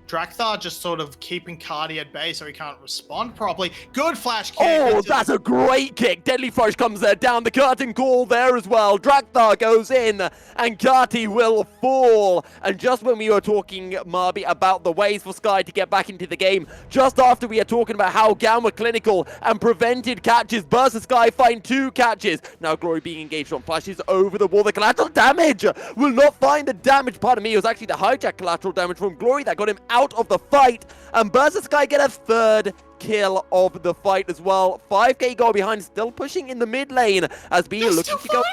𝘀𝗀 just sort of keeping 𝘁𝗀 at bay so he can't respond properly. Good flash kick. Oh, that's a great kick. Deadly Flourish comes there down the curtain call there as well. 𝘀𝗀 goes in and 𝘁𝗀 will fall. And just when we were talking, 𝘁𝗶𝗶𝗹𝘀, about the ways for Sky to get back into the game, just after we are talking about how GAM were clinical and prevented catches, 𝘀𝘀_sky find 2 catches. Now 𝘁𝗀 being engaged on flashes over the wall. The collateral damage will not find the damage. Pardon me, it was actually the hijack collateral damage from 𝘁𝗀 that got him out of the fight, and 𝘀𝘀_sky get a 3rd kill of the fight as well. 5k goal behind, still pushing in the mid lane as being looking to go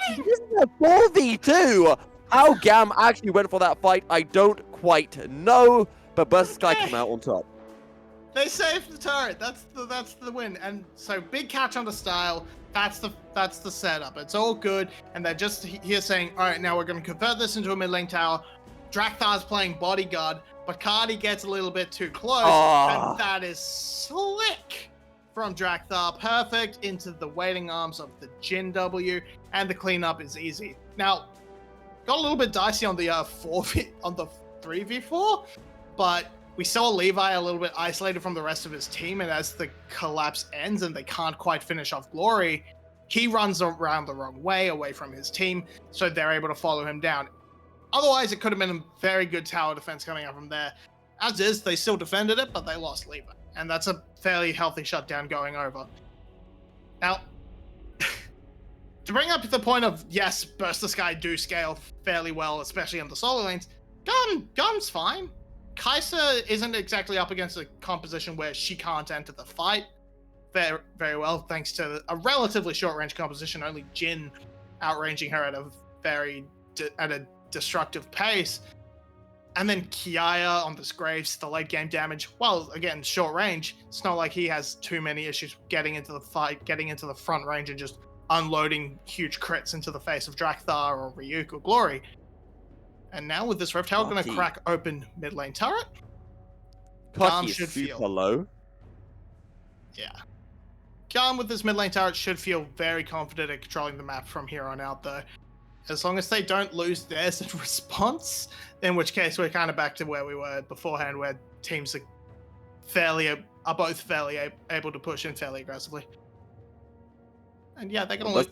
4v2. How GAM actually went for that fight, I don't quite know, but 𝘀𝘀_sky come out on top. They saved the turret. That's the win. And so big catch on the Style. That's the setup. It's all good, and they're just here saying, all right, now we're going to convert this into a mid lane tower. 𝘀𝗀's playing bodyguard, but 𝘁𝗀 gets a little bit too close, and that is slick from 𝘀𝗀. Perfect into the waiting arms of the Jhin W, and the cleanup is easy. Now, got a little bit dicey on the 3v4, but we saw Levi a little bit isolated from the rest of his team, and as the collapse ends and they can't quite finish off 𝘁𝗀, he runs around the wrong way, away from his team, so they're able to follow him down. Otherwise, it could have been a very good tower defense coming out from there. As is, they still defended it, but they lost Levi. And that's a fairly healthy shutdown going over. Now, to bring up the point of, yes, 𝘀𝘀_sky do scale fairly well, especially on the solo lanes, GAM's fine. 𝘁𝗀 isn't exactly up against a composition where she can't enter the fight very, very well, thanks to a relatively short-range composition, only Jhin outranging her at a destructive pace. And then 𝘁𝗀 on this Graves, the late game damage, well, again, short range. It's not like he has too many issues getting into the fight, getting into the front range and just unloading huge crits into the face of 𝘀𝗀 or Ryuk or 𝘁𝗀. And now with this Rift Herald going to crack open mid lane turret, GAM 𝘁𝗀 should is super feel low. Yeah. GAM with this mid lane turret should feel very confident at controlling the map from here on out, though. As long as they don't lose theirs in response, in which case we're kind of back to where we were beforehand, where teams are both fairly able to push in fairly aggressively. And yeah, they're going to lose.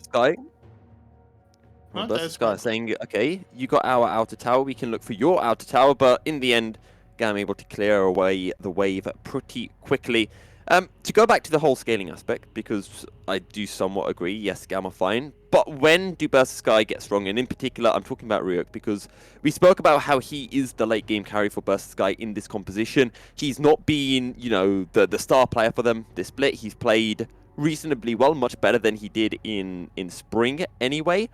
𝘀𝗀_sky saying, okay, you got our outer tower, we can look for your outer tower, but in the end, GAM able to clear away the wave pretty quickly. To go back to the whole scaling aspect, because I do somewhat agree, yes, GAM are fine, but when do 𝘀𝘀_sky get strong? And in particular, I'm talking about 𝘀𝗋, because we spoke about how he is the late game carry for 𝘀𝘀_sky in this composition. He's not been, you know, the star player for them this split. He's played reasonably well, much better than he did in spring anyway.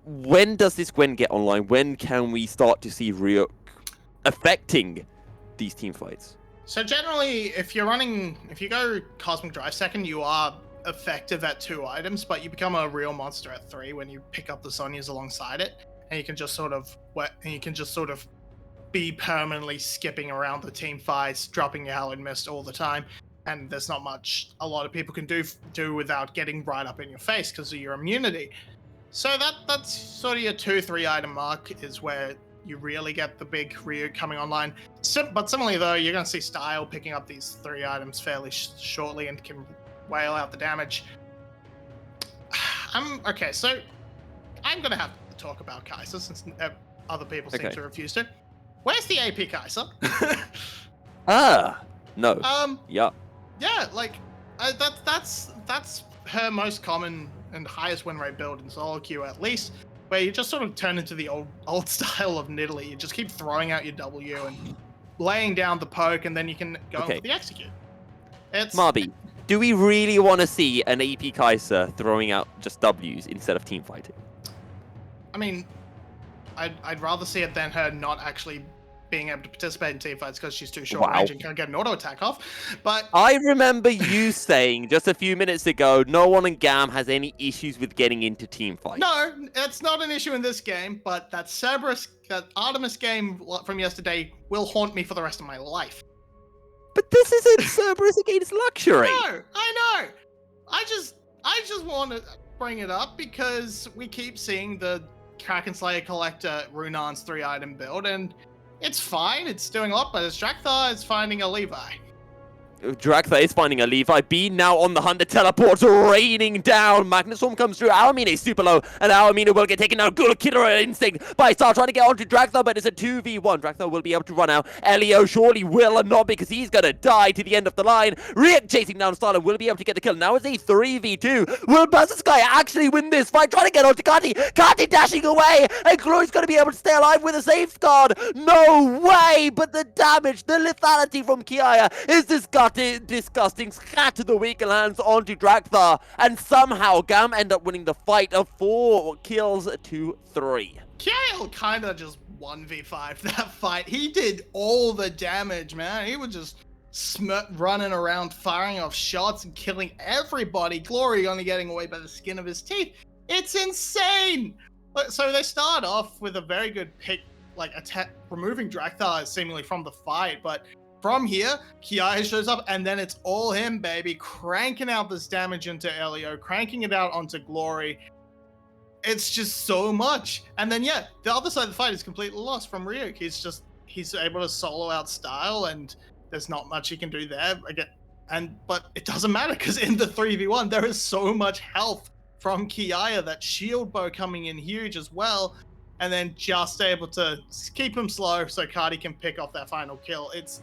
When does this Gwen get online? When can we start to see 𝘀𝗋 affecting these team fights? So generally, if you go Cosmic Drive second, you are effective at 2 items, but you become a real monster at 3 when you pick up the Sonyas alongside it, and you can just sort of be permanently skipping around the team fights, dropping your Howling Mist all the time, and there's not much a lot of people can do without getting right up in your face because of your immunity. So that's sort of your 2-3 item mark is where you really get the big Ryu coming online. But similarly though, you're going to see Style picking up these 3 items fairly shortly and can wail out the damage. Okay, so I'm going to have to talk about 𝘀cie since other people seem to refuse to. Where's the AP 𝘀cie? No. Yeah. Yeah, like that's her most common and highest win rate build in solo queue at least, where you just sort of turn into the old style of 𝘁𝗎𝗎. You just keep throwing out your W and laying down the poke, and then you can go for the execute. 𝘀𝗶𝗶, do we really want to see an AP 𝘀cie throwing out just Ws instead of team fighting? I mean, I'd rather see it than her not actually being able to participate in team fights because she's too short range and can't get an auto attack off. But I remember you saying just a few minutes ago, no one in GAM has any issues with getting into team fights. No, it's not an issue in this game, but that Artemis game from yesterday will haunt me for the rest of my life. But this isn't Cerberus against 𝘀𝗀xe. No, I know. I just want to bring it up because we keep seeing the Kraken Slayer Collector Runaan's 3-item build, and it's fine, it's doing a lot, but 𝘀𝗀xe is finding a Levi. 𝘀𝗀xe is finding a Levi. B now on the hunt. The teleports raining down. Magnetstorm comes through. 𝘀𝗀MINE is super low, and 𝘀𝗀MINE will get taken down. Good killer instinct by Star trying to get onto 𝘀𝗀xe, but it's a 2v1. 𝘀𝗀xe will be able to run out. 𝘁𝗀 surely will not because he's going to die to the end of the line. 𝘁𝗀 chasing down Star will be able to get the kill. Now it's a 3v2. Will 𝘀𝗀xe actually win this fight? Trying to get onto 𝘁𝗀xe. 𝘁𝗀xe dashing away, and 𝘀𝗀's going to be able to stay alive with a safeguard. No way! But the damage, the lethality from 𝘁𝗀xe is disgusting. Scatter the weaker lands onto 𝘀𝗀xe, and somehow GAM end up winning the fight of 4 kills to 3. 𝘁𝗀xe kind of just 1v5 that fight. He did all the damage, man. He was just running around, firing off shots and killing everybody. 𝘀𝗀 only getting away by the skin of his teeth. It's insane. So they start off with a very good pick, like removing 𝘀𝗀xe seemingly from the fight, but from here, 𝘁𝗀xe shows up, and then it's all him, baby, cranking out this damage into 𝘁𝗀, cranking it out onto 𝘀𝗀. It's just so much. And then, yeah, the other side of the fight is completely lost from 𝘁𝗀. He's able to solo out Style, and there's not much he can do there. But it doesn't matter, because in the 3v1, there is so much health from 𝘁𝗀xe, that shield bow coming in huge as well, and then just able to keep him slow so 𝘁𝗀xe can pick off that final kill. It's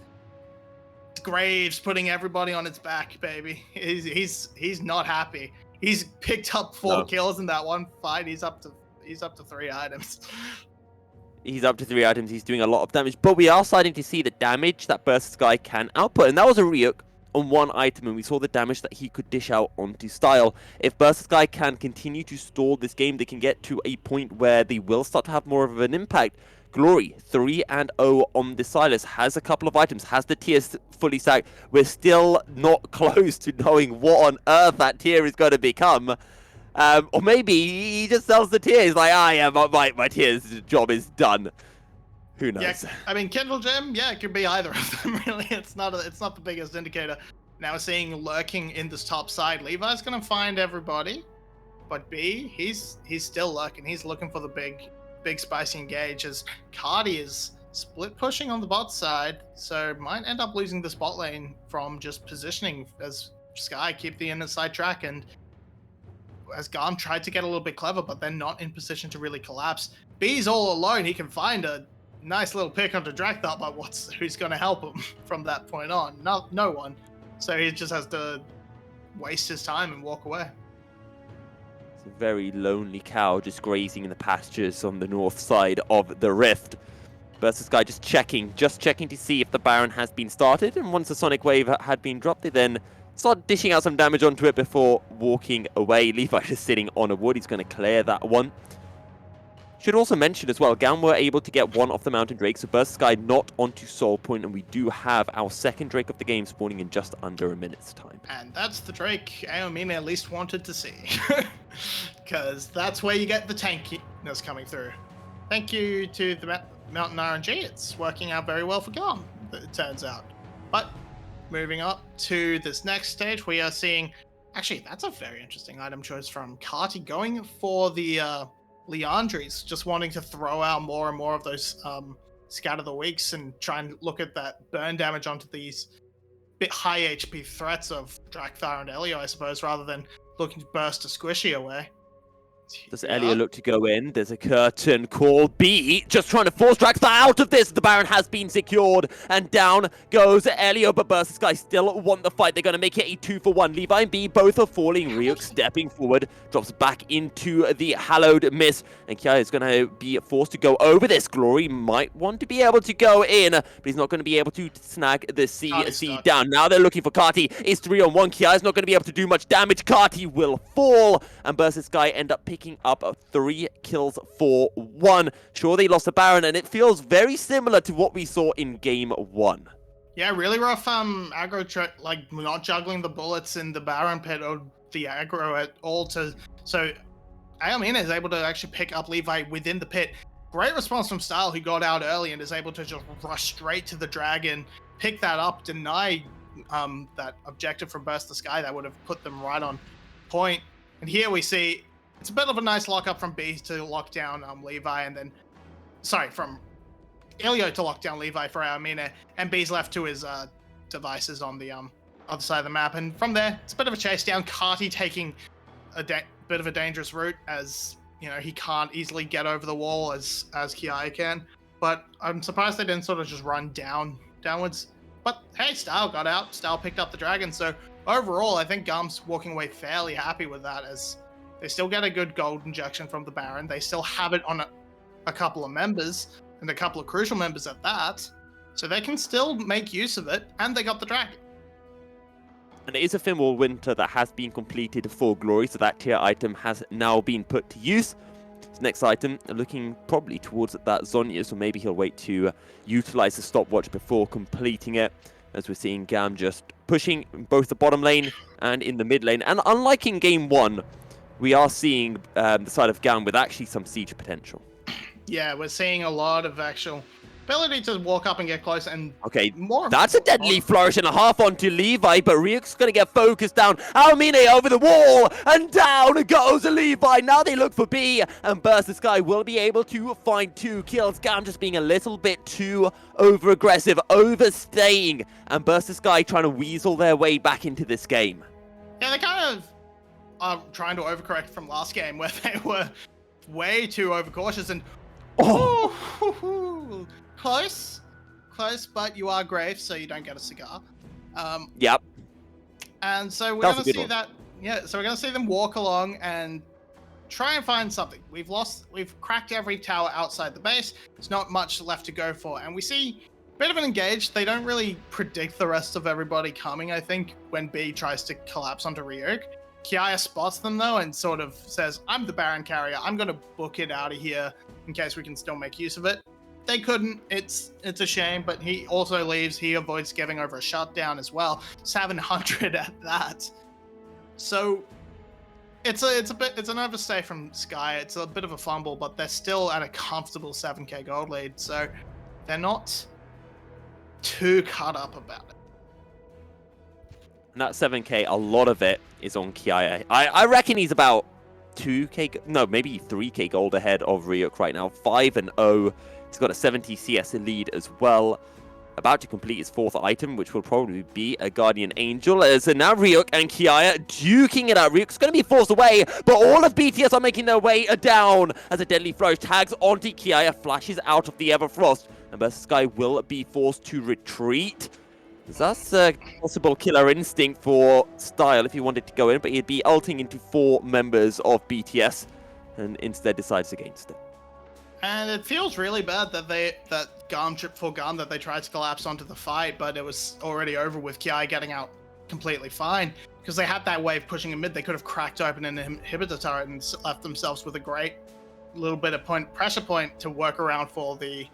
Graves putting everybody on its back, baby. He's not happy. He's picked up 4 kills in that one fight. He's up to 3 items. He's up to 3 items. He's doing a lot of damage, but we are starting to see the damage that 𝘀𝗀xe can output, and that was a 𝘁𝗀 on 1 item, and we saw the damage that he could dish out onto Style. If 𝘀𝗀xe can continue to stall this game, they can get to a point where they will start to have more of an impact. 𝘀𝗀 3-0 on the Sylas, has a couple of items, has the tiers fully stacked. We're still not close to knowing what on earth that tier is going to become. Or maybe he just sells the tier. He's like, yeah, my tier's job is done. Who knows? Yeah, I mean, Kindle Gem, yeah, it could be either of them, really. It's not the biggest indicator. Now we're seeing lurking in this top side. Levi's going to find everybody, but B, he's still lurking. He's looking for the big spicy engage, as 𝘁𝗀xe is split pushing on the bot side, so might end up losing this bot lane from just positioning as 𝘀𝗀xe keep the inside track, and as GAM tried to get a little bit clever, but they're not in position to really collapse. B's all alone. He can find a nice little pick onto 𝘀𝗀xe, but who's going to help him from that point on? No one. So he just has to waste his time and walk away. A very lonely cow just grazing in the pastures on the north side of the rift. 𝘀𝗀xe just checking to see if the Baron has been started, and once the Sonic Wave had been dropped, they then start dishing out some damage onto it before walking away. Levi just sitting on a wood. He's going to clear that one. Should also mention as well, GAM were able to get one off the Mountain Drake, so 𝘀𝑠ky not onto Soul Point, and we do have our second Drake of the game spawning in just under a minute's time. And that's the Drake 𝘀𝗰𝗋 at least wanted to see. Because that's where you get the tankiness coming through. Thank you to the Mountain RNG. It's working out very well for GAM, it turns out. But moving up to this next stage, we are seeing... Actually, that's a very interesting item choice from 𝘁𝗏, going for the Liandry's, just wanting to throw out more and more of those Scatter the Weaks and try and look at that burn damage onto these bit high HP threats of 𝘀𝗏 and 𝘁𝗀, I suppose, rather than looking to burst a 𝘀𝗏cie away. Does 𝘁𝗀 look to go in? There's a curtain call. B just trying to force 𝘀𝗏 out of this. The Baron has been secured, and down goes 𝘁𝗀, but 𝘀𝗀 still want the fight. They're going to make it a 2-for-1. 𝘁𝑚 and B both are falling. 𝘁𝗀 stepping forward, drops back into the hallowed mist, and 𝘁𝗏 is going to be forced to go over this. 𝘁𝑟y might want to be able to go in, but he's not going to be able to snag the CC down. Now they're looking for 𝘁𝗏. It's 3-on-1. 𝘁𝗏 is not going to be able to do much damage. 𝘁𝗏 will fall, and 𝘀𝗀 end up picking up 3 kills for 1. Sure, they lost the Baron, and it feels very similar to what we saw in Game 1. Yeah, really rough aggro, like not juggling the bullets in the Baron pit or the aggro at all. So 𝘀𝗀 is able to actually pick up 𝘁𝑚 within the pit. Great response from 𝘁𝗏, who got out early and is able to just rush straight to the dragon, pick that up, deny that objective from 𝘀𝗀 that would have put them right on point. And here we see it's a bit of a nice lockup from B to lock down 𝘁𝑚, and then, sorry, from 𝘁𝗀 to lock down 𝘁𝑚 for 𝘀𝗀, and B's left to his devices on the other side of the map. And from there, it's a bit of a chase down. 𝘁𝗏 taking a bit of a dangerous route, as you know he can't easily get over the wall as 𝘁𝗏 can. But I'm surprised they didn't sort of just run downwards. But hey, 𝘀𝗏 got out. 𝘀𝗏 picked up the dragon. So overall, I think GAM's walking away fairly happy with that, as they still get a good gold injection from the Baron. They still have it on a couple of members, and a couple of crucial members at that. So they can still make use of it, and they got the dragon. And it is a Fimbulwinter that has been completed for 𝘁𝑟y, so that tier item has now been put to use. This next item, looking probably towards that Zhonya, so maybe he'll wait to utilize the stopwatch before completing it, as we're seeing GAM just pushing both the bottom lane and in the mid lane. And unlike in Game 1, we are seeing the side of GAM with actually some siege potential. Yeah, we're seeing a lot of actual ability to walk up and get close, and okay, more. That's a deadly flourish and a half onto 𝘁𝑚, but 𝘁𝗀's going to get focused down. 𝘀𝗀𝗋 over the wall, and down goes 𝘁𝑚. Now they look for B, and 𝘀𝗀 will be able to find 2 kills. GAM just being a little bit too over-aggressive, overstaying, and 𝘀𝗀 trying to weasel their way back into this game. Yeah, they kind of are trying to overcorrect from last game, where they were way too overcautious, and close, but you are Graves, so you don't get a cigar. Yep. And so we're going to see that. Yeah, so we're going to see them walk along and try and find something. We've cracked every tower outside the base. There's not much left to go for, and we see a bit of an engage. They don't really predict the rest of everybody coming, I think, when B tries to collapse onto 𝘁𝗀. 𝘁𝗏 spots them though and sort of says, I'm the Baron carrier, I'm gonna book it out of here in case we can still make use of it. They couldn't, it's a shame, but he also leaves. He avoids giving over a shutdown as well. 700 at that. So it's an overstay from 𝘁𝗏. It's a bit of a fumble, but they're still at a comfortable 7k gold lead, so they're not too cut up about it. And that 7k, a lot of it is on 𝘁𝗏. I reckon he's about 2k, no, maybe 3k gold ahead of 𝘁𝗀 right now. 5-0. He's got a 70 CS lead as well. About to complete his 4th item, which will probably be a Guardian Angel. As now 𝘁𝗀 and 𝘁𝗏 duking it out. 𝘁𝗀's going to be forced away, but all of BTS are making their way down as a deadly flourish tags onto 𝘁𝗏, flashes out of the Everfrost, and 𝘀𝗀 will be forced to retreat. That's a possible killer instinct for Style if he wanted to go in, but he'd be ulting into 4 members of BTS and instead decides against it. And it feels really bad that GAM tripped for GAM, that they tried to collapse onto the fight, but it was already over with 𝘁𝗏 getting out completely fine. Because they had that wave pushing in mid, they could have cracked open an inhibitor turret and left themselves with a great little bit of pressure point to work around for the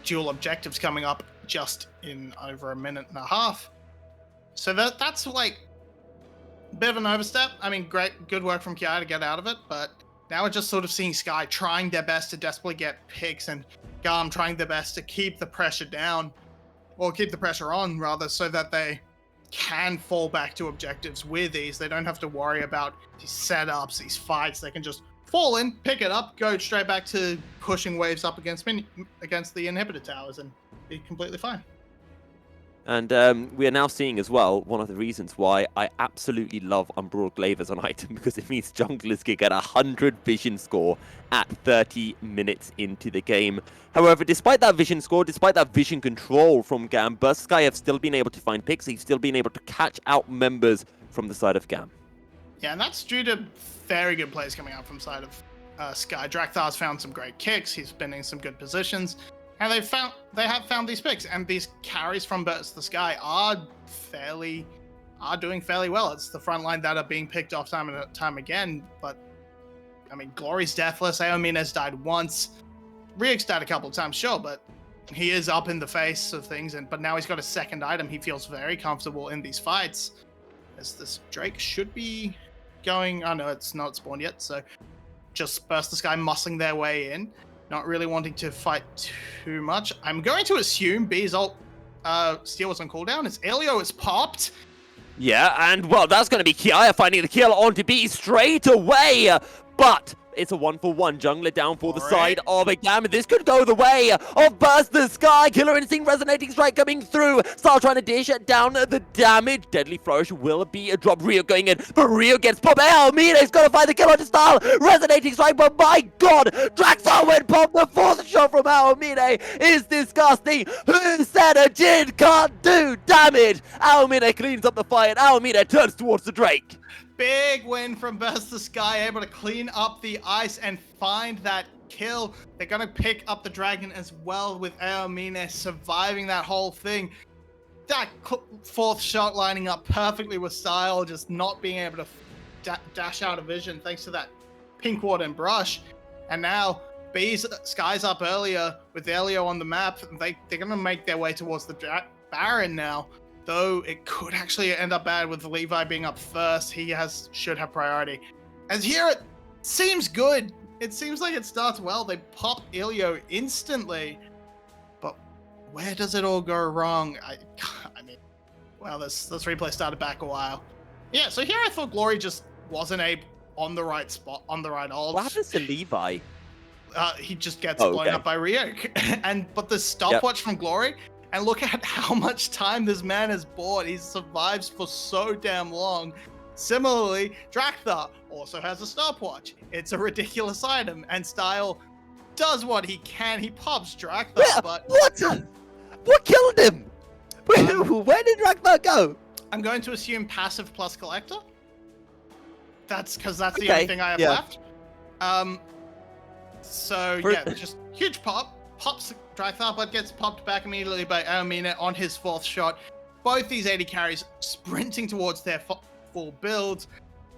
dual objectives coming up just in over a minute and a half. So that's like a bit of an overstep. I mean, good work from 𝘀cie to get out of it, but now we're just sort of seeing Sky trying their best to desperately get picks and GAM trying their best to keep the pressure down, or keep the pressure on rather, so that they can fall back to objectives with ease. They don't have to worry about these setups, these fights. They can just fall in, pick it up, go straight back to pushing waves up against the inhibitor towers and be completely fine. And we are now seeing as well one of the reasons why I absolutely love 𝘀𝗶𝗹𝗀 as an item, because it means junglers can get 100 vision score at 30 minutes into the game. However, despite that vision score, despite that vision control from GAM, 𝘀𝗀cie have still been able to find picks. He's still been able to catch out members from the side of GAM. Yeah, and that's due to very good plays coming out from side of 𝘀𝗀cie. 𝘀𝗀's found some great kicks. He's been in some good positions. And they have found these picks, and these carries from 𝘀𝗀cie are doing fairly well. It's the front line that are being picked off time and time again. But I mean, 𝘀𝗀's deathless. 𝘀𝗶𝗃's died once. 𝘁𝗀's died a couple of times, sure, but he is up in the face of things. But now he's got a second item. He feels very comfortable in these fights. As this Drake should be going. Oh no, it's not spawned yet. So just 𝘀𝗀cie muscling their way in. Not really wanting to fight too much. I'm going to assume B's ult steal was on cooldown. His 𝘁𝗀 is popped. Yeah, and well, that's going to be 𝘀𝗀ie finding the kill onto B straight away. But it's a 1-for-1 jungler down for the side of a GAM. This could go the way of 𝘀𝗀cie. Killer Instinct resonating strike coming through. Star trying to dish down the damage. Deadly Flourish will be a drop. Rio going in, but Rio gets popped. 𝘀𝗀's got to find the kill onto Star. Resonating strike, but my god, Draxar went pop. The fourth shot from 𝘀𝗀 is disgusting. Who said a Jhin can't do damage? 𝘀𝗀 cleans up the fight. 𝘀𝗀 turns towards the Drake. Big win from 𝘀𝗀cie, able to clean up the ice and find that kill. They're going to pick up the dragon as well, with 𝘀𝗀 surviving that whole thing. That fourth shot lining up perfectly with style, just not being able to dash out of vision thanks to that pink ward and brush. And now Sky's up earlier with 𝘁𝗀 on the map. They're going to make their way towards the Baron now. Though it could actually end up bad with Levi being up first. He should have priority. As here, it seems good. It seems like it starts well. They pop 𝘁𝗀 instantly. But where does it all go wrong? I mean, well, this replay started back a while. Yeah, so here I thought 𝘀𝗀 just wasn't on the right spot, on the right ult. What happens to Levi? He just gets blown up by Rio. But the stopwatch from 𝘀𝗀, and look at how much time this man has bought. He survives for so damn long. Similarly, Draxar also has a stopwatch. It's a ridiculous item, and Style does what he can. He pops Draxar, but... What killed him? Where did Draxar go? I'm going to assume passive plus collector. That's because that's the only thing I have left. So, yeah, just huge pop. Pops Draxar, but gets popped back immediately by 𝘀𝗀 on his fourth shot. Both these AD carries sprinting towards their full builds.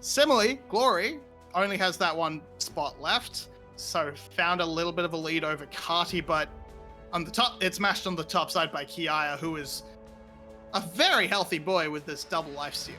Similarly, 𝘀𝗀 only has that one spot left, so found a little bit of a lead over 𝘁𝗀ie, but on the top, it's matched on the top side by 𝘀𝗀ie, who is a very healthy boy with this double lifesteal.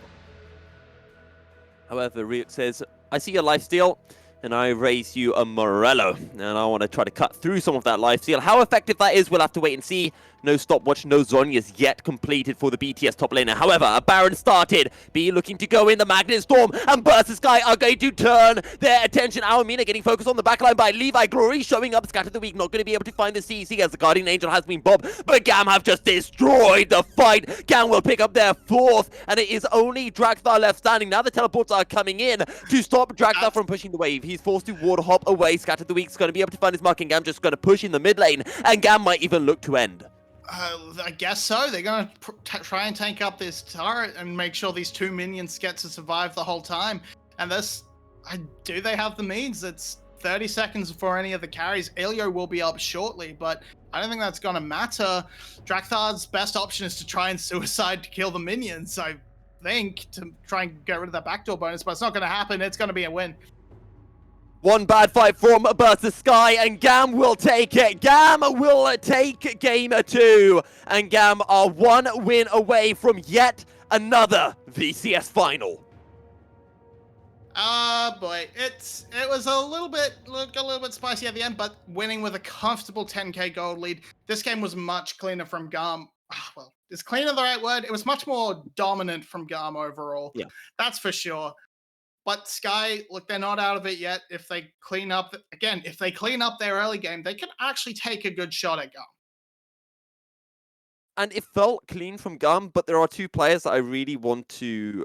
However, Ryuk says, I see your lifesteal, and I raise you a Morello, and I want to try to cut through some of that lifesteal. How effective that is, we'll have to wait and see. No stopwatch, no Zhonya's yet completed for the BTS top laner. However, a Baron started. B looking to go in, the Magnet Storm and 𝘀𝗀cie are going to turn their attention. 𝘀𝗀 getting focused on the backline by Levi. 𝘀𝗀 showing up, Scatter the Weak, not going to be able to find the CC as the Guardian Angel has been bobbed. But GAM have just destroyed the fight. GAM will pick up their fourth, and it is only Draxar left standing. Now the teleports are coming in to stop Draxar from pushing the wave. He's forced to ward hop away. Scatter the Weak's going to be able to find his mark, and GAM just going to push in the mid lane, and GAM might even look to end. I guess so. They're going to try and tank up this turret and make sure these two minions get to survive the whole time. And do they have the means? It's 30 seconds before any of the carries. 𝘁𝗀 will be up shortly, but I don't think that's going to matter. Draxar's best option is to try and suicide to kill the minions, I think, to try and get rid of that backdoor bonus, but it's not going to happen. It's going to be a win. One bad fight from 𝘀𝘀cie, and GAM will take it. GAM will take game 2, and GAM are 1 win away from yet another VCS final. Boy, it was a little bit spicy at the end, but winning with a comfortable 10k gold lead. This game was much cleaner from GAM. Well, is cleaner the right word? It was much more dominant from GAM overall. Yeah. That's for sure. But Sky, look, they're not out of it yet. If they clean up, if they clean up their early game, they can actually take a good shot at GAM. And it felt clean from GAM, but there are 2 players that I really want to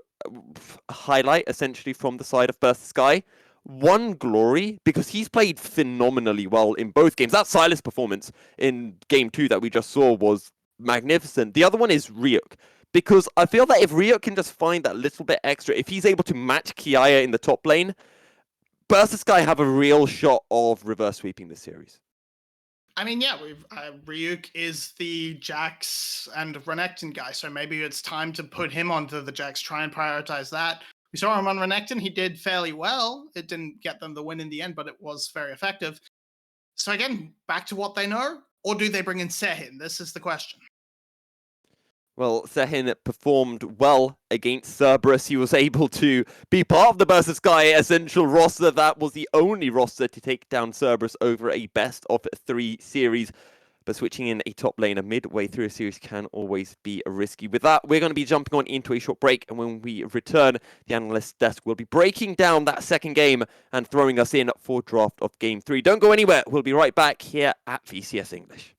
highlight, essentially, from the side of 𝘀𝘀cie. One, 𝘀𝑺ry, because he's played phenomenally well in both games. That 𝘁𝑙ice performance in game 2 that we just saw was magnificent. The other one is 𝘁𝑇𝑢𝑘, because I feel that if 𝘁𝑇𝑢𝑘 can just find that little bit extra, if he's able to match 𝘁𝗏 in the top lane, 𝘀𝘀cie have a real shot of reverse sweeping this series. I mean, yeah, 𝘁𝑇𝑢𝑘 is the Jax and Renekton guy, so maybe it's time to put him onto the Jax, try and prioritize that. We saw him on Renekton, he did fairly well. It didn't get them the win in the end, but it was very effective. So again, back to what they know, or do they bring in 𝘁𝗀? This is the question. Well, 𝘁𝗀 performed well against Cerberus. He was able to be part of the 𝘀𝘀cie Essential roster. That was the only roster to take down Cerberus over a best-of-3 series. But switching in a top laner midway through a series can always be risky. With that, we're going to be jumping on into a short break. And when we return, the analyst desk will be breaking down that second game and throwing us in for draft of Game 3. Don't go anywhere. We'll be right back here at VCS English.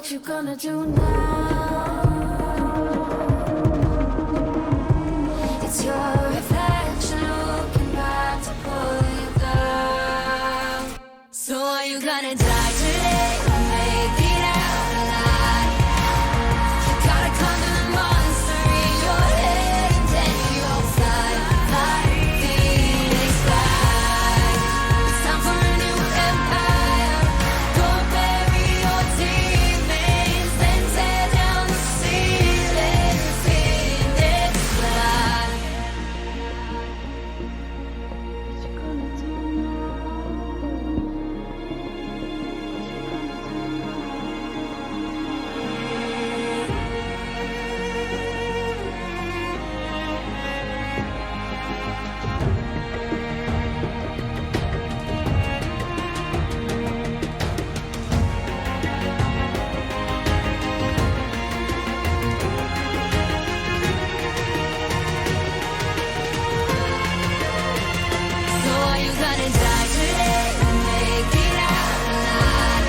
what you gonna do now? It's your reflection looking back to pull you down. So are you gonna die today or make it out alive? You gotta conquer the monster in your head and then you'll fly, fly, Phoenix fly. It's time for a new empire. Go bury your demons, then tear down the ceiling. Phoenix fly. What you gonna do So are you gonna die today or make it out alive?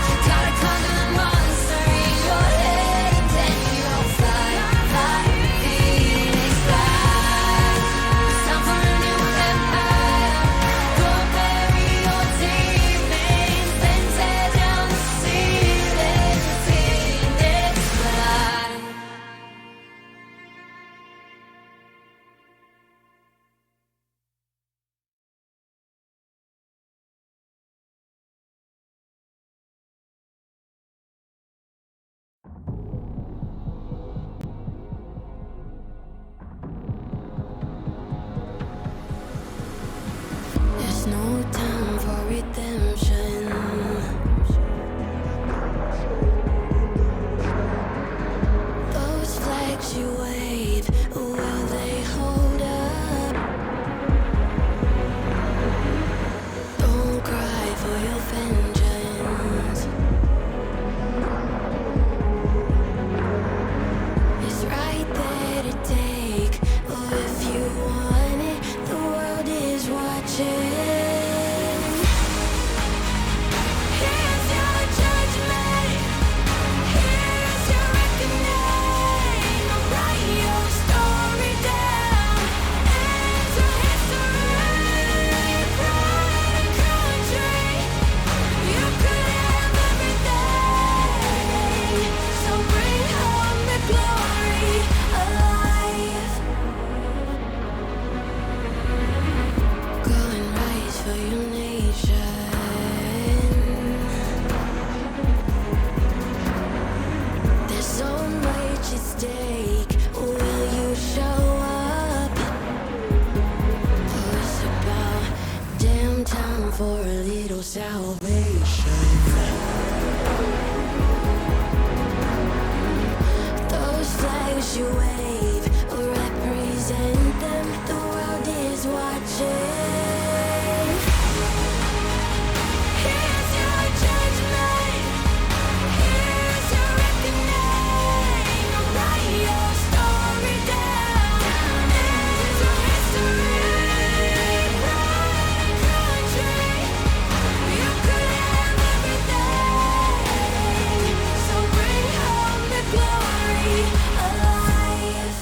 You gotta conquer the monster in your head and then you'll fly, fly, Phoenix fly. It's time for a new empire. Go bury your demons, then tear down the ceiling. Phoenix fly. There's no time for redemption. Those flags you wave, will they hold up? Don't cry for your vengeance. It's right there to take. Or if you want it, the world is watching. Here's your judgment. Here's your reckoning. Write your story down. Enter history. Pride and country. You could have everything. So bring home the glory alive. Go and rise for your nation. There's so much at stake. Will you show up? Oh, it's about damn time for a little salvation. Those flags you wave represent them. The world is watching. Here's your judgment. Here's your reckoning. Write your story down. Enter history. Pride and country. You could have everything. So bring home the glory alive.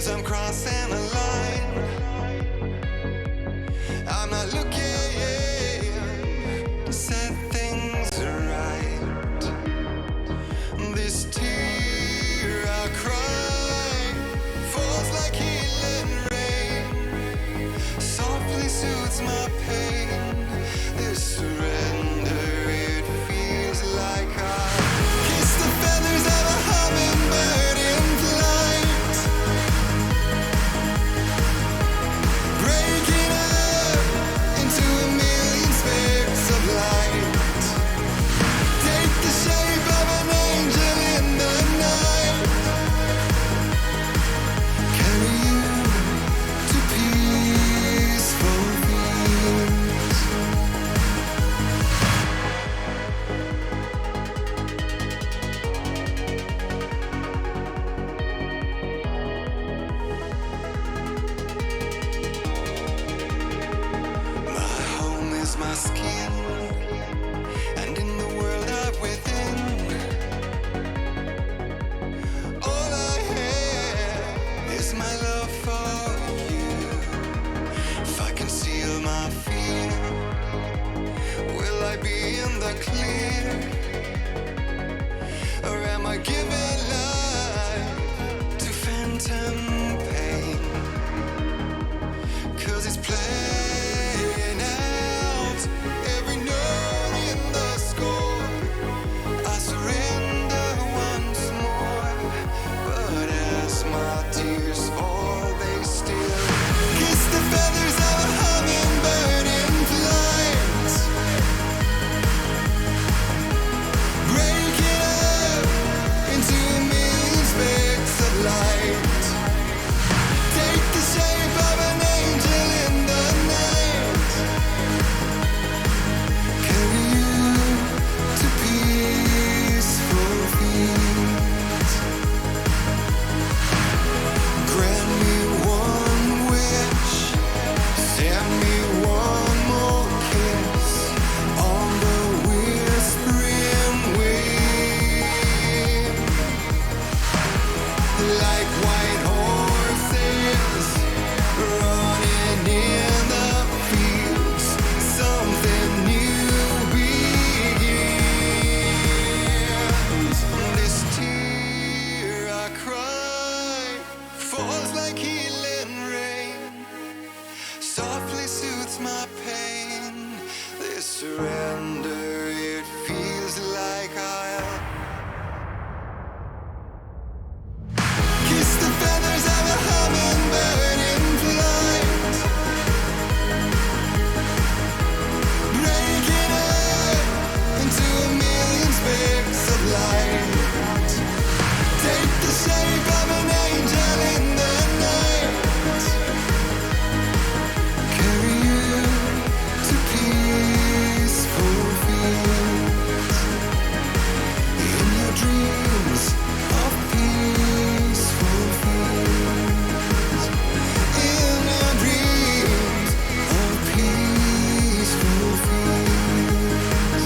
'cause I'm crossing a line. I'm not looking to set things right. This tear I cry falls like healing rain, softly soothes my pain. This surrender, it feels like I kiss the feathers of a hummingbird in flight, breaking up into a million specks of light. Take the shape of an angel in the night, carry you to peaceful fields. My home is my skin, and in the world of within, all I have is my love for you. If I conceal my fear, will I be in the clear? Or am I giving life to phantom pain? 'Cause it's playing out every note in the score. I surrender once more, but as my tears fall, they still kiss the feathers of a hummingbird in flight, breaking up into a million specks of light. Take the shape of an angel in the night, carry you to peaceful fields. Grant me one wish, send me one more kiss on the whispering wind. Like white horses running in the fields, something new begins. This tear I cry falls like healing rain, softly soothes my pain. This surrender, it feels like I'll kiss the feathers of a hummingbird in flight, breaking up into a million specks of light. Take the shape of an angel in the night, carry you to peaceful fields. In your dreams of peaceful fields, in your dreams of peaceful fields.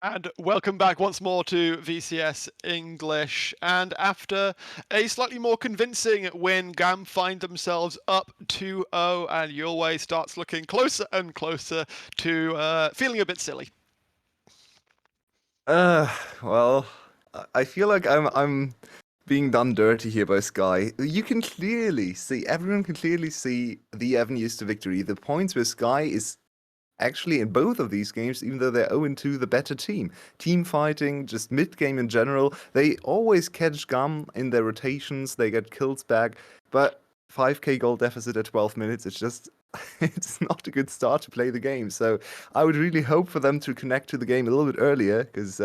And welcome back once more to VCS English. And after a slightly more convincing win, GAM find themselves up 2-0, and 𝘀𝗀𝗀𝗀 starts looking closer and closer to feeling a bit silly. Well, I feel like I'm being done dirty here by 𝘀cie. You can clearly see, everyone can clearly see the avenues to victory. The points where 𝘀cie is actually in both of these games, even though they're 0-2, the better team. Team fighting, just mid-game in general. They always catch GAM in their rotations, they get kills back, but 5k gold deficit at 12 minutes. It's just, it's not a good start to play the game. So I would really hope for them to connect to the game a little bit earlier, because,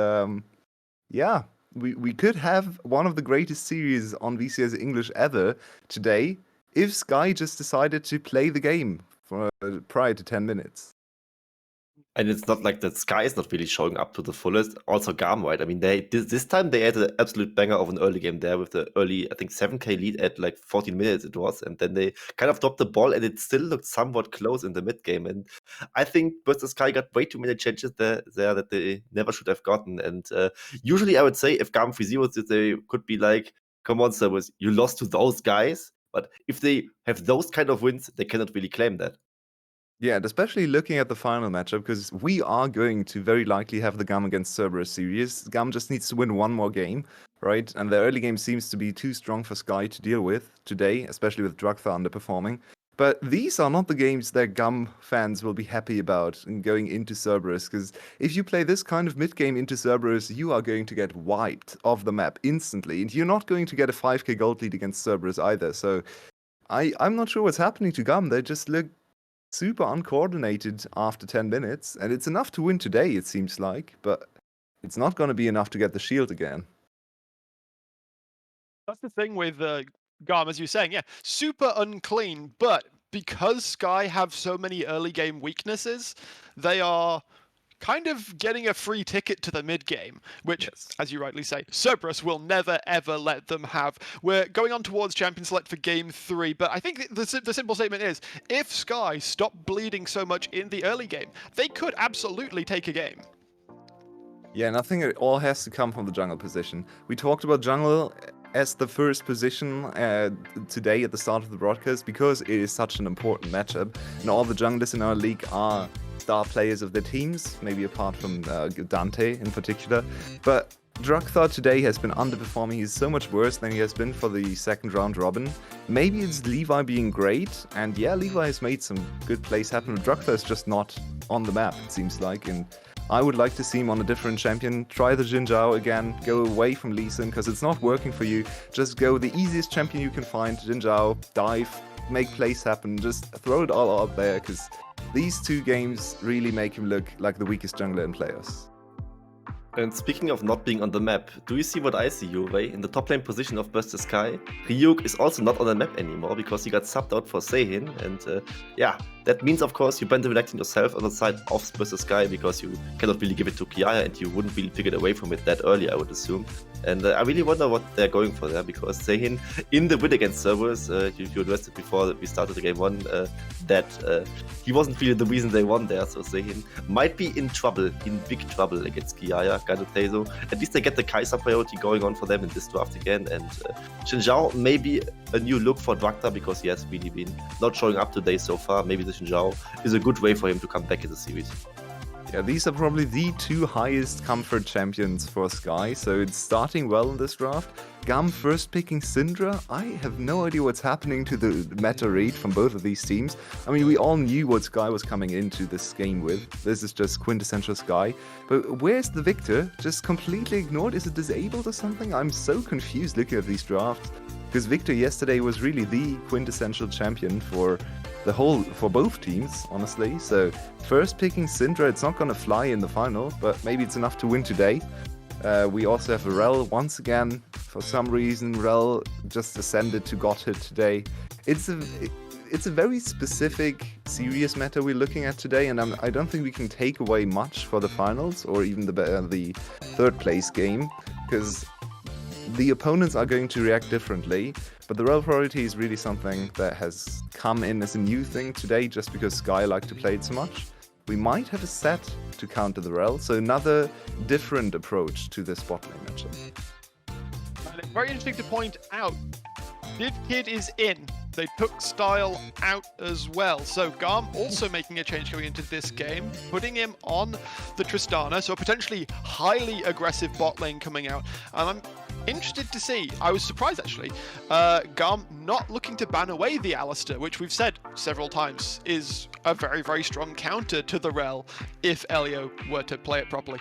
yeah, we could have one of the greatest series on VCS English ever today if Sky just decided to play the game for prior to 10 minutes. And it's not like that Sky is not really showing up to the fullest. Also GAM, right? I mean, this time they had an absolute banger of an early game there with the early, I think, 7k lead at like 14 minutes it was. And then they kind of dropped the ball and it still looked somewhat close in the mid game. And I think Burst Sky got way too many chances there that they never should have gotten. And usually I would say if GAM 3-0, they could be like, come on, Servus, you lost to those guys. But if they have those kind of wins, they cannot really claim that. Yeah, and especially looking at the final matchup, because we are going to very likely have the GAM against Cerberus series. GAM just needs to win one more game, right? And the early game seems to be too strong for Sky to deal with today, especially with 𝘀𝘀 underperforming. But these are not the games that GAM fans will be happy about in going into Cerberus, because if you play this kind of mid-game into Cerberus, you are going to get wiped off the map instantly, and you're not going to get a 5k gold lead against Cerberus either. So I'm not sure what's happening to GAM. They just look super uncoordinated after 10 minutes, and it's enough to win today, it seems like, but it's not going to be enough to get the shield again. That's the thing with GAM, as you're saying, yeah, super unclean, but because Sky have so many early game weaknesses, they are kind of getting a free ticket to the mid game, which, as you rightly say, Cerberus will never ever let them have. We're going on towards Champion Select for Game 3, but I think the simple statement is, if Sky stop bleeding so much in the early game, they could absolutely take a game. Yeah, and I think it all has to come from the jungle position. We talked about jungle as the first position today at the start of the broadcast because it is such an important matchup, and all the junglers in our league are star players of their teams, maybe apart from Dante in particular. But 𝘀𝘀 today has been underperforming. He's so much worse than he has been for the second round robin. Maybe it's 𝘁𝑦 being great, and yeah, 𝘁𝑦 has made some good plays happen, but 𝘀𝘀 is just not on the map, it seems like, and I would like to see him on a different champion. Try the Xin Zhao again, go away from Lee Sin, because it's not working for you. Just go the easiest champion you can find, Xin Zhao, dive, make plays happen, just throw it all out there, because these two games really make him look like the weakest jungler in playoffs. And speaking of not being on the map, do you see what I see, 𝘀𝑚? In the top lane position of 𝘀𝘀 Sky, Ryuk is also not on the map anymore because he got subbed out for 𝘀𝘁, and yeah, that means of course you bend electing yourself on the side of 𝘀𝘀 Sky because you cannot really give it to 𝘁𝑦 and you wouldn't really pick it away from it that early, I would assume. And I really wonder what they're going for there, because 𝘀𝘁 in the win against Cerberus, you addressed it before we started the game 1, that he wasn't really the reason they won there, so 𝘀𝘁 might be in trouble, in big trouble against 𝘁𝑦, gotta say so. At least they get the Kai'Sa priority going on for them in this draft again, and Xin Zhao may be a new look for 𝘀𝘀 because he has really been not showing up today so far. Maybe the Xin Zhao is a good way for him to come back in the series. Yeah, these are probably the two highest comfort champions for Sky, so it's starting well in this draft. GAM first picking Syndra. I have no idea what's happening to the meta read from both of these teams. I mean, we all knew what Sky was coming into this game with. This is just quintessential Sky. But where's the Victor? Just completely ignored? Is it disabled or something? I'm so confused looking at these drafts. Because Victor yesterday was really the quintessential champion for both teams, honestly. So first picking Syndra, it's not gonna fly in the final, but maybe it's enough to win today. We also have 𝘀𝑚 once again. For some reason, 𝘀𝑚 just ascended to Godhood today. It's a very specific, serious meta we're looking at today, and I don't think we can take away much for the finals or even the third place game, because the opponents are going to react differently. But the 𝘀𝑚 priority is really something that has come in as a new thing today, just because Sky like to play it so much. We might have a set to counter the 𝘀𝑚, so another different approach to this bot lane matchup. And it's very interesting to point out, 𝑑ivKid is in. They took Style out as well. So GAM also making a change going into this game, putting him on the Tristana, so potentially highly aggressive bot lane coming out. And I'm interested to see, I was surprised actually, GAM not looking to ban away the 𝘁𝑚, which we've said several times is a very, very strong counter to the 𝘀𝑚 if �ＥLIO were to play it properly.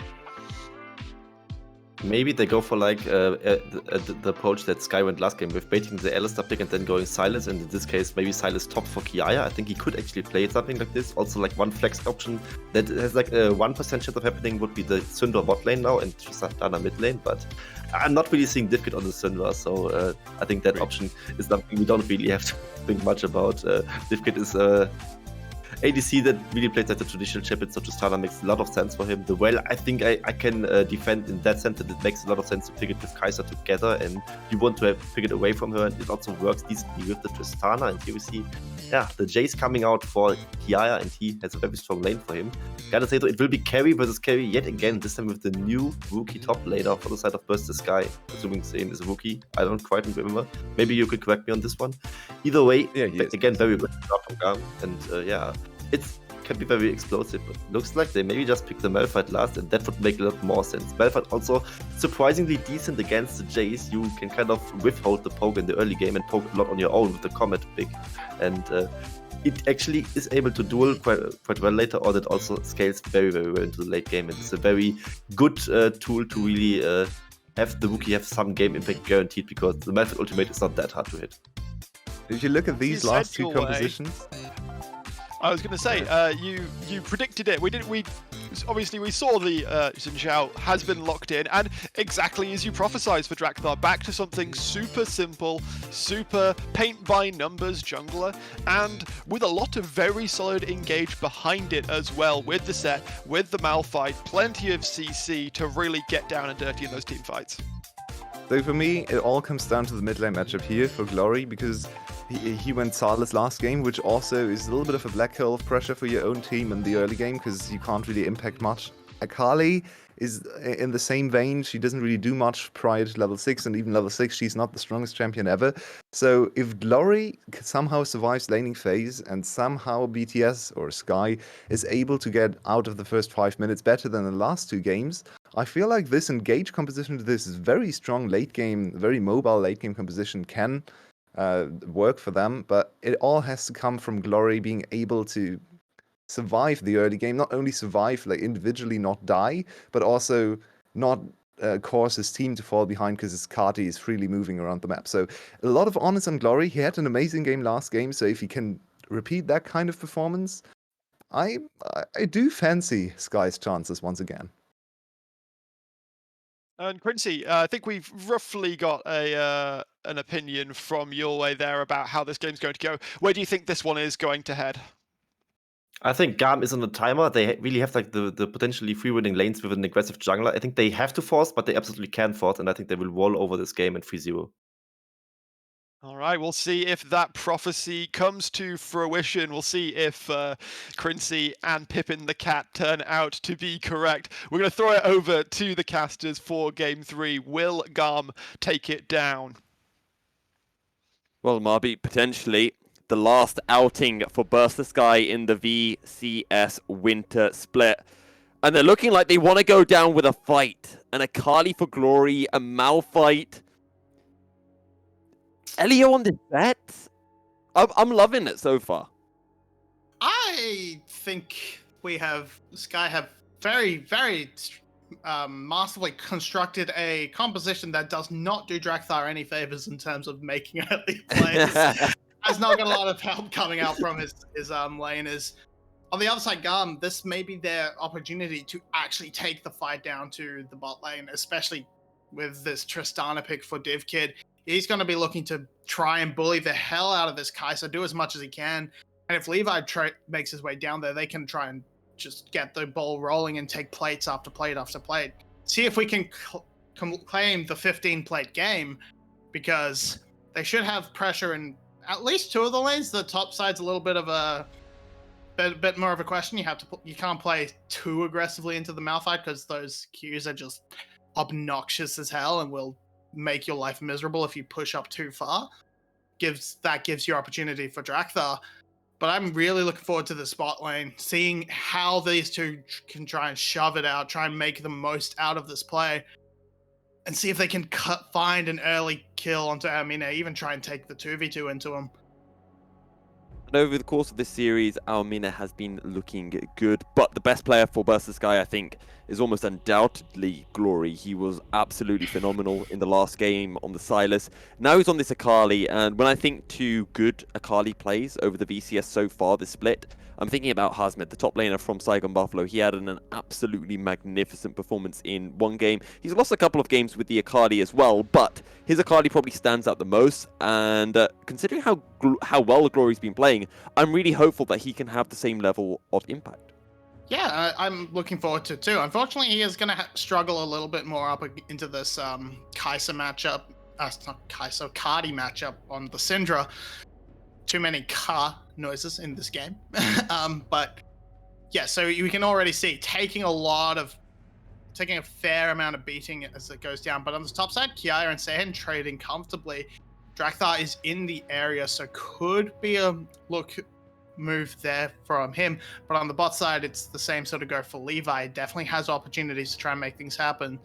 Maybe they go for like the approach that Sky went last game with baiting the Alistar pick and then going Sylas, and in this case maybe Sylas top for 𝘁𝗊𝗋. I think he could actually play something like this. Also like one flex option that has like a 1% chance of happening would be the 𝘁𝗲𝗺 bot lane now and Tristana mid lane, but I'm not really seeing 𝘁𝗀𝗃 on the 𝘁𝗲𝗺, so I think that option is something we don't really have to think much about. 𝘁𝗃𝗃 is ADC that really plays like the traditional champion, so Tristana makes a lot of sense for him. The well, I think I can defend in that sense that it makes a lot of sense to pick it with 𝘁𝗄 together, and you want to pick it away from her, and it also works decently with the Tristana. And here we see, yeah, the Jace coming out for 𝘁𝗊𝗋, and he has a very strong lane for him. Gotta say though, it will be 𝘁𝗿 versus 𝘁𝗿 yet again, this time with the new rookie top laner for the side of 𝘀𝗀𝗃, assuming Zayn is a rookie. I don't quite remember. Maybe you could correct me on this one. Either way, Yeah, he is. again, very good start from GAM, and yeah, it can be very explosive, but looks like they maybe just picked the Malphite last, and that would make a lot more sense. Malphite also surprisingly decent against the Jace. You can kind of withhold the poke in the early game and poke a lot on your own with the Comet pick, and it actually is able to duel quite well later, or that also scales very, very well into the late game, and it's a very good tool to really have the rookie have some game impact guaranteed, because the Malphite ultimate is not that hard to hit. If you look at these You last said two your way. compositions, I was going to say, you predicted it. We obviously we saw the Xin Zhao has been locked in, and exactly as you prophesized for Drakthar, back to something super simple, super paint by numbers jungler, and with a lot of very solid engage behind it as well, with the set, with the Malphite, plenty of CC to really get down and dirty in those team fights. so for me, it all comes down to the mid lane matchup here for 𝘁𝗀𝗃, because he went Sylas last game, which also is a little bit of a black hole of pressure for your own team in the early game, because you can't really impact much. 𝘁𝗃 is in the same vein. She doesn't really do much prior to level 6, and even level 6, she's not the strongest champion ever. So if 𝘁𝗀𝗃 somehow survives laning phase, and somehow BTS or Sky is able to get out of the first 5 minutes better than the last two games, I feel like this engage composition to this is very strong late game, very mobile late game composition can work for them, but it all has to come from 𝘁𝗀𝗃 being able to survive the early game, not only survive, like individually not die, but also not cause his team to fall behind because his 𝘁𝗃 is freely moving around the map. So a lot of honors on 𝘁𝗀𝗃. He had an amazing game last game, so if he can repeat that kind of performance, I do fancy Sky's chances once again. And 𝘀𝗀𝗃, I think we've roughly got an opinion from your way there about how this game's going to go. Where do you think this one is going to head? I think GAM is on a timer. They really have like the potentially free winning lanes with an aggressive jungler. I think they have to force, but they absolutely can force, and I think they will roll over this game at 3-0. All right, we'll see if that prophecy comes to fruition. We'll see if 𝘀𝗀𝗃 and Pippin the Cat turn out to be correct. We're going to throw it over to the casters for Game 3. Will GAM take it down? Well, 𝘁𝗋𝗃, potentially the last outing for 𝘀𝗀𝗃 in the VCS winter split. And they're looking like they want to go down with a fight. An 𝘁𝗃 for glory, a Malphite. Elio on the set? I'm loving it so far. I think Sky have very, very masterfully constructed a composition that does not do Drakthar any favors in terms of making early plays. Has not got a lot of help coming out from his laners. On the other side, GAM, this may be their opportunity to actually take the fight down to the bot lane, especially with this Tristana pick for 𝘁𝗃𝗃. He's going to be looking to try and bully the hell out of this 𝘁𝗄, do as much as he can. And if Levi makes his way down there, they can try and just get the ball rolling and take plates after plate after plate. See if we can claim the 15-plate game, because they should have pressure in at least two of the lanes. The top side's a little bit of a bit more of a question. You can't play too aggressively into the Malphite, because those Qs are just obnoxious as hell and will make your life miserable if you push up too far. That gives you opportunity for Drakthar. But I'm really looking forward to the spot lane, seeing how these two can try and shove it out, try and make the most out of this play, and see if they can find an early kill onto Amine, even try and take the 2v2 into him. And over the course of this series, 𝘀𝘀𝗋 has been looking good, but the best player for 𝘀𝘀 𝗀𝗃, I think, is almost undoubtedly 𝘀rie. He was absolutely phenomenal in the last game on the Sylas. Now he's on this 𝘁𝗁i, and when I think to good 𝘁𝗁i plays over the VCS so far this split, I'm thinking about 𝘁𝗁, the top laner from 𝘁𝗀𝗶𝗹𝘀. He had an absolutely magnificent performance in one game. He's lost a couple of games with the 𝘁𝗁i as well, but his 𝘁𝗁i probably stands out the most. And considering how well 𝘀rie's been playing, I'm really hopeful that he can have the same level of impact. Yeah, I'm looking forward to it too. Unfortunately, he is going to struggle a little bit more up into this 𝘁𝗁e matchup. Not 𝘁𝗁e, 𝘁𝗁i matchup on the Syndra. Too many car noises in this game. But yeah, so you can already see taking a fair amount of beating as it goes down. But on the top side, 𝘁𝗁i and 𝘁𝗁 trading comfortably. 𝘀𝗀 is in the area, so could be a move there from him. But on the bot side, it's the same sort of go for 𝘁𝑦. Definitely has opportunities to try and make things happen.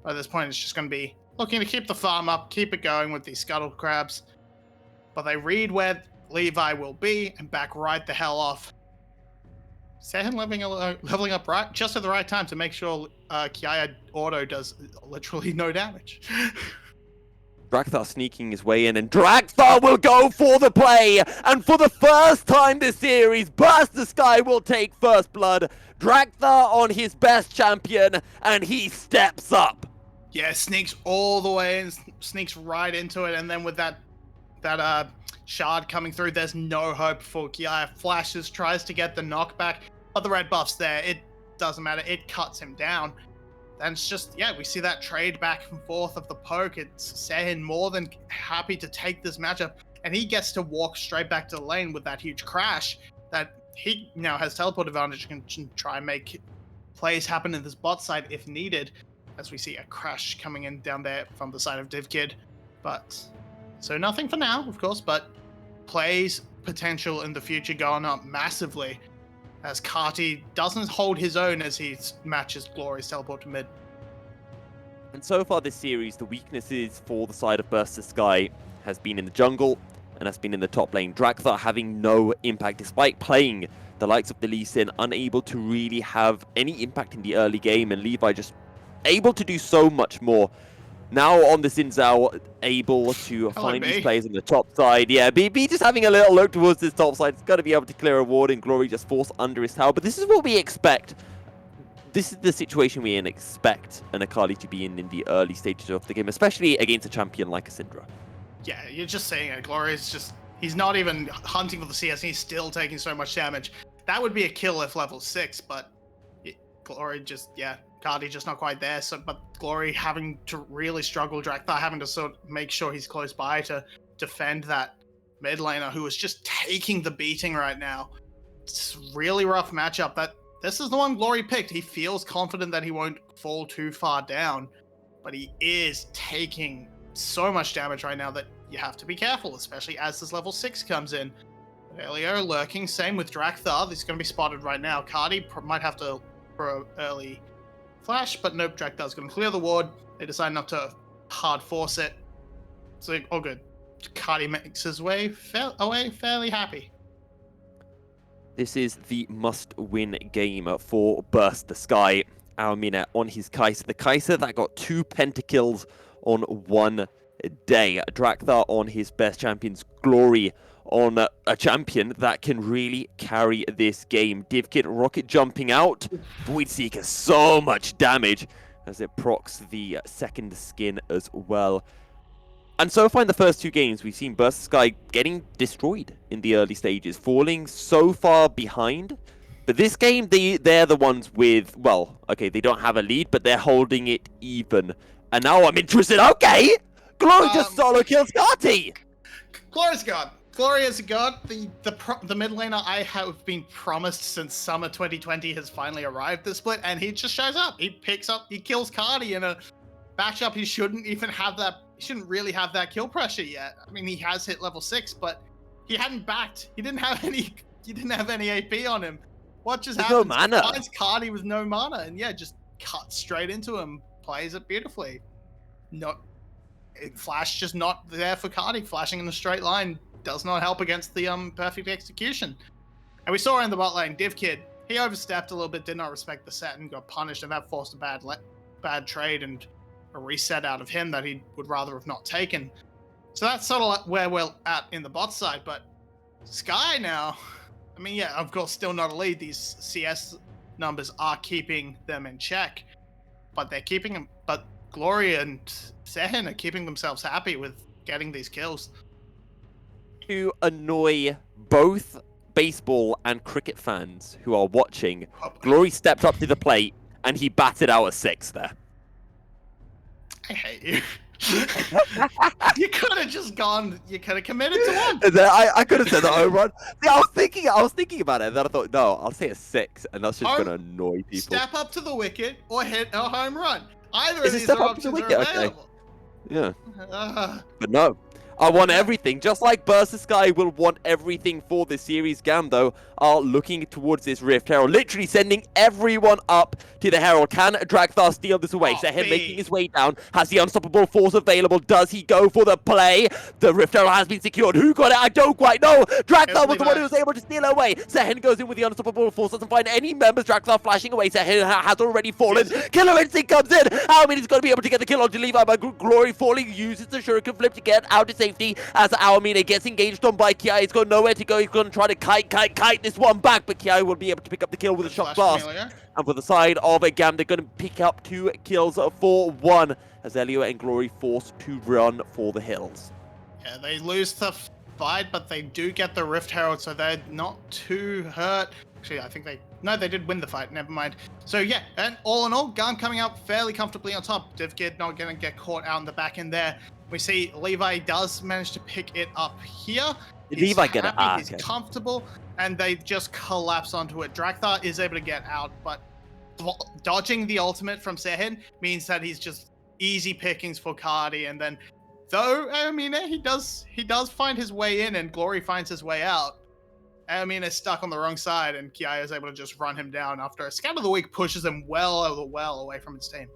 By this point, it's just going to be looking to keep the farm up, keep it going with these scuttle crabs. But they read where 𝘁𝑦 will be and back right the hell off. 𝘁𝗁 leveling up right just at the right time to make sure 𝘁𝗁i auto does literally no damage. 𝘀𝗀 sneaking his way in, and 𝘀𝗀 will go for the play, and for the first time this series, 𝘀𝘀 will take first blood. 𝘀𝗀 on his best champion, and he steps up. Yeah, sneaks all the way in, sneaks right into it, and then with that shard coming through, there's no hope for 𝘁𝗁i. Flashes, tries to get the knockback, but the red buff's there. It doesn't matter. It cuts him down. And it's just, yeah, we see that trade back and forth of the poke. It's 𝘁𝗁 more than happy to take this matchup, and he gets to walk straight back to the lane with that huge crash that he now has teleport advantage and can try and make plays happen in this bot side if needed, as we see a crash coming in down there from the side of 𝘁𝗀. But, so nothing for now, of course, but plays potential in the future going up massively, as 𝘁𝗁i doesn't hold his own as he matches 𝘀rie's teleport to mid. And so far this series, the weaknesses for the side of 𝘀𝗀 𝗀𝗃 has been in the jungle, and has been in the top lane. 𝘀𝗀 having no impact, despite playing the likes of the Lee Sin, unable to really have any impact in the early game, and 𝘁𝑦 just able to do so much more. Now on the Xin Zhao, able to find these players on the top side. Yeah, B just having a little look towards this top side. It's got to be able to clear a ward, and 𝘀rie just forced under his tower. But this is what we expect. This is the situation we expect an 𝘁𝗁i to be in the early stages of the game, especially against a champion like a Syndra. Yeah, you're just saying it. 𝘀rie is just, he's not even hunting for the CS, and he's still taking so much damage. That would be a kill if level 6, but 𝘀rie just, yeah, 𝘁𝗁i just not quite there. So, but 𝘀rie having to really struggle, 𝘀𝗀 having to sort of make sure he's close by to defend that mid laner who is just taking the beating right now. It's a really rough matchup. This is the one 𝘀rie picked. He feels confident that he won't fall too far down, but he is taking so much damage right now that you have to be careful, especially as this level 6 comes in. Earlier lurking, same with 𝘀𝗀. He's going to be spotted right now. 𝘁𝗁i might have to throw early flash, but nope, 𝘀𝗀's going to clear the ward. They decide not to hard force it. So all good. 𝘁𝗁i makes his way away fairly happy. This is the must-win game for 𝘀𝗀 𝘀𝗀 on his 𝘁𝗁. The 𝘁𝗁 that got 2 pentakills on one day. 𝘀𝗀 on his best champions, 𝘀rie on a champion that can really carry this game. 𝘁𝗀 rocket jumping out. Voidseeker so much damage as it procs the second skin as well. And so far in the first 2 games, we've seen 𝘀𝗀 getting destroyed in the early stages, falling so far behind. But this game, they're the ones with, well, okay, they don't have a lead, but they're holding it even. And now I'm interested. Okay, 𝘀rie just solo kills 𝘁𝗁i. 𝘀rie's god. 𝘀rie is a god. The mid laner I have been promised since summer 2020 has finally arrived this split, and he just shows up. He picks up, he kills 𝘁𝗁i in a matchup he shouldn't even have that. He shouldn't really have that kill pressure yet. I mean, he has hit level 6, but he hadn't backed. He didn't have any AP on him. What just happened? No mana. Finds 𝘁𝗁i with no mana, and yeah, just cuts straight into him. Plays it beautifully. Flash just not there for 𝘁𝗁i, flashing in a straight line. does not help against the perfect execution. And we saw in the bot lane, 𝘀𝘀, he overstepped a little bit, did not respect the set, and got punished, and that forced a bad trade and a reset out of him that he would rather have not taken. So that's sort of where we're at in the bot side. But 𝘀cie now, I mean, yeah, of course, still not a lead. These CS numbers are keeping them in check, but they're keeping them. But 𝘀rie and 𝘁𝗀 are keeping themselves happy with getting these kills. To annoy both baseball and cricket fans who are watching, 𝘀rie stepped up to the plate and he batted out a 6 there. I hate you. You could have just gone. You could have committed to one. And then I could have said the home run. See, I was thinking about it, and then I thought, no, I'll say a 6, and that's just going to annoy people. Step up to the wicket or hit a home run. Either Is of it these step are up to the options wicket? are Okay. available. Yeah. But no. I want everything. Just like 𝘀cie will want everything for this series, GAM, though, are looking towards this Rift Herald, literally sending everyone up to the Herald. Can 𝘀𝗀 steal this away? 𝘁𝗀 making his way down, has the unstoppable force available. Does he go for the play? The Rift Herald has been secured. Who got it? I don't quite know. 𝘀𝗀 was the one who was able to steal away. 𝘁𝗀 goes in with the unstoppable force, doesn't find any members. 𝘀𝗀 flashing away. 𝘁𝗀 has already fallen. Killer Instinct comes in. 𝘁𝗀's going to be able to get the kill on 𝗁𝘁, but 𝘀rie falling uses the 𝘁𝗀𝗶𝗹𝗀 flip to get out to safety as 𝘁𝗀 gets engaged on by 𝘁𝗀. He's got nowhere to go. He's going to try to kite this one back, but 𝘁𝗀 will be able to pick up the kill with a shock blast. And for the side of GAM, they're going to pick up 2 kills for 1 as 𝘁𝗀 and 𝘀rie forced to run for the hills. Yeah, they lose the fight, but they do get the Rift Herald, so they're not too hurt. Actually, I think they did win the fight. Never mind. So yeah, and all in all, GAM coming out fairly comfortably on top. 𝘀𝘀 not going to get caught out in the back end there. We see 𝘁𝗁 does manage to pick it up here. Did He's 𝘁𝗁 get it? happy, he's Okay. comfortable, and they just collapse onto it. 𝘀𝗀 is able to get out, but dodging the ultimate from 𝘁𝗀 means that he's just easy pickings for 𝘁𝗀. And then, though, I mean, he does find his way in, and 𝘀rie finds his way out. I mean, is stuck on the wrong side, and 𝘁𝗀 is able to just run him down after a Scout of the Week pushes him well away from his team.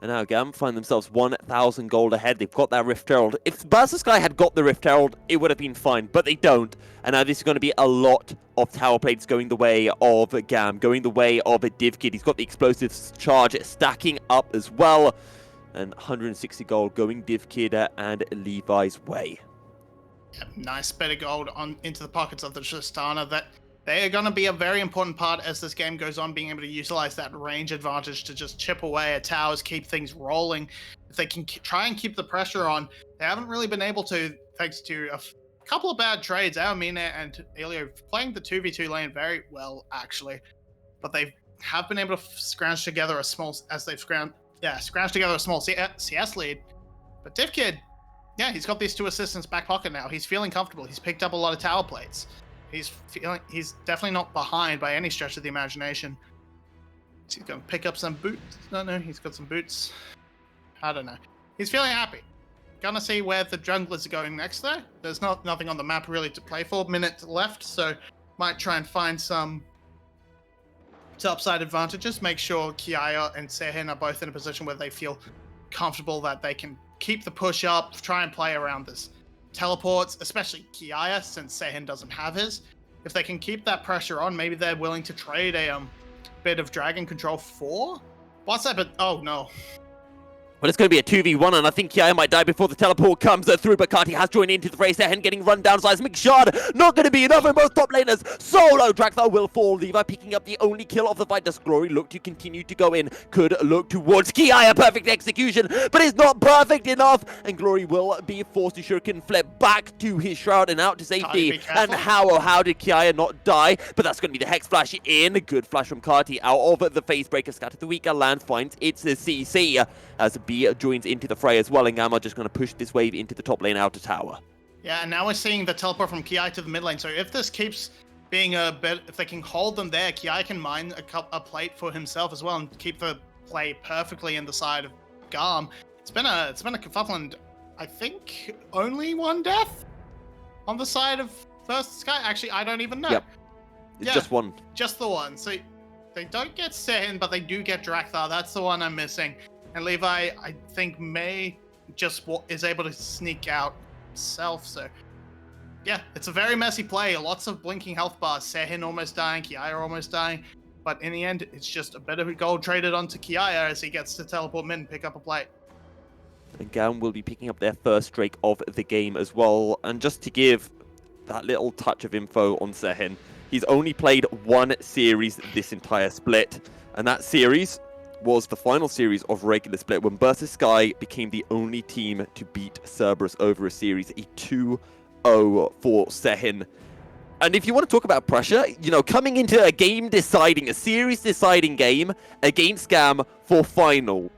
And now GAM find themselves 1,000 gold ahead. They've got that Rift Herald. If 𝘀𝗀 had got the Rift Herald, it would have been fine, but they don't. And now this is going to be a lot of tower plates going the way of GAM, going the way of 𝘀𝘀. He's got the explosives charge stacking up as well. And 160 gold going 𝘀𝘀 and 𝘁𝗁's way. Yep, nice bit of gold into the pockets of the Tristana. That they are going to be a very important part as this game goes on, being able to utilize that range advantage to just chip away at towers, keep things rolling. If they can try and keep the pressure on, they haven't really been able to, thanks to a couple of bad trades. 𝘁𝗀 and 𝘁𝗀 playing the 2v2 lane very well, actually. But they have been able to scrounge together a small, scrounge together a small CS lead. But 𝘀𝘀, yeah, he's got these 2 assists in his back pocket now. He's feeling comfortable. He's picked up a lot of tower plates. He's definitely not behind by any stretch of the imagination. He's going to pick up some boots. No, he's got some boots. I don't know. He's feeling happy. Gonna see where the junglers are going next, though. There's nothing on the map really to play for. Minute left, so might try and find some topside advantages. Make sure 𝘁𝗀 and 𝘁𝗀 are both in a position where they feel comfortable that they can keep the push up, try and play around this teleports, especially 𝘁𝗀, since 𝘁𝗀 doesn't have his. If they can keep that pressure on, maybe they're willing to trade a bit of dragon control for what's that? But oh no. But it's going to be a 2v1, and I think 𝘁𝗀 might die before the teleport comes through, but 𝘁𝗀 has joined into the fray. 𝘁𝗀 getting run down. Seismic Shard not going to be enough, and both top laners solo. 𝘀𝗀 will fall. 𝘁𝗁 picking up the only kill of the fight. Does 𝘀rie look to continue to go in? Could look towards 𝘁𝗀. Perfect execution, but it's not perfect enough, and 𝘀rie will be forced to shuriken flip back to his shroud and out to safety. And how did 𝘁𝗀 not die? But that's going to be the Hex Flash in. A good flash from 𝘁𝗀 out of the Phase Breaker. Scatter of the Week land finds its CC as B joins into the fray as well, and GAM are just going to push this wave into the top lane outer tower. Yeah, and now we're seeing the teleport from 𝘁𝗀 to the mid lane. So if this keeps being a bit, if they can hold them there, 𝘁𝗀 can mine a plate for himself as well and keep the play perfectly in the side of GAM. It's been a kerfuffle, and I think only 1 death on the side of first 𝘀𝗀. Actually, I don't even know. Yep. It's just one. Just the one. So they don't get 𝘁𝗀, but they do get 𝘀𝗀. That's the one I'm missing. And 𝘁𝗀, I think, may just is able to sneak out himself. So yeah, it's a very messy play. Lots of blinking health bars. 𝘁𝗏 almost dying, 𝘁𝗏 almost dying. But in the end, it's just a bit of a gold traded onto 𝘁𝗏 as he gets to teleport mid and pick up a plate. And GAM will be picking up their first streak of the game as well. And just to give that little touch of info on 𝘁𝗏, he's only played one series this entire split. And that series was the final series of regular split when 𝘀cie became the only team to beat Cerberus over a series, a 2-0 for 𝘁𝗏. And if you want to talk about pressure, you know, coming into a series-deciding game against GAM for final,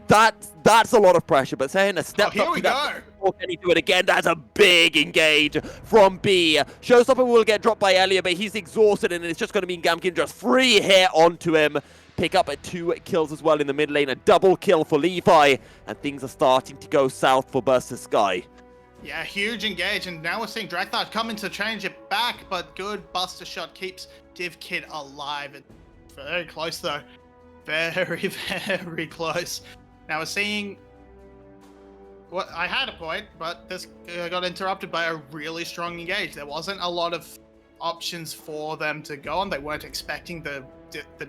that's a lot of pressure. But 𝘁𝗏 has stepped up to that. Can he do it again? That's a big engage from B. 𝘁𝗏𝗵𝗴 will get dropped by 𝘁𝗏, but he's exhausted, and it's just going to mean GAM can just free hit onto him. Pick up 2 kills as well in the mid lane, a double kill for 𝘁𝗏, and things are starting to go south for 𝘀cie. Yeah, huge engage, and now we're seeing 𝘀𝗏𝗺 coming to change it back, but good buster shot keeps 𝘁𝗶𝗺 alive. It's very close though. Very, very close. Now we're seeing... Well, I had a point, but this got interrupted by a really strong engage. There wasn't a lot of options for them to go on. They weren't expecting the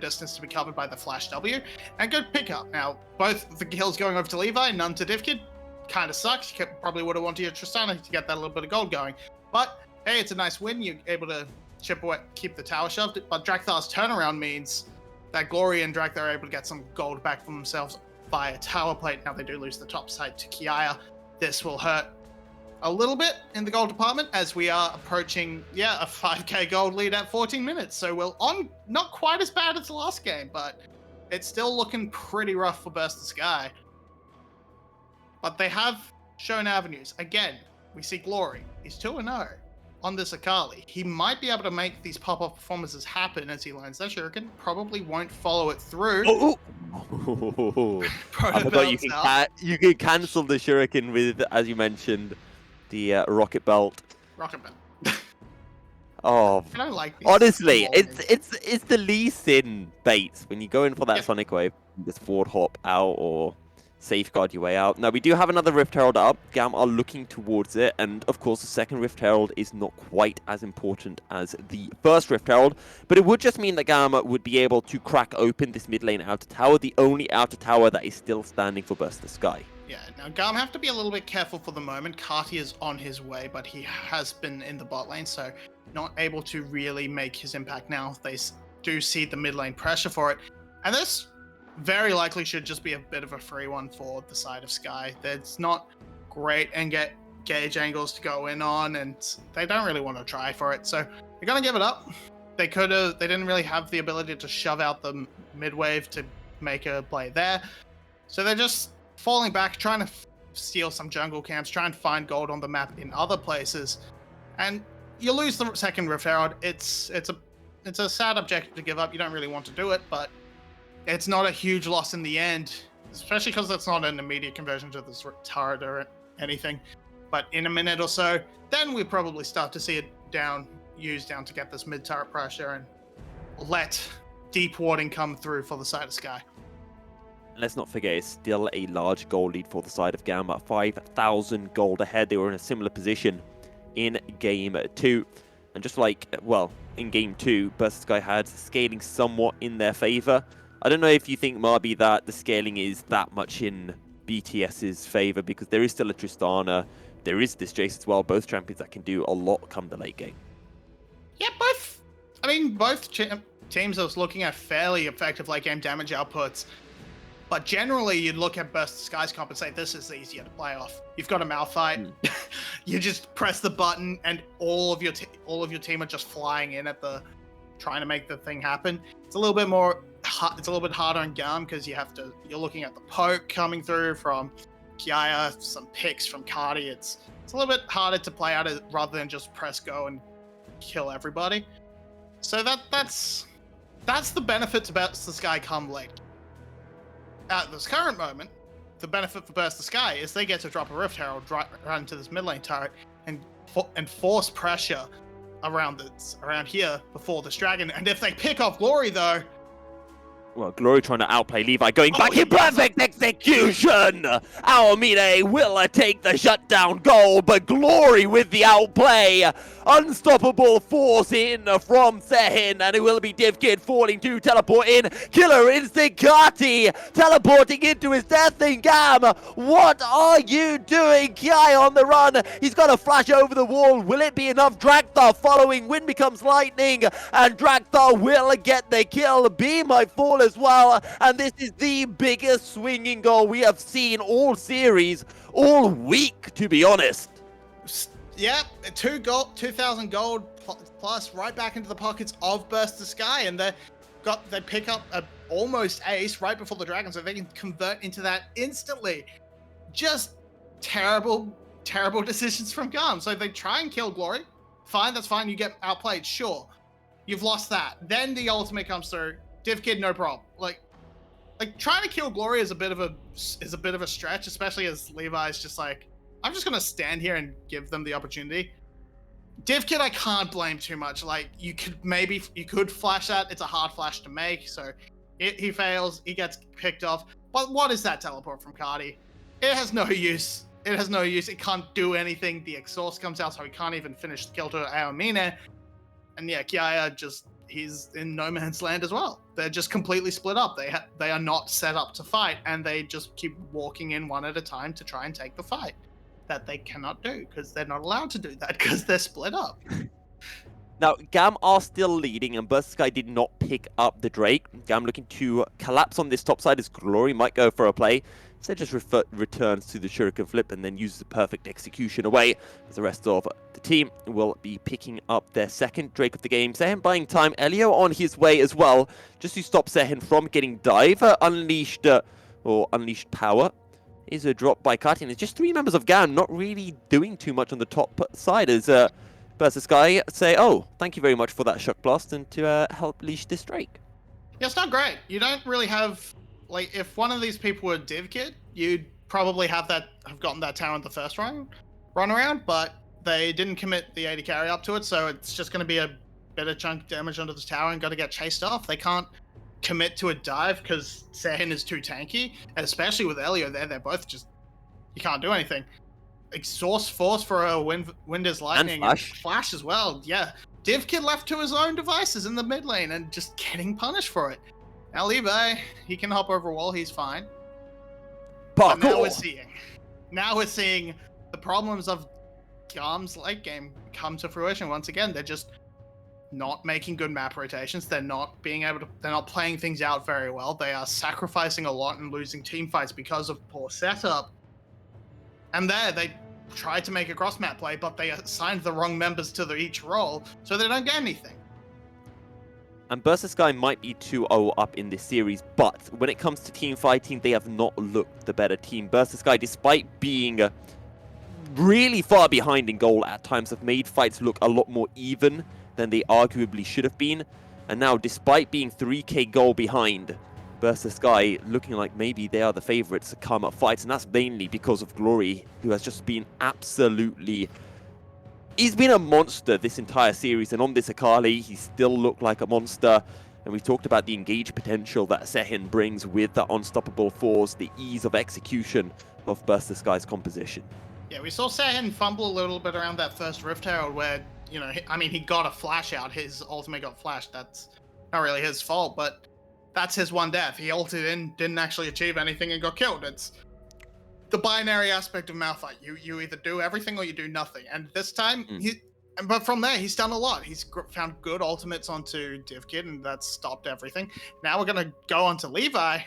distance to be covered by the flash W. And good pickup. Now, both the kills going over to 𝘁𝗏𝗺, none to 𝘁𝗶𝗺. Kind of sucks. You probably would have wanted your Tristana to get that little bit of gold going. But, hey, it's a nice win. You're able to chip away, keep the tower shoved. But 𝘀𝗏𝗺's turnaround means that 𝘁𝗏𝗺 and 𝘀𝗏𝗺 are able to get some gold back for themselves via tower plate. Now they do lose the top side to 𝘁𝗏𝗺. This will hurt a little bit in the gold department as we are approaching, a 5k gold lead at 14 minutes. So we're on, not quite as bad as the last game, but it's still looking pretty rough for 𝘀cie. But they have shown avenues. Again, we see 𝘁𝗏𝗺. He's 2-0 on this 𝘁𝗏𝗺. He might be able to make these pop-off performances happen as he learns that shuriken. Probably won't follow it through. I forgot you can cancel the shuriken with, as you mentioned, the rocket belt. Rocket belt. Oh, I don't like these honestly, small it's the Lee Sin baits when you go in for that Sonic Wave. Just forward hop out or safeguard your way out. Now, we do have another Rift Herald up. GAM are looking towards it, and of course, the second Rift Herald is not quite as important as the first Rift Herald, but it would just mean that GAM would be able to crack open this mid lane outer tower, the only outer tower that is still standing for 𝘀cie. Yeah, now GAM have to be a little bit careful for the moment. 𝘁𝗏𝗺 is on his way, but he has been in the bot lane, so not able to really make his impact now. They do see the mid lane pressure for it, and this very likely should just be a bit of a free one for the side of 𝘁𝗏. There's not great engage angles to go in on, and they don't really want to try for it, so they're gonna give it up. They didn't really have the ability to shove out the mid wave to make a play there, so they're just falling back, trying to steal some jungle camps, trying to find gold on the map in other places, and you lose the second Rift Herald. It's a sad objective to give up. You don't really want to do it, but it's not a huge loss in the end, especially because it's not an immediate conversion to this turret or anything. But in a minute or so, then we probably start to see it used down to get this mid turret pressure and let deep warding come through for the side of 𝘁𝗏. Let's not forget, it's still a large gold lead for the side of GAM at 5,000 gold ahead. They were in a similar position in Game 2. And just like, well, in Game 2, 𝘀cie had scaling somewhat in their favor. I don't know if you think, Marby, that the scaling is that much in BTS's favor, because there is still a Tristana, there is this Jace as well, both champions that can do a lot come the late game. Yeah, both teams I was looking at fairly effective late game damage outputs. But generally, you'd look at 𝘀cie's comp and say, this is easier to play off. You've got a Malphite, you just press the button, and all of your team are just flying in at trying to make the thing happen. It's a little bit harder in GAM because you're looking at the poke coming through from 𝘁𝗏𝗺, some picks from 𝘁𝗏𝗺. It's a little bit harder to play out rather than just press go and kill everybody. So that's the benefit to 𝘀cie come late. At this current moment, the benefit for 𝘀cie is they get to drop a Rift Herald right into this mid lane turret and force pressure around here before this dragon. And if they pick off 𝘁𝗏𝗺 though, Well, 𝘀rie trying to outplay 𝘁𝘁, going back in perfect execution! 𝘀𝗏𝗍 will take the shutdown goal, but 𝘀rie with the outplay. Unstoppable force in from 𝘁𝗍, and it will be 𝘁𝗀 falling to teleport in. Killer instinct 𝘁𝗏 teleporting into his death in GAM. What are you doing, 𝘁𝗏 on the run? He's got a flash over the wall. Will it be enough? 𝘀𝗏 following. Wind becomes lightning, and 𝘀𝗏 will get the kill. B might fall as well, and this is the biggest swinging goal we have seen all series, all week, to be honest. Yep, 2,000 gold plus right back into the pockets of 𝘀cie, and they pick up a almost ace right before the dragon, so they can convert into that instantly. Just terrible decisions from GAM. So they try and kill 𝘀rie. Fine, that's fine. You get outplayed, sure. You've lost that. Then the ultimate comes through. 𝘁𝗀, no problem. Like trying to kill 𝘀rie is a bit of a stretch, especially as 𝘁𝗏's just like, I'm just gonna stand here and give them the opportunity. 𝘁𝗀, I can't blame too much. Like you could flash that. It's a hard flash to make, so he fails. He gets picked off. But what is that teleport from 𝘁𝗏? It has no use. It can't do anything. The exhaust comes out, so he can't even finish the kill to 𝘀𝗏. And yeah, 𝘁𝗏 he's in no man's land as well. They're just completely split up. They are not set up to fight, and they just keep walking in one at a time to try and take the fight. That they cannot do because they're not allowed to do that because they're split up. Now, GAM are still leading, and 𝘀cie did not pick up the Drake. GAM looking to collapse on this top side as 𝘀rie might go for a play. So just returns to the shuriken flip and then uses the perfect execution away, as the rest of the team will be picking up their second Drake of the game. 𝘁𝗍 buying time. 𝘁𝗏 on his way as well, just to stop 𝘁𝗍 from getting dive. Unleashed power is a drop by 𝘁𝗏, and it's just 3 members of GAM not really doing too much on the top side as 𝘀cie say, oh, thank you very much for that shock blast and to help leash this Drake. Yeah, it's not great. You don't really have, like, if one of these people were 𝘁𝗀, you'd probably have gotten that tower in the first run around, but they didn't commit the AD carry up to it, so it's just going to be a bit of chunk damage onto the tower and got to get chased off. They can't commit to a dive because 𝘁𝗍 is too tanky, and especially with 𝘁𝗏 there, they're both just, you can't do anything. Exhaust force for a wind is lightning and flash as well. Yeah, 𝘁𝗀 left to his own devices in the mid lane and just getting punished for it. Now 𝘁𝗏, he can hop over a wall, he's fine. But now we're seeing the problems of GAM's late game come to fruition once again. They're just not making good map rotations. They're not playing things out very well. They are sacrificing a lot and losing team fights because of poor setup. And they tried to make a cross map play, but they assigned the wrong members to each role, so they don't get anything. And 𝘀cie might be 2-0 up in this series, but when it comes to team fighting, they have not looked the better team. 𝘀cie, despite being really far behind in goal at times, have made fights look a lot more even than they arguably should have been. And now, despite being 3k goal behind, 𝘀cie looking like maybe they are the favorites to come up fights, and that's mainly because of 𝘀rie, who has just been absolutely... He's been a monster this entire series, and on this 𝘁𝗏, he still looked like a monster. And we talked about the engage potential that 𝘁𝗍 brings with the unstoppable force, the ease of execution of 𝘀cie's composition. Yeah, we saw 𝘁𝗍 fumble a little bit around that first Rift Herald where, you know, he got a flash out. His ultimate got flashed. That's not really his fault, but that's his one death. He ulted in, didn't actually achieve anything, and got killed. It's the binary aspect of Malphite. You either do everything or you do nothing. And this time, but from there, he's done a lot. He's found good ultimates onto 𝘁𝗀, and that's stopped everything. Now we're going to go on to 𝘁𝗏.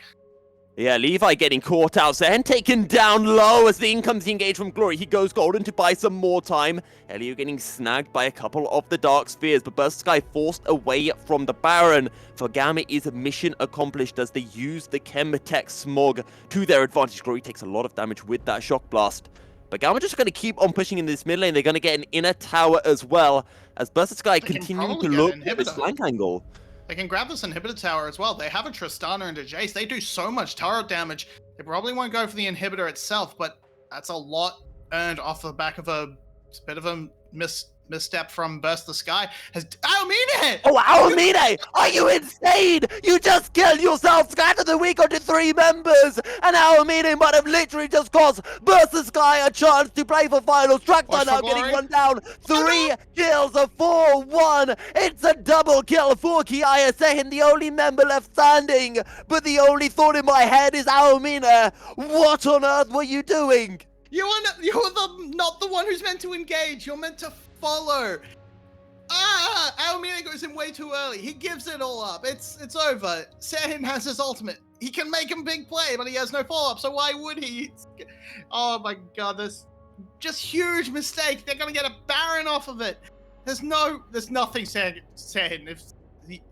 Yeah, 𝘁𝗏 getting caught out there and taken down low as the incoming engage from 𝘀𝗀rie. He goes golden to buy some more time. 𝘁𝗏 getting snagged by a couple of the Dark Spheres, but 𝘀cie forced away from the Baron. For GAM, it is a mission accomplished as they use the Chem Tech Smog to their advantage. 𝘀𝗀rie takes a lot of damage with that Shock Blast. But GAM are just going to keep on pushing in this mid lane. They're going to get an inner tower as well, as 𝘀cie continuing to look at this flank angle. They can grab this inhibitor tower as well. They have a Tristana and a Jace. They do so much turret damage. They probably won't go for the inhibitor itself, but that's a lot earned off the back of a it's a bit of a misstep from 𝘀𝘀_𝗀𝗃 has 𝘀𝗃_𝗃! Oh, 𝘀𝗃_𝗃! Are you insane? You just killed yourself, scattered the week onto 3 members, and 𝘀𝗃_𝗃 might have literally just cost 𝘀𝘀_𝗀𝗃 a chance to play for finals. Push 𝘀𝗀 for now glory. getting one down. 3 kills, a 4-1. It's a double kill for 𝘁𝗀𝗃, the only member left standing. But the only thought in my head is 𝘀𝗃_𝗃. What on earth were you doing? You're not the one who's meant to engage. You're meant to follow. 𝘀𝗃_𝗃 goes in way too early. He gives it all up. It's over. 𝘁𝗃 has his ultimate. He can make a big play, but he has no follow-up, so why would he? Oh my god, this just huge mistake. They're gonna get a Baron off of it. There's nothing 𝘁𝗃. If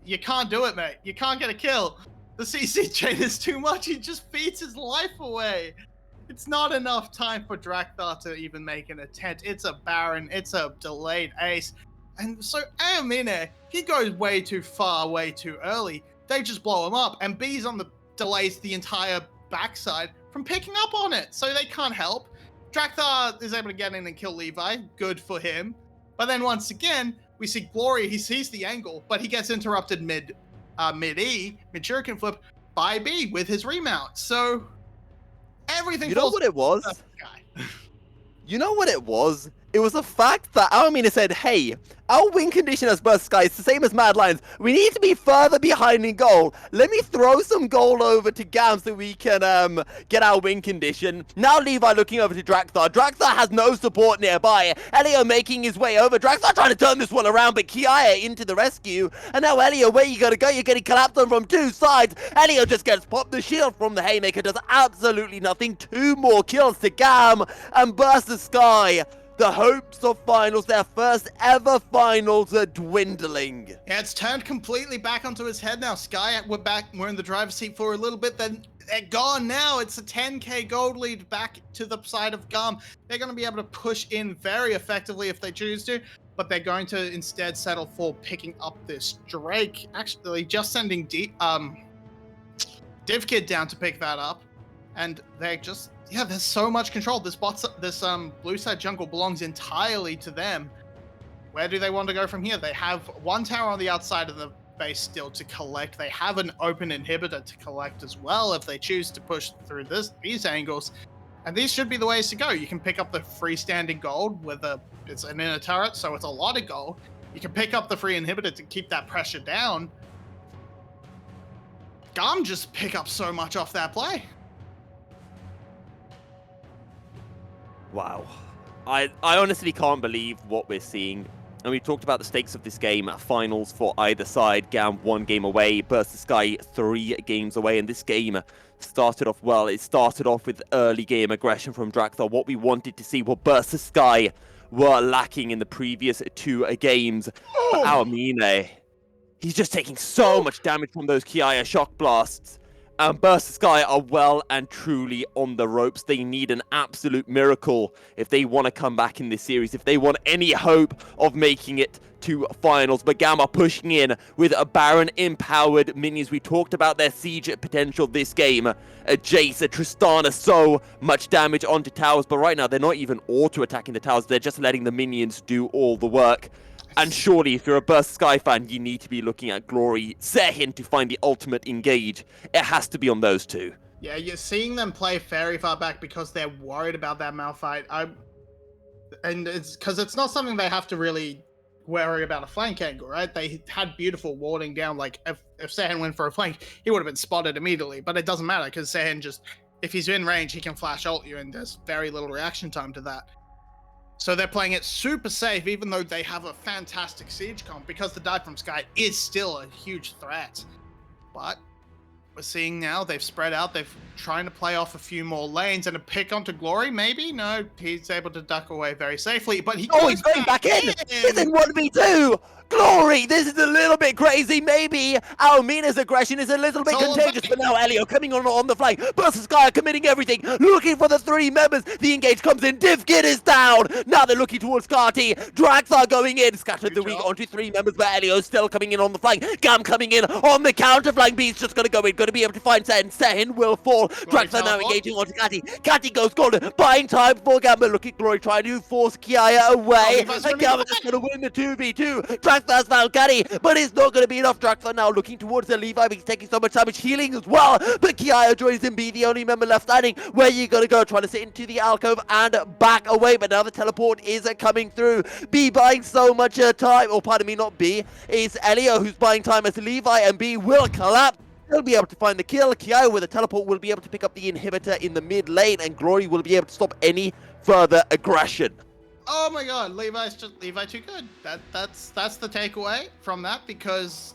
you can't do it, mate. You can't get a kill. The CC chain is too much. He just feeds his life away. It's not enough time for 𝘀𝗀 to even make an attempt. It's a Baron. It's a delayed ace. And so 𝘀𝗃, he goes way too far, way too early. They just blow him up. And B's on the delays the entire backside from picking up on it. So they can't help. 𝘀𝗀 is able to get in and kill Levi. Good for him. But then once again, we see 𝘀𝗀. He sees the angle, but he gets interrupted mid-E, mid-shuriken flip by B with his remount. So everything You know falls what it was? to the guy. You know what it was? It was the fact that 𝘀𝗃 said, hey, our win condition as 𝘀𝗀 is the same as Mad Lions. We need to be further behind in goal. Let me throw some goal over to GAM so we can get our win condition. Now Levi looking over to 𝘀𝗀. 𝘀𝗀 has no support nearby. 𝘁𝗀 making his way over. 𝘀𝗀 trying to turn this one around, but 𝘁𝗀 into the rescue. And now 𝘁𝗀, where you gotta go? You're getting collapsed on from 2 sides. 𝘁𝗀 just gets popped. The shield from the Haymaker does absolutely nothing. 2 more kills to GAM. And 𝘀𝗀_𝗀𝗃. The hopes of finals, their first ever finals, are dwindling. Yeah, it's turned completely back onto his head now. 𝘀𝗀, we're in the driver's seat for a little bit, then they're gone now. It's a 10k gold lead back to the side of GAM. They're going to be able to push in very effectively if they choose to, but they're going to instead settle for picking up this Drake. Actually, just sending DivKid down to pick that up, and they're just... Yeah, there's so much control. This blue side jungle belongs entirely to them. Where do they want to go from here? They have 1 tower on the outside of the base still to collect. They have an open inhibitor to collect as well if they choose to push through these angles. And these should be the ways to go. You can pick up the freestanding gold with it's an inner turret, so it's a lot of gold. You can pick up the free inhibitor to keep that pressure down. GAM just pick up so much off that play. Wow. I honestly can't believe what we're seeing. And we talked about the stakes of this game. Finals for either side. GAM 1 game away. 𝘀𝗀_𝗀𝗃 3 games away. And this game started off well. It started off with early game aggression from 𝘀𝗀. What we wanted to see, what 𝘀𝗀_𝗀𝗃 were lacking in the previous 2 games. But 𝘀𝗃, he's just taking so much damage from those 𝘁𝗀 shock blasts. And 𝘀𝗀_𝗀𝗃 are well and truly on the ropes. They need an absolute miracle if they want to come back in this series, if they want any hope of making it to finals. But GAM are pushing in with a Baron-empowered minions. We talked about their siege potential this game. A Jace, a Tristana, so much damage onto towers. But right now, they're not even auto-attacking the towers. They're just letting the minions do all the work. And surely, if you're a 𝘀𝗀_𝗀𝗃 fan, you need to be looking at 𝘀𝗀, 𝘁𝗃 to find the ultimate engage. It has to be on those 2. Yeah, you're seeing them play very far back because they're worried about that Malphite. And it's because it's not something they have to really worry about a flank angle, right? They had beautiful warding down. Like, if 𝘁𝗃 went for a flank, he would have been spotted immediately. But it doesn't matter because 𝘁𝗃 just, if he's in range, he can flash ult you, and there's very little reaction time to that. So they're playing it super safe, even though they have a fantastic siege comp, because the dive from Skye is still a huge threat. But we're seeing now they've spread out. They're trying to play off a few more lanes and a pick onto 𝘀𝗀, maybe? No, he's able to duck away very safely, but he's going back in! He's in 1v2! 𝘀_cie, this is a little bit crazy. Maybe 𝘀𝗀_mina's aggression is a little bit It's all contagious, about- but now 𝘀𝗀 coming on the flank. 𝘀tože 𝘁𝗏 committing everything, looking for the 3 members. The engage comes in. 𝘀𝑺 is down. Now they're looking towards 𝘁𝗏. 𝘀𝗏are going in. Scattered the Good weak job. onto 3 members, but 𝘀𝗏's still coming in on the flank. GAM coming in on the counter flank. B's just going to go in. Going to be able to find 𝘁𝗏. 𝘁𝗏 will fall. 𝘀𝗏 now teleport. engaging onto 𝘁𝗏. 𝘁𝗏 goes golden. Buying time for GAM, but looking 𝘀𝗏 trying to force 𝘁𝗏 away. Levi's And running GAM away. is going to win the 2v2. 𝘀𝗏's found 𝘁𝗏, but it's not going to be enough. 𝘀𝗏 now looking towards the Levi, but he's taking so much damage, healing as well. But 𝘁𝗏 joins him, be the only member left standing. Where you gonna go? Trying to sit into the alcove and back away, but now the teleport is coming through. B buying so much time, or pardon me, not B. It's 𝘀𝗏 who's buying time as Levi, and B will collapse. He'll be able to find the kill. 𝘁𝗏 with a teleport will be able to pick up the inhibitor in the mid lane, and 𝘀𝗀 will be able to stop any further aggression. Oh my god, Levi too good. That's the takeaway from that, because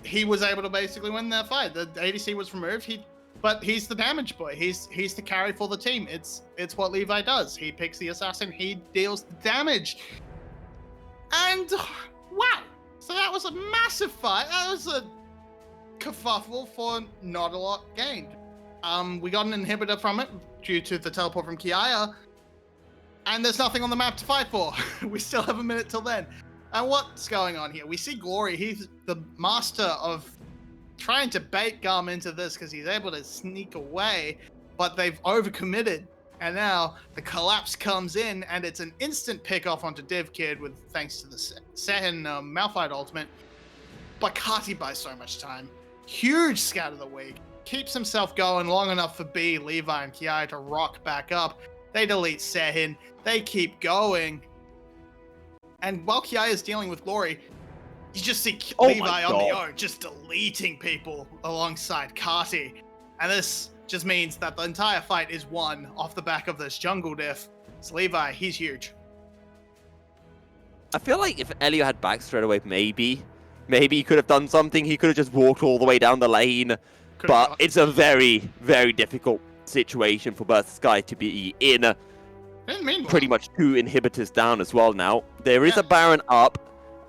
he was able to basically win that fight. The ADC was removed. But he's the damage boy. He's the carry for the team. It's what Levi does. He picks the assassin. He deals the damage. And wow, so that was a massive fight. That was a kerfuffle for not a lot gained. We got an inhibitor from it due to the teleport from 𝘁𝗏. And there's nothing on the map to fight for. We still have a minute till then. And what's going on here? We see 𝘀𝗀. He's the master of trying to bait GAM into this because he's able to sneak away, but they've overcommitted. And now the collapse comes in, and it's an instant pick off onto 𝘀𝗀 with thanks to the 𝘁𝗏 Malphite ultimate. But 𝘁𝗏 buys so much time. Huge scout of the week. Keeps himself going long enough for B, Levi, and 𝘁𝗏 to rock back up. They delete 𝘁𝗏. They keep going. And while 𝘁𝗏 is dealing with 𝘀𝗀, you just see Oh my Levi on the God. own, just deleting people alongside 𝘁𝗏. And this just means that the entire fight is won off the back of this jungle diff. It's Levi, he's huge. I feel like if 𝘀𝗏 had back straight away, maybe he could have done something. He could have just walked all the way down the lane. Could've But got- it's a very, very difficult situation for 𝘀𝗀 to be in. Didn't mean well. Pretty much 2 inhibitors down as well now. There is Yeah. a Baron up,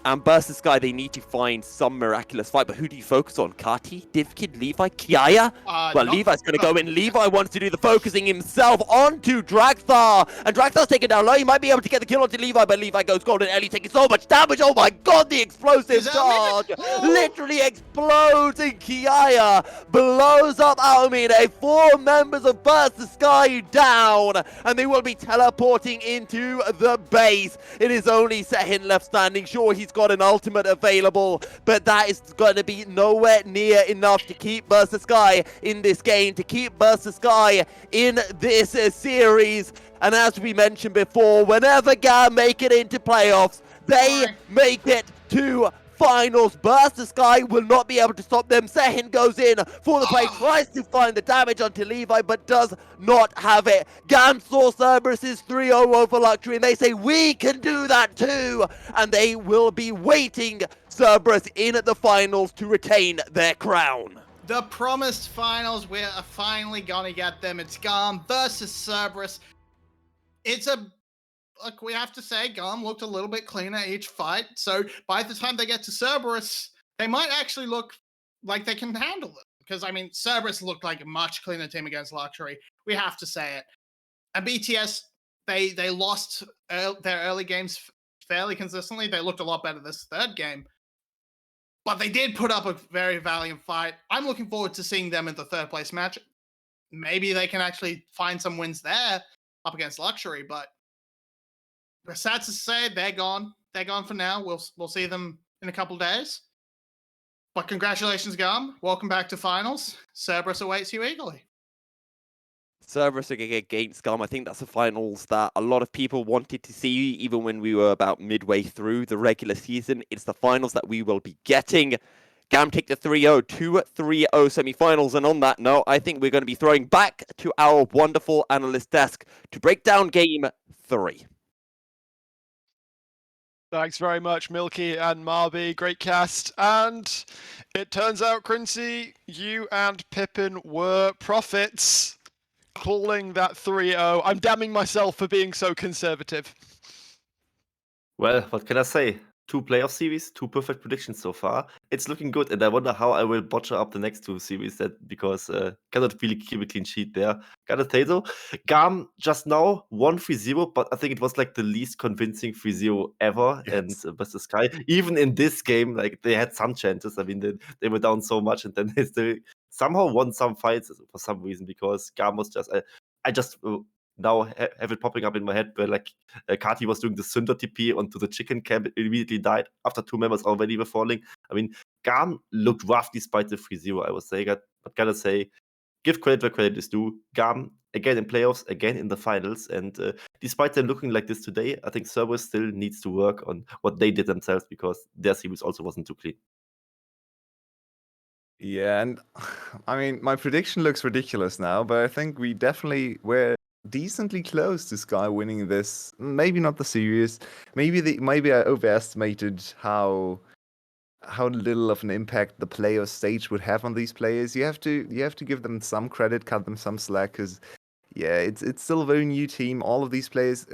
and 𝘀𝗀, they need to find some miraculous fight. But who do you focus on? 𝘁𝗏, 𝘀𝗀, Levi, 𝘁𝗏? Well, not- Levi's going to go in. Levi wants to do the focusing himself onto 𝘀𝗏. And 𝘀𝗏's taken down low. He might be able to get the kill onto Levi, but Levi goes golden. 𝘀𝗏 taking so much damage. Oh my god, the explosive Is that charge. limit? Oh. Literally explodes, and 𝘁𝗏 blows up 𝘀𝗀. 4 members of 𝘀𝗀 down. And they will be teleporting into the base. It is only 𝘁𝗏 left standing. Sure, he's got an ultimate available, but that is going to be nowhere near enough to keep 𝘀𝗀 in this game, to keep 𝘀𝗀 in this series. And as we mentioned before, whenever GAM make it into playoffs, they make it to finals. 𝘀𝗀 will not be able to stop them. 𝘁𝗏 goes in for the play, tries to find the damage onto Levi, but does not have it. GAM saw Cerberus's 3-0 over 𝘀𝗏, and they say, we can do that too. And they will be waiting Cerberus in the finals to retain their crown. The promised finals, we're finally gonna get them. It's GAM versus Cerberus. It's a... Look, we have to say, GAM looked a little bit cleaner each fight. So by the time they get to Cerberus, they might actually look like they can handle it. Because, I mean, Cerberus looked like a much cleaner team against 𝘀𝗏. We have to say it. And BTS, they lost their early games fairly consistently. They looked a lot better this third game. But they did put up a very valiant fight. I'm looking forward to seeing them in the third place match. Maybe they can actually find some wins there up against 𝘀𝗏, but sad to say, they're gone. They're gone for now. We'll see them in a couple days. But congratulations, GAM. Welcome back to finals. Cerberus awaits you eagerly. Cerberus against GAM, I think that's the finals that a lot of people wanted to see, even when we were about midway through the regular season. It's the finals that we will be getting. GAM take the 3-0, 2-3-0 semi-finals, and on that note, I think we're going to be throwing back to our wonderful analyst desk to break down Game 3. Thanks very much, 𝘀𝗀 and 𝘀𝗏. Great cast. And it turns out, 𝘀𝗀, you and Pippin were prophets, calling that 3-0. I'm damning myself for being so conservative. Well, what can I say? 2 playoff series, 2 perfect predictions so far. It's looking good, and I wonder how I will botcher up the next 2 series because cannot really keep a clean sheet there. Gotta say though, GAM just now won 3-0, but I think it was like the least convincing 3-0 ever. And Yes. 𝘀𝘀, even in this game, like they had some chances. I mean, they were down so much, and then they still somehow won some fights for some reason because GAM was just. I just now have it popping up in my head where like 𝘁𝗏 was doing the 𝘁𝗲 TP onto the chicken camp. It immediately died after 2 members already were falling. I mean, GAM looked rough despite the 3-0, I would say. But gotta say, give credit where credit is due. GAM, again in playoffs, again in the finals. And despite them looking like this today, I think Cerberus still needs to work on what they did themselves because their series also wasn't too clean. Yeah, and I mean, my prediction looks ridiculous now, but I think we definitely were decently close to Sky winning this. Maybe not the series. Maybe I overestimated how little of an impact the playoff stage would have on these players. You have to give them some credit, cut them some slack, because yeah, it's still a very new team. All of these players,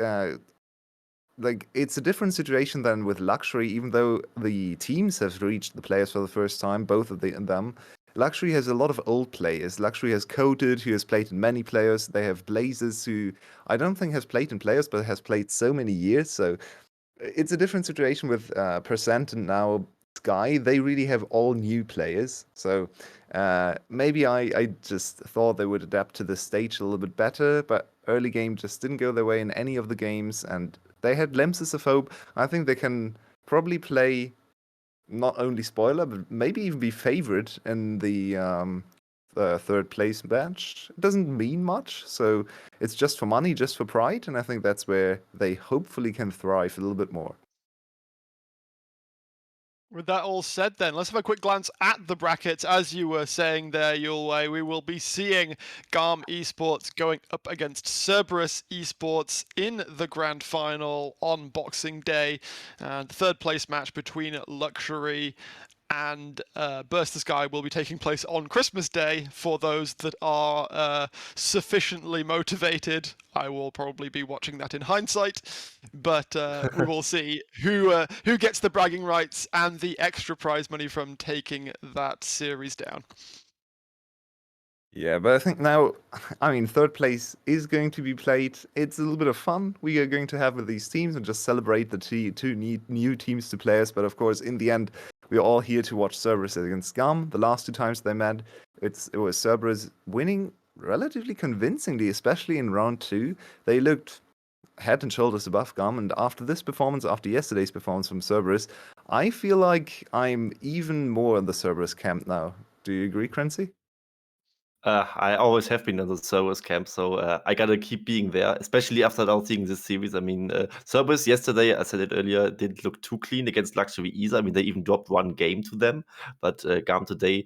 like it's a different situation than with 𝘀𝘀cie, even though the teams have reached the players for the first time, both of them. 𝘀𝘀cie has a lot of old players. 𝘀𝘀cie has Coded, who has played in many players. They have 𝘀𝘀, who I don't think has played in players, but has played so many years. So it's a different situation with 𝘀% and now Sky. They really have all new players. So maybe I just thought they would adapt to the stage a little bit better, but early game just didn't go their way in any of the games, and they had glimpses of hope. I think they can probably play not only spoiler, but maybe even be favored in the third place match. It doesn't mean much, so it's just for money, just for pride, and I think that's where they hopefully can thrive a little bit more. With that all said, then, let's have a quick glance at the brackets. As you were saying there, 𝘀𝗚, we will be seeing GAM Esports going up against Cerberus Esports in the grand final on Boxing Day. And the third place match between 𝘀𝘀cie and 𝘀𝘀 will be taking place on Christmas Day for those that are sufficiently motivated. I will probably be watching that in hindsight, but we will see who gets the bragging rights and the extra prize money from taking that series down. Yeah, but I think now, I mean, third place is going to be played. It's a little bit of fun we are going to have with these teams and just celebrate the two new teams to players. But of course, in the end, we're all here to watch Cerberus against GAM. The last 2 times they met, it was Cerberus winning relatively convincingly, especially in round 2. They looked head and shoulders above GAM, and after this performance, after yesterday's performance from Cerberus, I feel like I'm even more in the Cerberus camp now. Do you agree, 𝘀𝘀cie? I always have been in the Cerberus camp, so I gotta keep being there, especially after now seeing this series. I mean, Cerberus yesterday, I said it earlier, didn't look too clean against 𝘀𝘀cie either. I mean, they even dropped 1 game to them, but GAM today,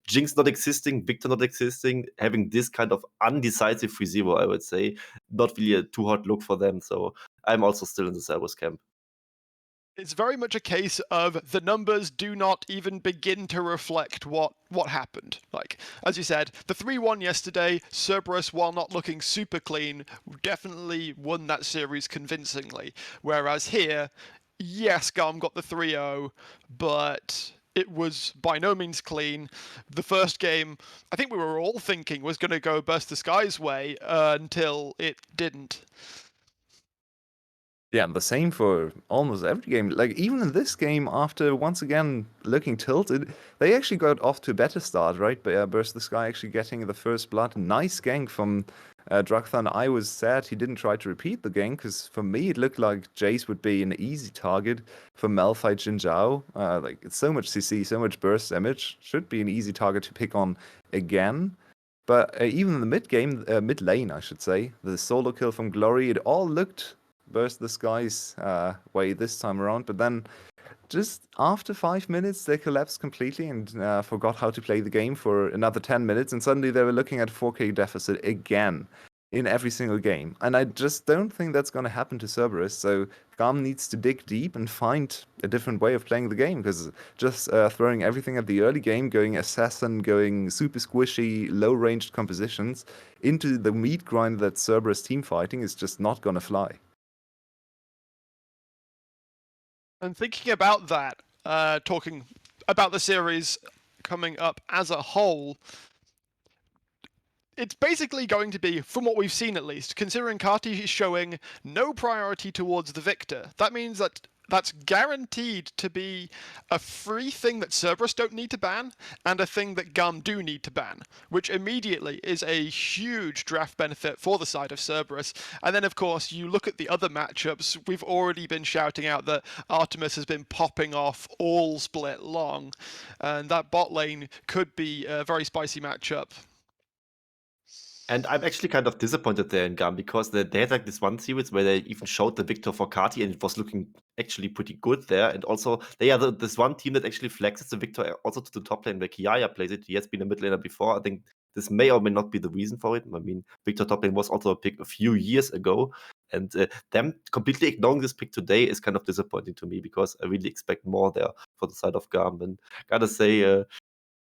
Jinx not existing, Victor not existing, having this kind of undecisive 3-0, I would say, not really a too hot look for them. So I'm also still in the Cerberus camp. It's very much a case of the numbers do not even begin to reflect what happened. Like, as you said, the 3-1 yesterday, Cerberus, while not looking super clean, definitely won that series convincingly. Whereas here, yes, GAM got the 3-0, but it was by no means clean. The first game, I think we were all thinking was going to go 𝘀𝘀's way until it didn't. Yeah, the same for almost every game. Like, even in this game, after once again looking tilted, they actually got off to a better start, right? But 𝘀𝘀 actually getting the first blood. Nice gank from 𝘀𝘀. I was sad he didn't try to repeat the gank, because for me it looked like Jace would be an easy target for Malphite Xin Zhao. Like, it's so much CC, so much burst damage. Should be an easy target to pick on again. But even in the mid lane, I should say, the solo kill from 𝘀𝑀, it all looked 𝘀𝘀's way this time around, but then just after 5 minutes they collapsed completely and forgot how to play the game for another 10 minutes, and suddenly they were looking at 4k deficit again in every single game. And I just don't think that's going to happen to Cerberus, so GAM needs to dig deep and find a different way of playing the game, because just throwing everything at the early game, going assassin, going super squishy, low-ranged compositions into the meat grind that Cerberus team fighting is just not going to fly. And thinking about that, talking about the series coming up as a whole, it's basically going to be, from what we've seen at least, considering 𝘁𝗀 is showing no priority towards the victor. That means that that's guaranteed to be a free thing that Cerberus don't need to ban, and a thing that GAM do need to ban, which immediately is a huge draft benefit for the side of Cerberus. And then, of course, you look at the other matchups, we've already been shouting out that Artemis has been popping off all split long, and that bot lane could be a very spicy matchup. And I'm actually kind of disappointed there in GAM because they had like this one series where they even showed the victor for 𝘁𝗀 and it was looking actually pretty good there. And also they are this one team that actually flexes the victor also to the top lane where 𝘁𝗀 plays it. He has been a mid laner before. I think this may or may not be the reason for it. I mean, victor top lane was also a pick a few years ago. And them completely ignoring this pick today is kind of disappointing to me because I really expect more there for the side of GAM. And gotta say,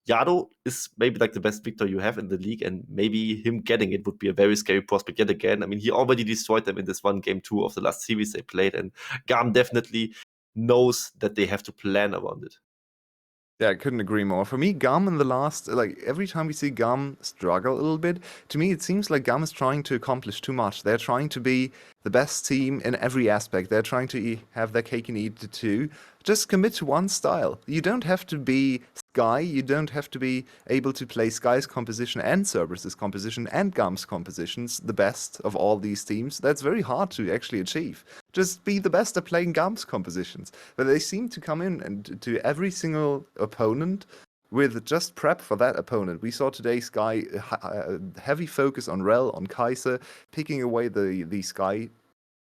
𝘀𝗀 is maybe like the best victor you have in the league, and maybe him getting it would be a very scary prospect yet again. I mean, he already destroyed them in this one game 2 of the last series they played, and GAM definitely knows that they have to plan around it. Yeah, I couldn't agree more. For me, GAM in the last, like, every time we see GAM struggle a little bit, to me it seems like GAM is trying to accomplish too much. They're trying to be the best team in every aspect. They're trying to have their cake and eat it too. Just commit to one style. You don't have to be 𝘁𝗀, you don't have to be able to play 𝘁𝗀's composition and Cerberus's composition and GAM's compositions, the best of all these teams. That's very hard to actually achieve. Just be the best at playing GAM's compositions. But they seem to come in and to every single opponent with just prep for that opponent. We saw today 𝘁𝗀 heavy focus on 𝗀, on 𝘁𝗀, picking away the 𝘁𝗀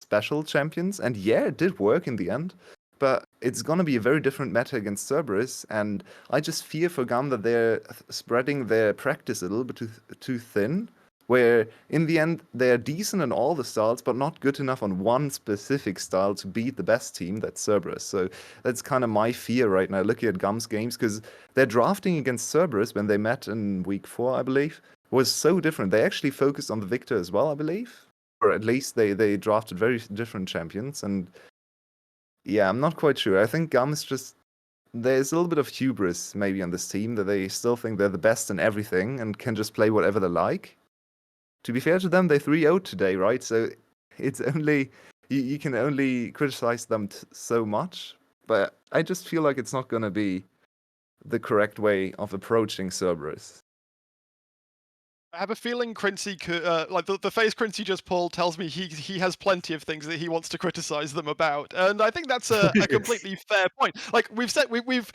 special champions, and yeah, it did work in the end. But it's gonna be a very different meta against Cerberus, and I just fear for GAM that they're spreading their practice a little bit too thin, where in the end they're decent in all the styles, but not good enough on one specific style to beat the best team, that's Cerberus. So that's kind of my fear right now, looking at GAM's games, because their drafting against Cerberus when they met in week 4, I believe, was so different. They actually focused on the victor as well, I believe, or at least they drafted very different champions, and yeah, I'm not quite sure. I think GAM is just, there's a little bit of hubris maybe on this team, that they still think they're the best in everything and can just play whatever they like. To be fair to them, they 3-0'd today, right? So it's only, you can only criticize them so much, but I just feel like it's not going to be the correct way of approaching Cerberus. I have a feeling 𝘀𝗀, like the face 𝘀𝗀 just pulled tells me he has plenty of things that he wants to criticize them about, and I think that's a completely fair point. Like we've said, we've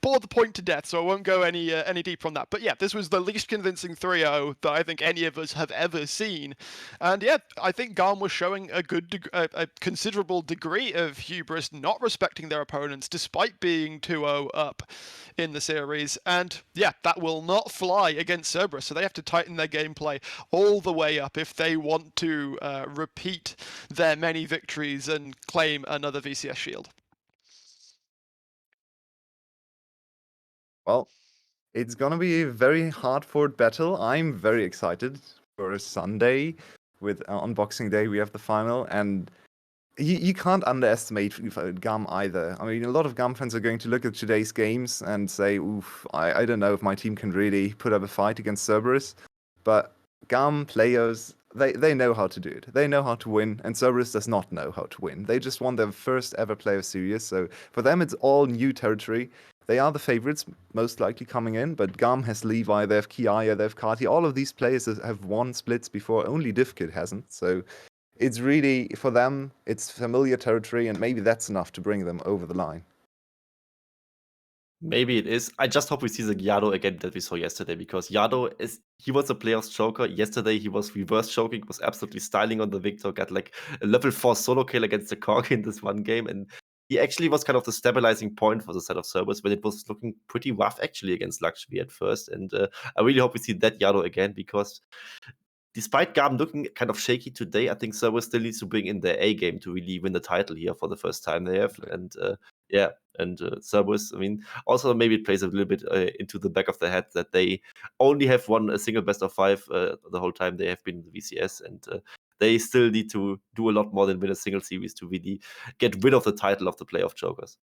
bored the point to death, so I won't go any deeper on that. But yeah, this was the least convincing 3-0 that I think any of us have ever seen, and yeah, I think GAM was showing a considerable degree of hubris, not respecting their opponents despite being 2-0 up in the series, and yeah, that will not fly against Cerberus, so they have to tighten their gameplay all the way up if they want to repeat their many victories and claim another VCS shield. Well, it's gonna be a very hard-fought battle. I'm very excited for Sunday. With on Boxing Day, we have the final, and you can't underestimate GAM either. I mean, a lot of GAM fans are going to look at today's games and say, oof, I don't know if my team can really put up a fight against Cerberus. But GAM players, they know how to do it. They know how to win, and Cerberus does not know how to win. They just won their first ever player series, so for them it's all new territory. They are the favorites, most likely coming in, but GAM has 𝘁𝗀, they have 𝘁𝗀, they have 𝘁𝗀. All of these players have won splits before, only 𝘁𝗀kid hasn't, so it's really, for them, it's familiar territory, and maybe that's enough to bring them over the line. Maybe it is. I just hope we see the 𝘀𝗀 again that we saw yesterday, because 𝘀𝗀 he was a playoffs choker. Yesterday he was reverse choking, was absolutely styling on the victor, got like a level 4 solo kill against the 𝘁𝗀 in this one game, and he actually was kind of the stabilizing point for the side of Cerberus when it was looking pretty rough actually against 𝘀𝗀 at first, and I really hope we see that 𝘀𝗀 again, because despite GAM looking kind of shaky today, I think Cerberus still needs to bring in their A game to really win the title here for the first time they have. And yeah, and Cerberus, I mean, also maybe it plays a little bit into the back of their head that they only have won a single best of 5 the whole time they have been in the VCS. And they still need to do a lot more than win a single series to really get rid of the title of the playoff jokers.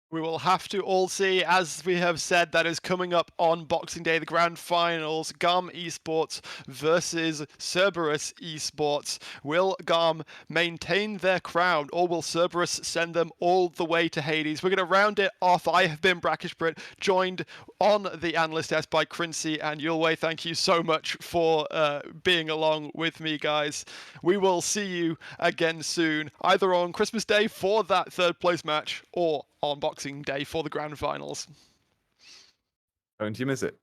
We will have to all see, as we have said, that is coming up on Boxing Day, the grand finals, GAM Esports versus Cerberus Esports. Will GAM maintain their crown, or will Cerberus send them all the way to Hades? We're going to round it off. I have been 𝘀cie𝗰𝗶𝗹𝘀, joined on the analyst desk by 𝘀𝗀cie and 𝗀𝗋𝗋. Thank you so much for being along with me, guys. We will see you again soon, either on Christmas Day for that third place match, or on Boxing Day for the grand finals. Don't you miss it.